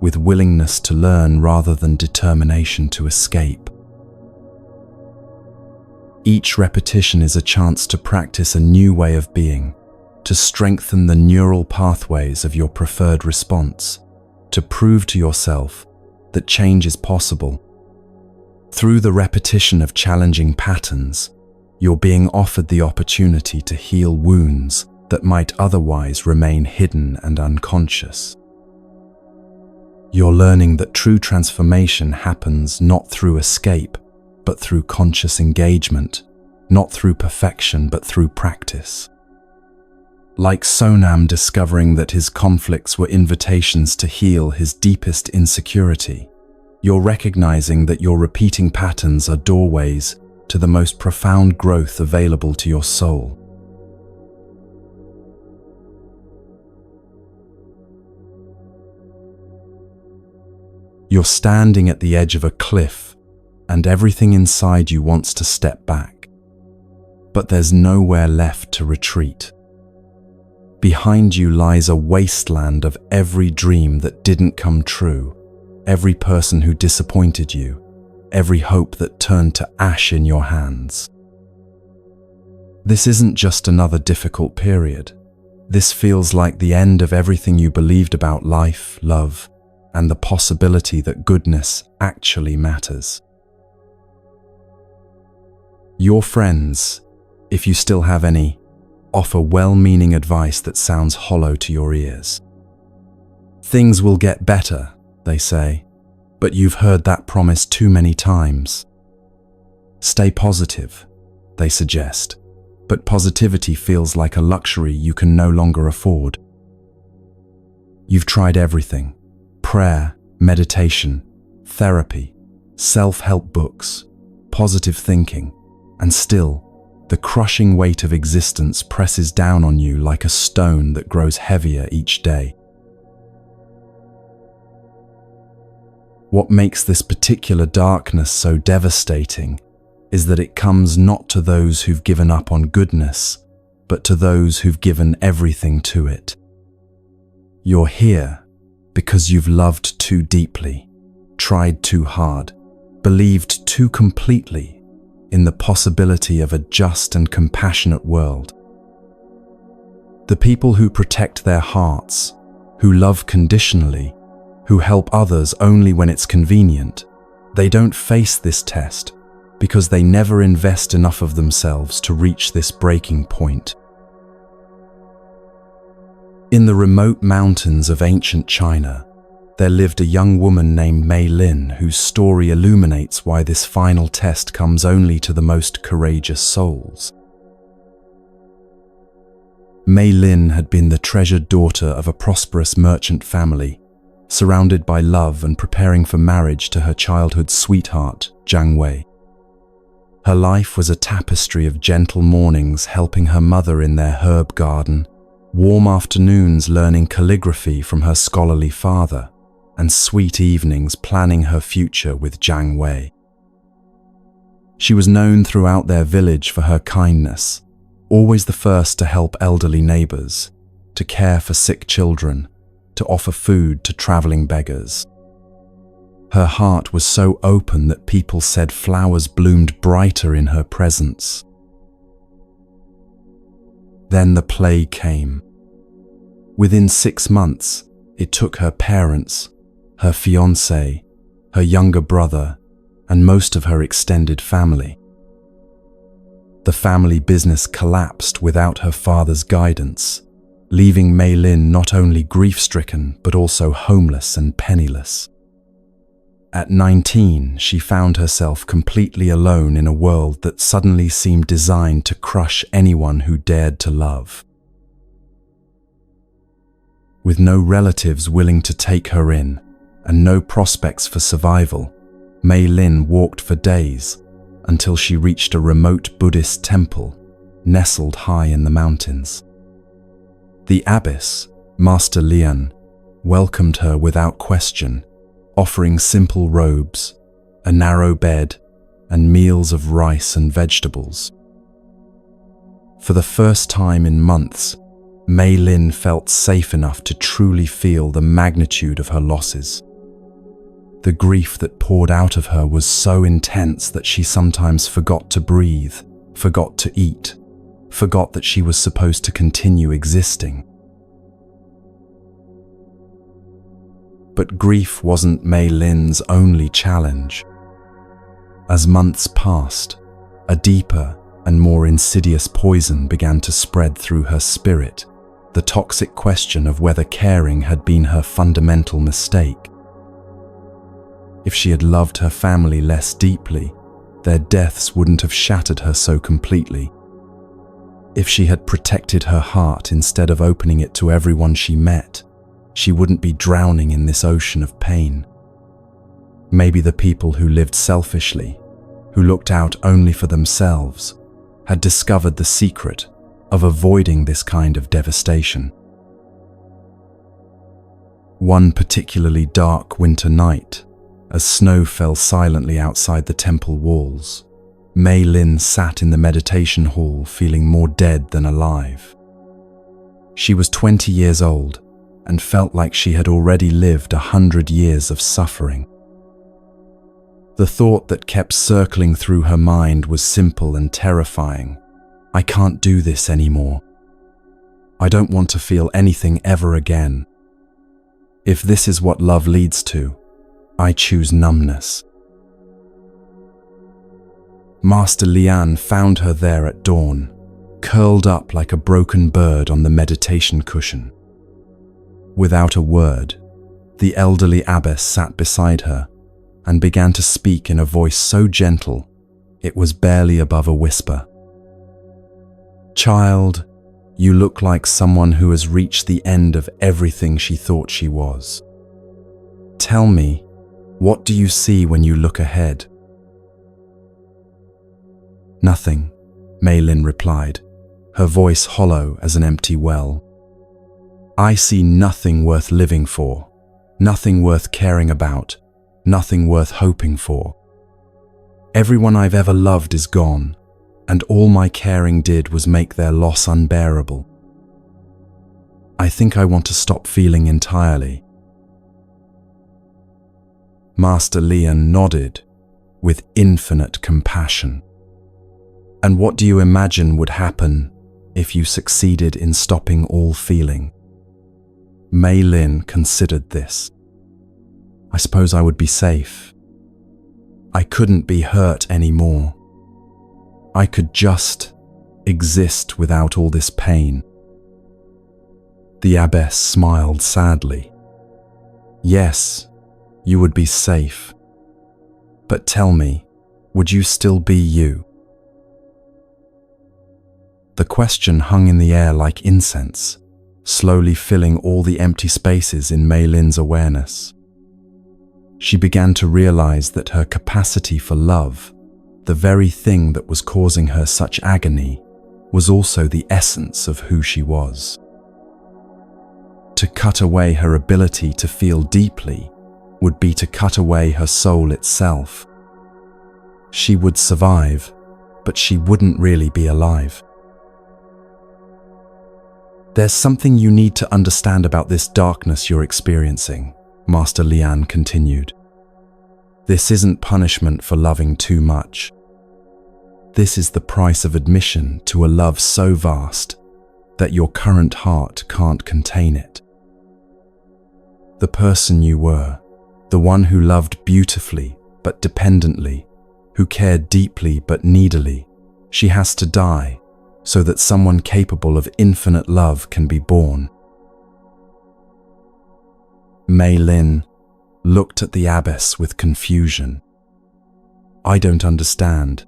with willingness to learn rather than determination to escape. Each repetition is a chance to practice a new way of being, to strengthen the neural pathways of your preferred response, to prove to yourself that change is possible. Through the repetition of challenging patterns, you're being offered the opportunity to heal wounds that might otherwise remain hidden and unconscious. You're learning that true transformation happens not through escape, but through conscious engagement, not through perfection, but through practice. Like Sonam discovering that his conflicts were invitations to heal his deepest insecurity, you're recognizing that your repeating patterns are doorways to the most profound growth available to your soul. You're standing at the edge of a cliff, and everything inside you wants to step back. But there's nowhere left to retreat. Behind you lies a wasteland of every dream that didn't come true, every person who disappointed you, every hope that turned to ash in your hands. This isn't just another difficult period. This feels like the end of everything you believed about life, love, and the possibility that goodness actually matters. Your friends, if you still have any, offer well-meaning advice that sounds hollow to your ears. Things will get better, they say, but you've heard that promise too many times. Stay positive, they suggest, but positivity feels like a luxury you can no longer afford. You've tried everything: prayer, meditation, therapy, self-help books, positive thinking, and still, the crushing weight of existence presses down on you like a stone that grows heavier each day. What makes this particular darkness so devastating is that it comes not to those who've given up on goodness, but to those who've given everything to it. You're here because you've loved too deeply, tried too hard, believed too completely in the possibility of a just and compassionate world. The people who protect their hearts, who love conditionally, who help others only when it's convenient, they don't face this test because they never invest enough of themselves to reach this breaking point. In the remote mountains of ancient China, there lived a young woman named Mei Lin whose story illuminates why this final test comes only to the most courageous souls. Mei Lin had been the treasured daughter of a prosperous merchant family, surrounded by love and preparing for marriage to her childhood sweetheart, Jiang Wei. Her life was a tapestry of gentle mornings helping her mother in their herb garden, warm afternoons learning calligraphy from her scholarly father, and sweet evenings planning her future with Jiang Wei. She was known throughout their village for her kindness, always the first to help elderly neighbors, to care for sick children, to offer food to traveling beggars. Her heart was so open that people said flowers bloomed brighter in her presence. Then the plague came. Within 6 months, it took her parents, her fiancé, her younger brother, and most of her extended family. The family business collapsed without her father's guidance, leaving Mei Lin not only grief-stricken but also homeless and penniless. At 19, she found herself completely alone in a world that suddenly seemed designed to crush anyone who dared to love. With no relatives willing to take her in and no prospects for survival, Mei Lin walked for days until she reached a remote Buddhist temple nestled high in the mountains. The abbess, Master Lian, welcomed her without question, offering simple robes, a narrow bed, and meals of rice and vegetables. For the first time in months, Mei Lin felt safe enough to truly feel the magnitude of her losses. The grief that poured out of her was so intense that she sometimes forgot to breathe, forgot to eat, forgot that she was supposed to continue existing. But grief wasn't Mei Lin's only challenge. As months passed, a deeper and more insidious poison began to spread through her spirit, the toxic question of whether caring had been her fundamental mistake. If she had loved her family less deeply, their deaths wouldn't have shattered her so completely. If she had protected her heart instead of opening it to everyone she met, she wouldn't be drowning in this ocean of pain. Maybe the people who lived selfishly, who looked out only for themselves, had discovered the secret of avoiding this kind of devastation. One particularly dark winter night, as snow fell silently outside the temple walls, Mei Lin sat in the meditation hall feeling more dead than alive. She was 20 years old and felt like she had already lived 100 years of suffering. The thought that kept circling through her mind was simple and terrifying. I can't do this anymore. I don't want to feel anything ever again. If this is what love leads to, I choose numbness. Master Lian found her there at dawn, curled up like a broken bird on the meditation cushion. Without a word, the elderly abbess sat beside her and began to speak in a voice so gentle it was barely above a whisper. "Child, you look like someone who has reached the end of everything she thought she was. Tell me, what do you see when you look ahead?" "Nothing," Mei Lin replied, her voice hollow as an empty well. "I see nothing worth living for, nothing worth caring about, nothing worth hoping for. Everyone I've ever loved is gone, and all my caring did was make their loss unbearable. I think I want to stop feeling entirely." Master Lian nodded with infinite compassion. "And what do you imagine would happen if you succeeded in stopping all feeling?" Mei Lin considered this. "I suppose I would be safe. I couldn't be hurt anymore. I could just exist without all this pain." The abbess smiled sadly. "Yes, you would be safe. But tell me, would you still be you?" The question hung in the air like incense, slowly filling all the empty spaces in Mei Lin's awareness. She began to realize that her capacity for love, the very thing that was causing her such agony, was also the essence of who she was. To cut away her ability to feel deeply would be to cut away her soul itself. She would survive, but she wouldn't really be alive. There's something you need to understand about this darkness you're experiencing, Master Lian continued. This isn't punishment for loving too much. This is the price of admission to a love so vast that your current heart can't contain it. The person you were, the one who loved beautifully but dependently, who cared deeply but needily, she has to die so that someone capable of infinite love can be born. Mei Lin looked at the abbess with confusion. I don't understand.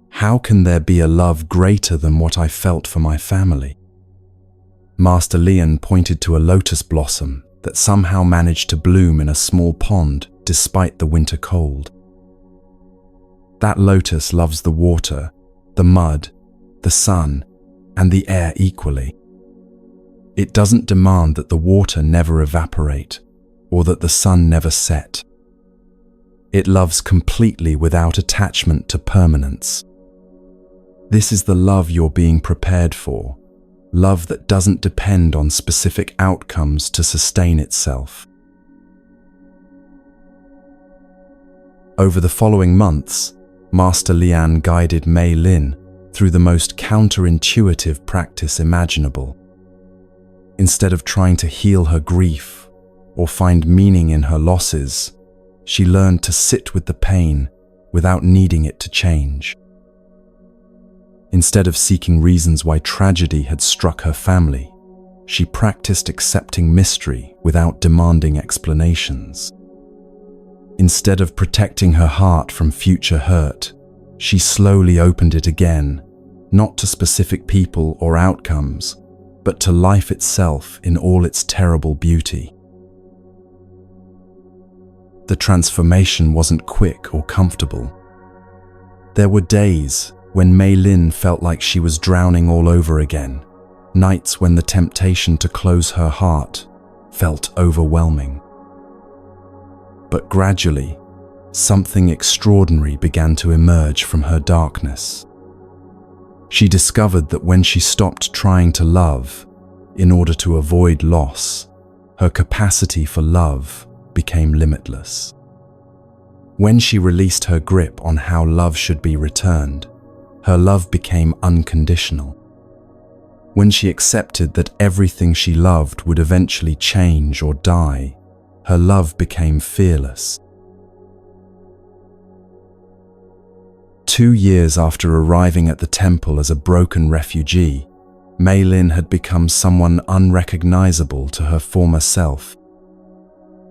How can there be a love greater than what I felt for my family? Master Lian pointed to a lotus blossom that somehow managed to bloom in a small pond despite the winter cold. That lotus loves the water, the mud, the sun, and the air equally. It doesn't demand that the water never evaporate or that the sun never set. It loves completely without attachment to permanence. This is the love you're being prepared for, love that doesn't depend on specific outcomes to sustain itself. Over the following months, Master Lian guided Mei Lin through the most counterintuitive practice imaginable. Instead of trying to heal her grief or find meaning in her losses, she learned to sit with the pain without needing it to change. Instead of seeking reasons why tragedy had struck her family, she practiced accepting mystery without demanding explanations. Instead of protecting her heart from future hurt, she slowly opened it again, not to specific people or outcomes, but to life itself in all its terrible beauty. The transformation wasn't quick or comfortable. There were days when Mei Lin felt like she was drowning all over again, nights when the temptation to close her heart felt overwhelming. But gradually, something extraordinary began to emerge from her darkness. She discovered that when she stopped trying to love in order to avoid loss, her capacity for love became limitless. When she released her grip on how love should be returned, her love became unconditional. When she accepted that everything she loved would eventually change or die, her love became fearless. 2 years after arriving at the temple as a broken refugee, Mei Lin had become someone unrecognizable to her former self.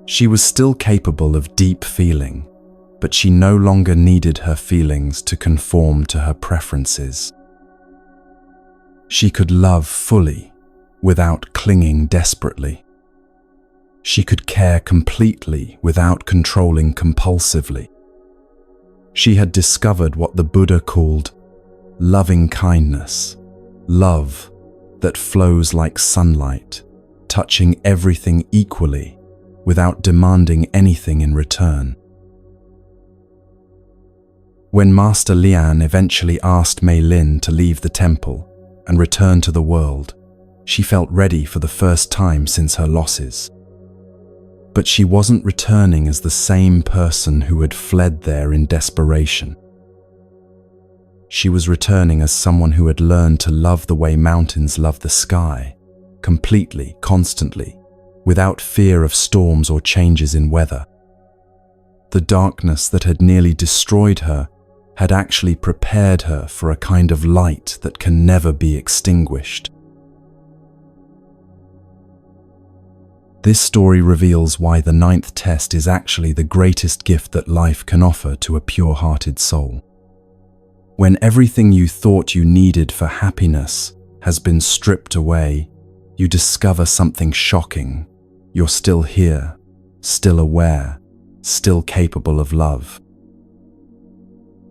She was still capable of deep feeling, but she no longer needed her feelings to conform to her preferences. She could love fully without clinging desperately. She could care completely without controlling compulsively. She had discovered what the Buddha called loving kindness, love that flows like sunlight, touching everything equally without demanding anything in return. When Master Lian eventually asked Mei Lin to leave the temple and return to the world, she felt ready for the first time since her losses. But she wasn't returning as the same person who had fled there in desperation. She was returning as someone who had learned to love the way mountains love the sky, completely, constantly, without fear of storms or changes in weather. The darkness that had nearly destroyed her had actually prepared her for a kind of light that can never be extinguished. This story reveals why the 9th test is actually the greatest gift that life can offer to a pure-hearted soul. When everything you thought you needed for happiness has been stripped away, you discover something shocking. You're still here, still aware, still capable of love.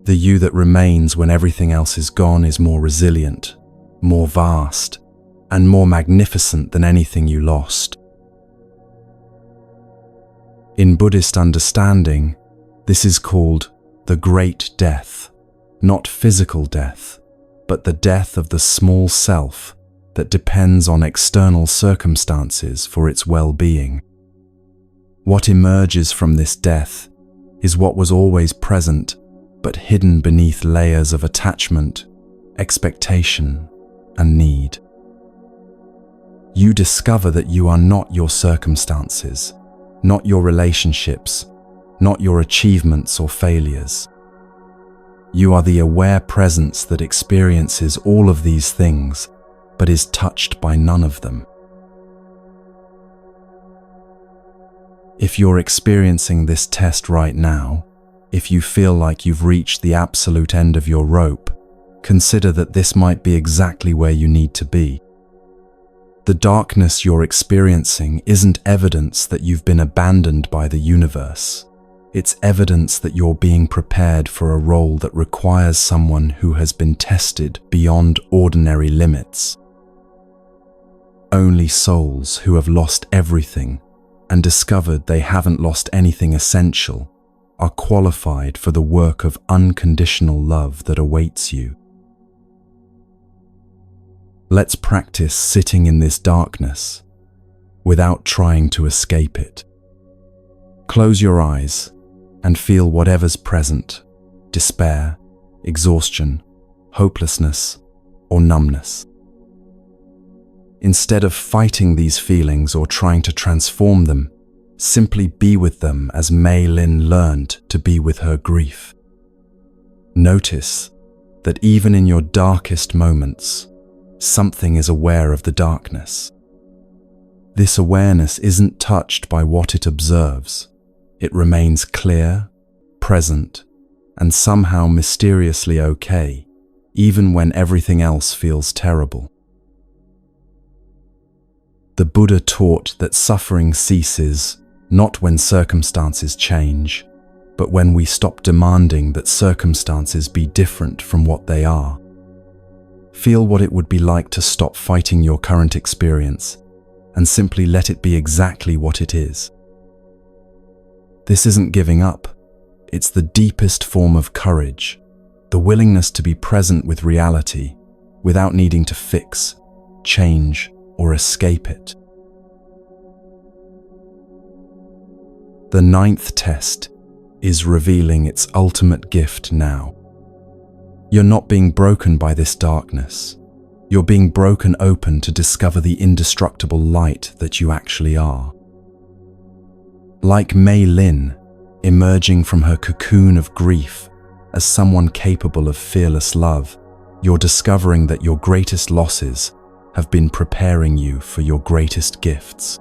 The you that remains when everything else is gone is more resilient, more vast, and more magnificent than anything you lost. In Buddhist understanding, this is called the Great Death, not physical death, but the death of the small self that depends on external circumstances for its well-being. What emerges from this death is what was always present, but hidden beneath layers of attachment, expectation, and need. You discover that you are not your circumstances, not your relationships, not your achievements or failures. You are the aware presence that experiences all of these things, but is touched by none of them. If you're experiencing this test right now, if you feel like you've reached the absolute end of your rope, consider that this might be exactly where you need to be. The darkness you're experiencing isn't evidence that you've been abandoned by the universe. It's evidence that you're being prepared for a role that requires someone who has been tested beyond ordinary limits. Only souls who have lost everything and discovered they haven't lost anything essential are qualified for the work of unconditional love that awaits you. Let's practice sitting in this darkness without trying to escape it. Close your eyes and feel whatever's present: despair, exhaustion, hopelessness, or numbness. Instead of fighting these feelings or trying to transform them, simply be with them as Mei Lin learned to be with her grief. Notice that even in your darkest moments, something is aware of the darkness. This awareness isn't touched by what it observes. It remains clear, present, and somehow mysteriously okay, even when everything else feels terrible. The Buddha taught that suffering ceases not when circumstances change, but when we stop demanding that circumstances be different from what they are. Feel what it would be like to stop fighting your current experience and simply let it be exactly what it is. This isn't giving up. It's the deepest form of courage, the willingness to be present with reality without needing to fix, change, or escape it. The 9th test is revealing its ultimate gift now. You're not being broken by this darkness. You're being broken open to discover the indestructible light that you actually are. Like Mei Lin, emerging from her cocoon of grief as someone capable of fearless love, you're discovering that your greatest losses have been preparing you for your greatest gifts.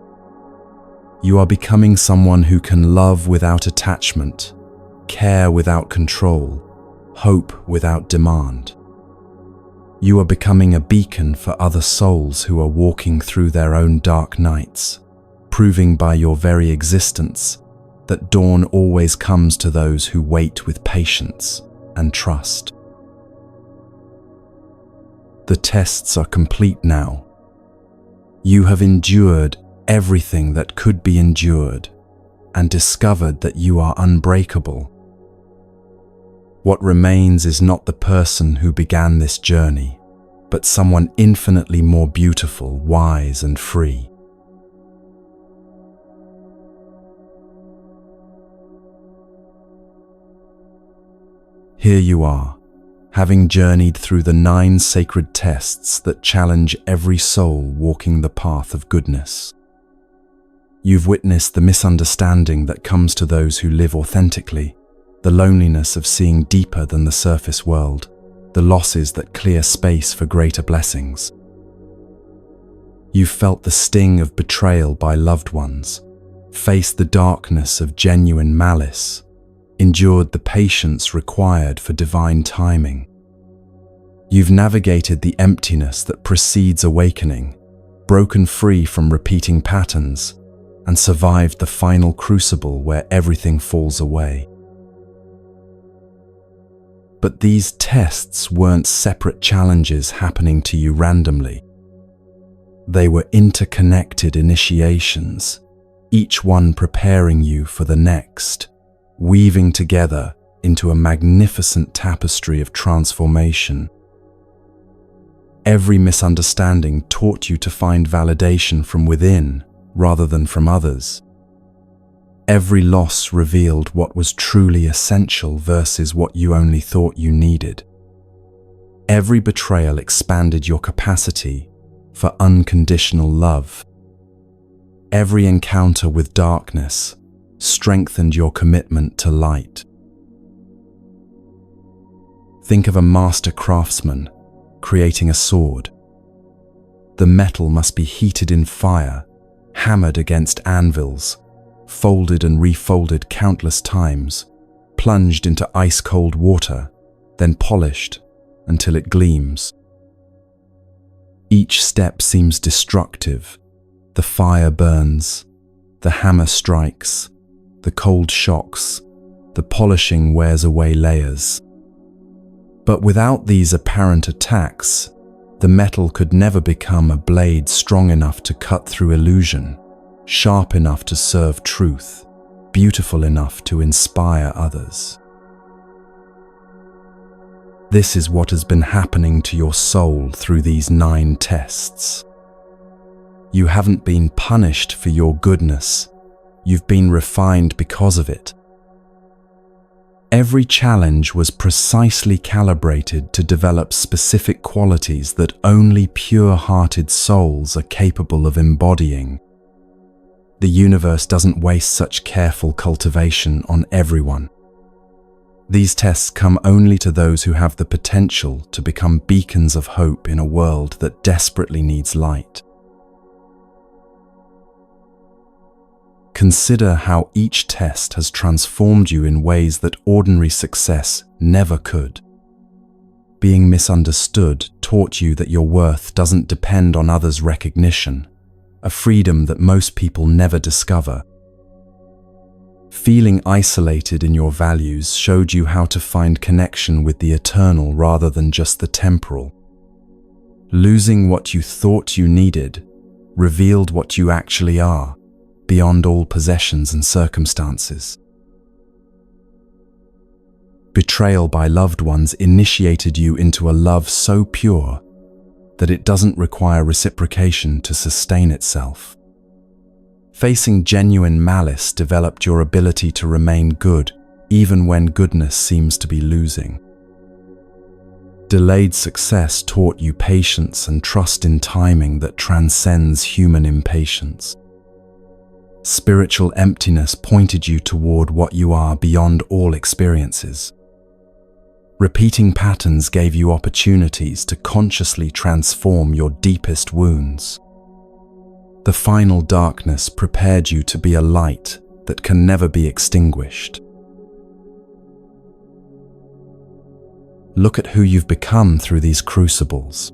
You are becoming someone who can love without attachment, care without control, hope without demand. You are becoming a beacon for other souls who are walking through their own dark nights, proving by your very existence that dawn always comes to those who wait with patience and trust. The tests are complete now. You have endured everything that could be endured and discovered that you are unbreakable. What remains is not the person who began this journey, but someone infinitely more beautiful, wise, and free. Here you are, having journeyed through the 9 sacred tests that challenge every soul walking the path of goodness. You've witnessed the misunderstanding that comes to those who live authentically, the loneliness of seeing deeper than the surface world, the losses that clear space for greater blessings. You've felt the sting of betrayal by loved ones, faced the darkness of genuine malice, endured the patience required for divine timing. You've navigated the emptiness that precedes awakening, broken free from repeating patterns, and survived the final crucible where everything falls away. But these tests weren't separate challenges happening to you randomly. They were interconnected initiations, each one preparing you for the next, weaving together into a magnificent tapestry of transformation. Every misunderstanding taught you to find validation from within rather than from others. Every loss revealed what was truly essential versus what you only thought you needed. Every betrayal expanded your capacity for unconditional love. Every encounter with darkness strengthened your commitment to light. Think of a master craftsman creating a sword. The metal must be heated in fire, hammered against anvils, folded and refolded countless times, plunged into ice-cold water, then polished until it gleams. Each step seems destructive. The fire burns, the hammer strikes, the cold shocks, the polishing wears away layers. But without these apparent attacks, the metal could never become a blade strong enough to cut through illusion, sharp enough to serve truth, beautiful enough to inspire others. This is what has been happening to your soul through these 9 tests. You haven't been punished for your goodness, you've been refined because of it. Every challenge was precisely calibrated to develop specific qualities that only pure-hearted souls are capable of embodying. The universe doesn't waste such careful cultivation on everyone. These tests come only to those who have the potential to become beacons of hope in a world that desperately needs light. Consider how each test has transformed you in ways that ordinary success never could. Being misunderstood taught you that your worth doesn't depend on others' recognition, a freedom that most people never discover. Feeling isolated in your values showed you how to find connection with the eternal rather than just the temporal. Losing what you thought you needed revealed what you actually are, beyond all possessions and circumstances. Betrayal by loved ones initiated you into a love so pure that it doesn't require reciprocation to sustain itself. Facing genuine malice developed your ability to remain good even when goodness seems to be losing. Delayed success taught you patience and trust in timing that transcends human impatience. Spiritual emptiness pointed you toward what you are beyond all experiences. Repeating patterns gave you opportunities to consciously transform your deepest wounds. The final darkness prepared you to be a light that can never be extinguished. Look at who you've become through these crucibles.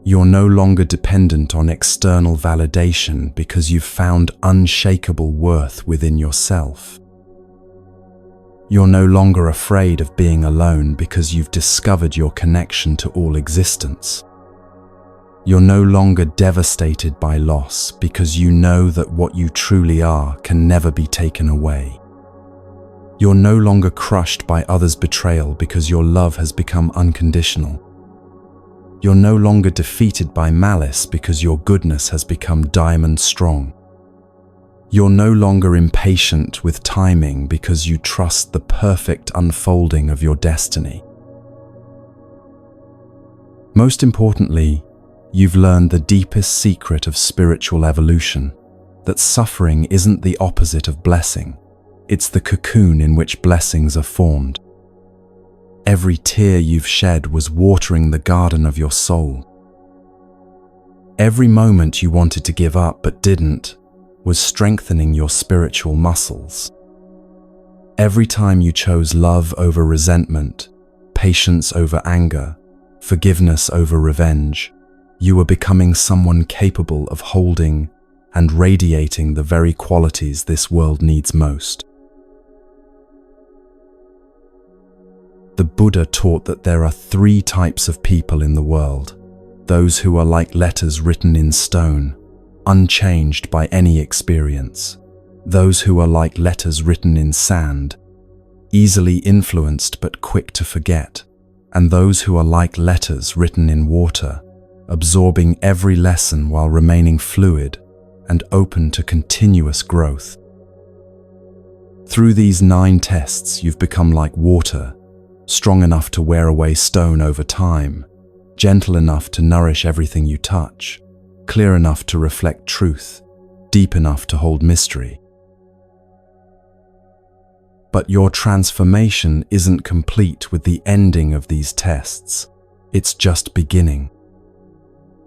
You're no longer dependent on external validation because you've found unshakable worth within yourself. You're no longer afraid of being alone because you've discovered your connection to all existence. You're no longer devastated by loss because you know that what you truly are can never be taken away. You're no longer crushed by others' betrayal because your love has become unconditional. You're no longer defeated by malice because your goodness has become diamond strong. You're no longer impatient with timing because you trust the perfect unfolding of your destiny. Most importantly, you've learned the deepest secret of spiritual evolution, that suffering isn't the opposite of blessing, it's the cocoon in which blessings are formed. Every tear you've shed was watering the garden of your soul. Every moment you wanted to give up but didn't was strengthening your spiritual muscles. Every time you chose love over resentment, patience over anger, forgiveness over revenge, you are becoming someone capable of holding and radiating the very qualities this world needs most. The Buddha taught that there are 3 types of people in the world: those who are like letters written in stone, unchanged by any experience; those who are like letters written in sand, easily influenced but quick to forget; and those who are like letters written in water, absorbing every lesson while remaining fluid and open to continuous growth. Through these 9 tests, you've become like water, strong enough to wear away stone over time, gentle enough to nourish everything you touch, clear enough to reflect truth, deep enough to hold mystery. But your transformation isn't complete with the ending of these tests. It's just beginning.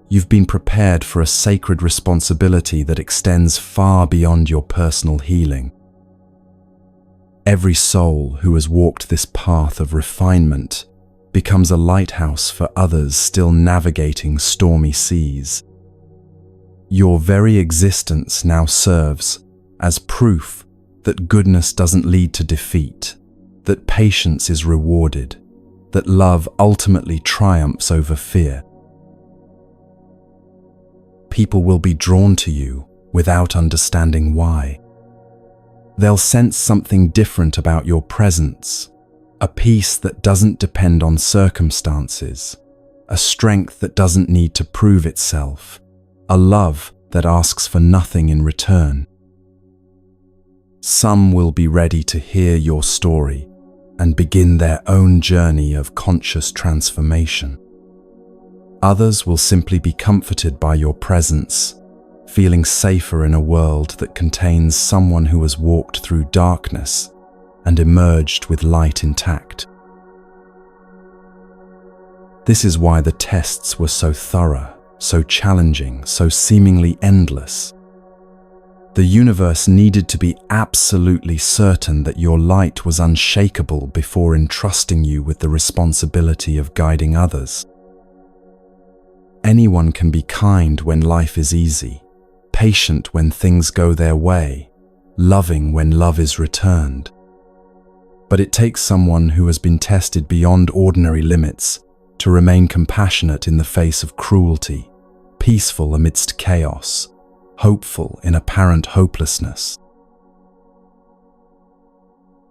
You've been prepared for a sacred responsibility that extends far beyond your personal healing. Every soul who has walked this path of refinement becomes a lighthouse for others still navigating stormy seas. Your very existence now serves as proof that goodness doesn't lead to defeat, that patience is rewarded, that love ultimately triumphs over fear. People will be drawn to you without understanding why. They'll sense something different about your presence, a peace that doesn't depend on circumstances, a strength that doesn't need to prove itself, a love that asks for nothing in return. Some will be ready to hear your story and begin their own journey of conscious transformation. Others will simply be comforted by your presence, feeling safer in a world that contains someone who has walked through darkness and emerged with light intact. This is why the tests were so thorough, so challenging, so seemingly endless. The universe needed to be absolutely certain that your light was unshakable before entrusting you with the responsibility of guiding others. Anyone can be kind when life is easy, patient when things go their way, loving when love is returned. But it takes someone who has been tested beyond ordinary limits to remain compassionate in the face of cruelty, peaceful amidst chaos, hopeful in apparent hopelessness.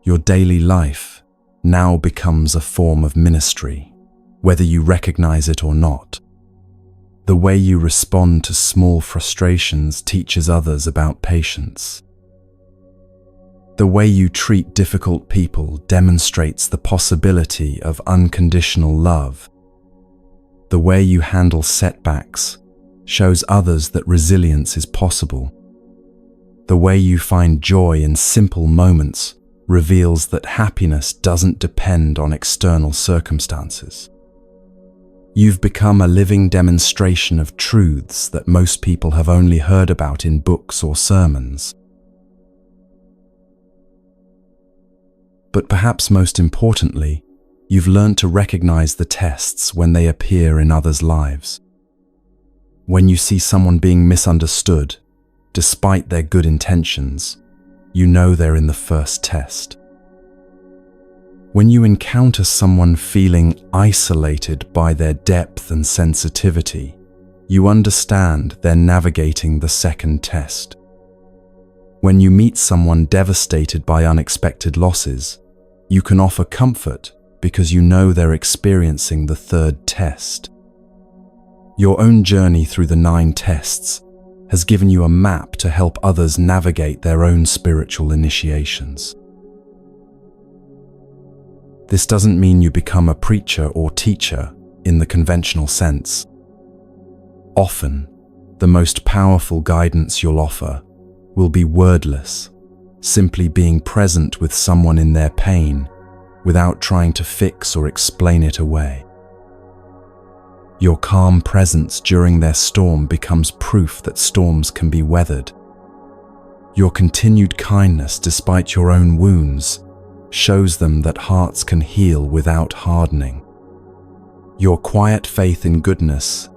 Your daily life now becomes a form of ministry, whether you recognize it or not. The way you respond to small frustrations teaches others about patience. The way you treat difficult people demonstrates the possibility of unconditional love. The way you handle setbacks shows others that resilience is possible. The way you find joy in simple moments reveals that happiness doesn't depend on external circumstances. You've become a living demonstration of truths that most people have only heard about in books or sermons. But perhaps most importantly, you've learned to recognize the tests when they appear in others' lives. When you see someone being misunderstood, despite their good intentions, you know they're in the first test. When you encounter someone feeling isolated by their depth and sensitivity, you understand they're navigating the second test. When you meet someone devastated by unexpected losses, you can offer comfort because you know they're experiencing the third test. Your own journey through the 9 tests has given you a map to help others navigate their own spiritual initiations. This doesn't mean you become a preacher or teacher in the conventional sense. Often, the most powerful guidance you'll offer will be wordless, simply being present with someone in their pain without trying to fix or explain it away. Your calm presence during their storm becomes proof that storms can be weathered. Your continued kindness despite your own wounds shows them that hearts can heal without hardening. Your quiet faith in goodness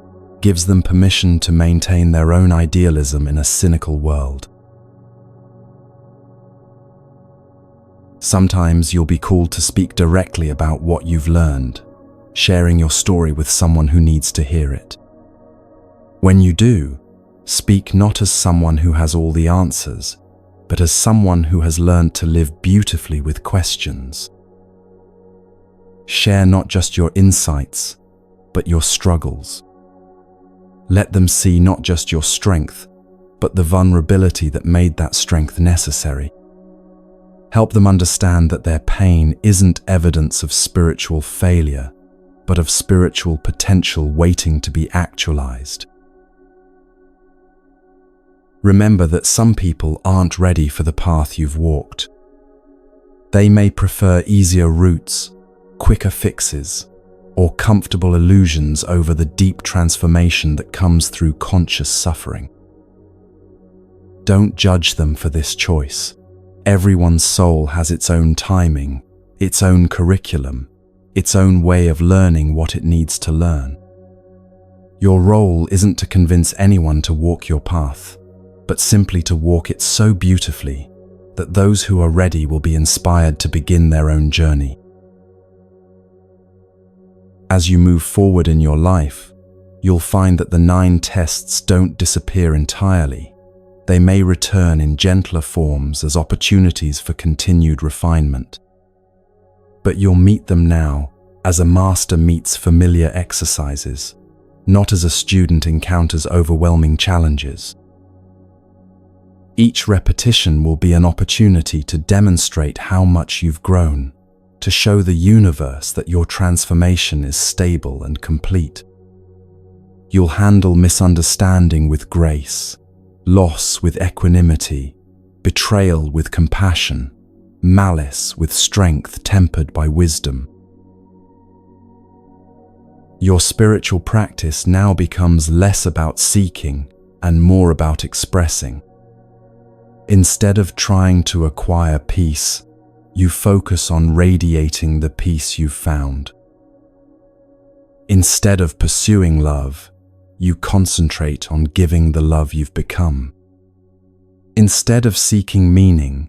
gives them permission to maintain their own idealism in a cynical world. Sometimes you'll be called to speak directly about what you've learned, sharing your story with someone who needs to hear it. When you do, speak not as someone who has all the answers, but as someone who has learned to live beautifully with questions. Share not just your insights, but your struggles. Let them see not just your strength, but the vulnerability that made that strength necessary. Help them understand that their pain isn't evidence of spiritual failure, but of spiritual potential waiting to be actualized. Remember that some people aren't ready for the path you've walked. They may prefer easier routes, quicker fixes, or comfortable illusions over the deep transformation that comes through conscious suffering. Don't judge them for this choice. Everyone's soul has its own timing, its own curriculum, its own way of learning what it needs to learn. Your role isn't to convince anyone to walk your path, but simply to walk it so beautifully that those who are ready will be inspired to begin their own journey. As you move forward in your life, you'll find that the 9 tests don't disappear entirely. They may return in gentler forms as opportunities for continued refinement. But you'll meet them now as a master meets familiar exercises, not as a student encounters overwhelming challenges. Each repetition will be an opportunity to demonstrate how much you've grown, to show the universe that your transformation is stable and complete. You'll handle misunderstanding with grace, loss with equanimity, betrayal with compassion, malice with strength tempered by wisdom. Your spiritual practice now becomes less about seeking and more about expressing. Instead of trying to acquire peace, you focus on radiating the peace you've found. Instead of pursuing love, you concentrate on giving the love you've become. Instead of seeking meaning,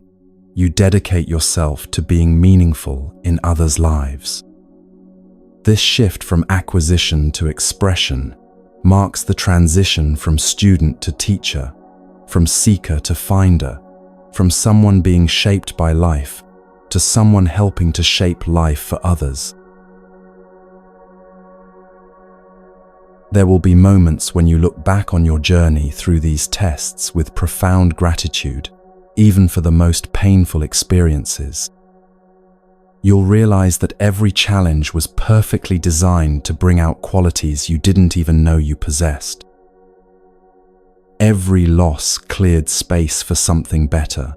you dedicate yourself to being meaningful in others' lives. This shift from acquisition to expression marks the transition from student to teacher, from seeker to finder, from someone being shaped by life to someone helping to shape life for others. There will be moments when you look back on your journey through these tests with profound gratitude, even for the most painful experiences. You'll realize that every challenge was perfectly designed to bring out qualities you didn't even know you possessed. Every loss cleared space for something better.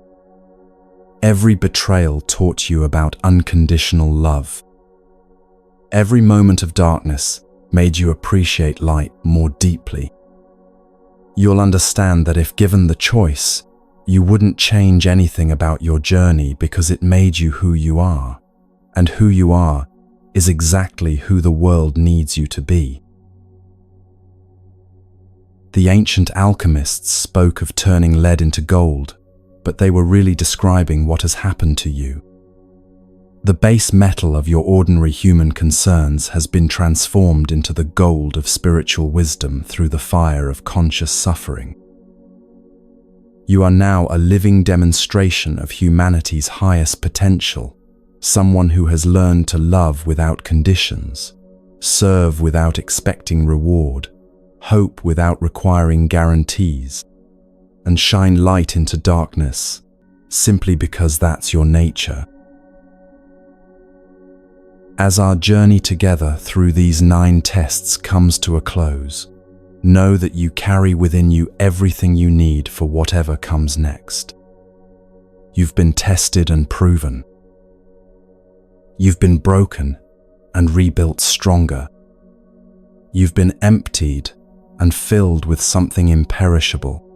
Every betrayal taught you about unconditional love. Every moment of darkness made you appreciate light more deeply. You'll understand that if given the choice, you wouldn't change anything about your journey because it made you who you are, and who you are is exactly who the world needs you to be. The ancient alchemists spoke of turning lead into gold, but they were really describing what has happened to you. The base metal of your ordinary human concerns has been transformed into the gold of spiritual wisdom through the fire of conscious suffering. You are now a living demonstration of humanity's highest potential, someone who has learned to love without conditions, serve without expecting reward, hope without requiring guarantees, and shine light into darkness simply because that's your nature. As our journey together through these 9 tests comes to a close, know that you carry within you everything you need for whatever comes next. You've been tested and proven. You've been broken and rebuilt stronger. You've been emptied and filled with something imperishable.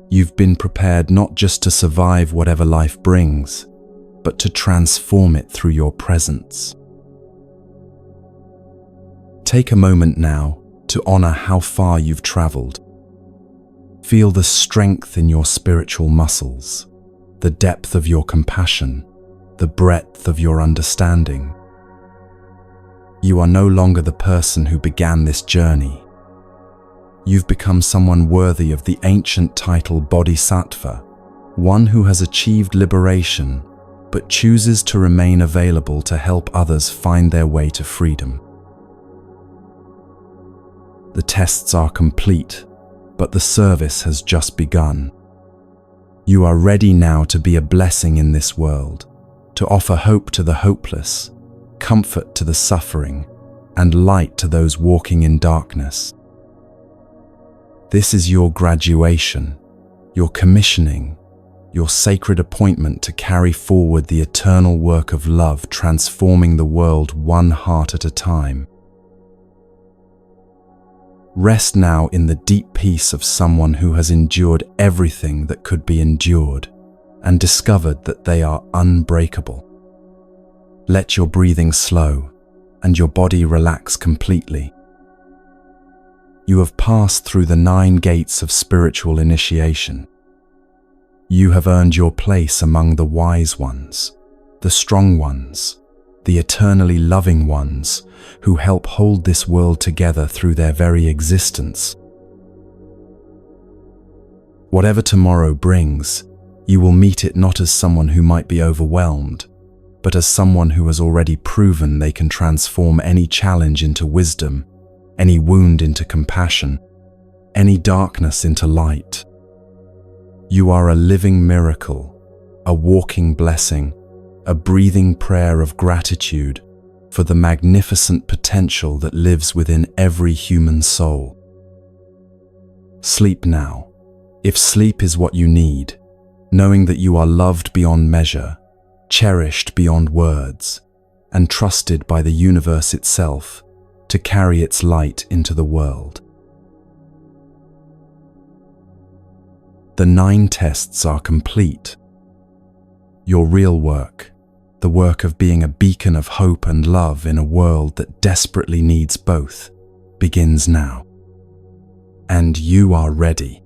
You've been prepared not just to survive whatever life brings, but to transform it through your presence. Take a moment now to honor how far you've traveled. Feel the strength in your spiritual muscles, the depth of your compassion, the breadth of your understanding. You are no longer the person who began this journey. You've become someone worthy of the ancient title Bodhisattva, one who has achieved liberation but chooses to remain available to help others find their way to freedom. The tests are complete, but the service has just begun. You are ready now to be a blessing in this world, to offer hope to the hopeless, comfort to the suffering, and light to those walking in darkness. This is your graduation, your commissioning, your sacred appointment to carry forward the eternal work of love, transforming the world one heart at a time. Rest now in the deep peace of someone who has endured everything that could be endured and discovered that they are unbreakable. Let your breathing slow and your body relax completely. You have passed through the 9 gates of spiritual initiation. You have earned your place among the wise ones, the strong ones, the eternally loving ones who help hold this world together through their very existence. Whatever tomorrow brings, you will meet it not as someone who might be overwhelmed, but as someone who has already proven they can transform any challenge into wisdom, any wound into compassion, any darkness into light. You are a living miracle, a walking blessing, a breathing prayer of gratitude for the magnificent potential that lives within every human soul. Sleep now, if sleep is what you need, knowing that you are loved beyond measure, cherished beyond words, and trusted by the universe itself to carry its light into the world. The 9 tests are complete. Your real work, the work of being a beacon of hope and love in a world that desperately needs both, begins now. And you are ready.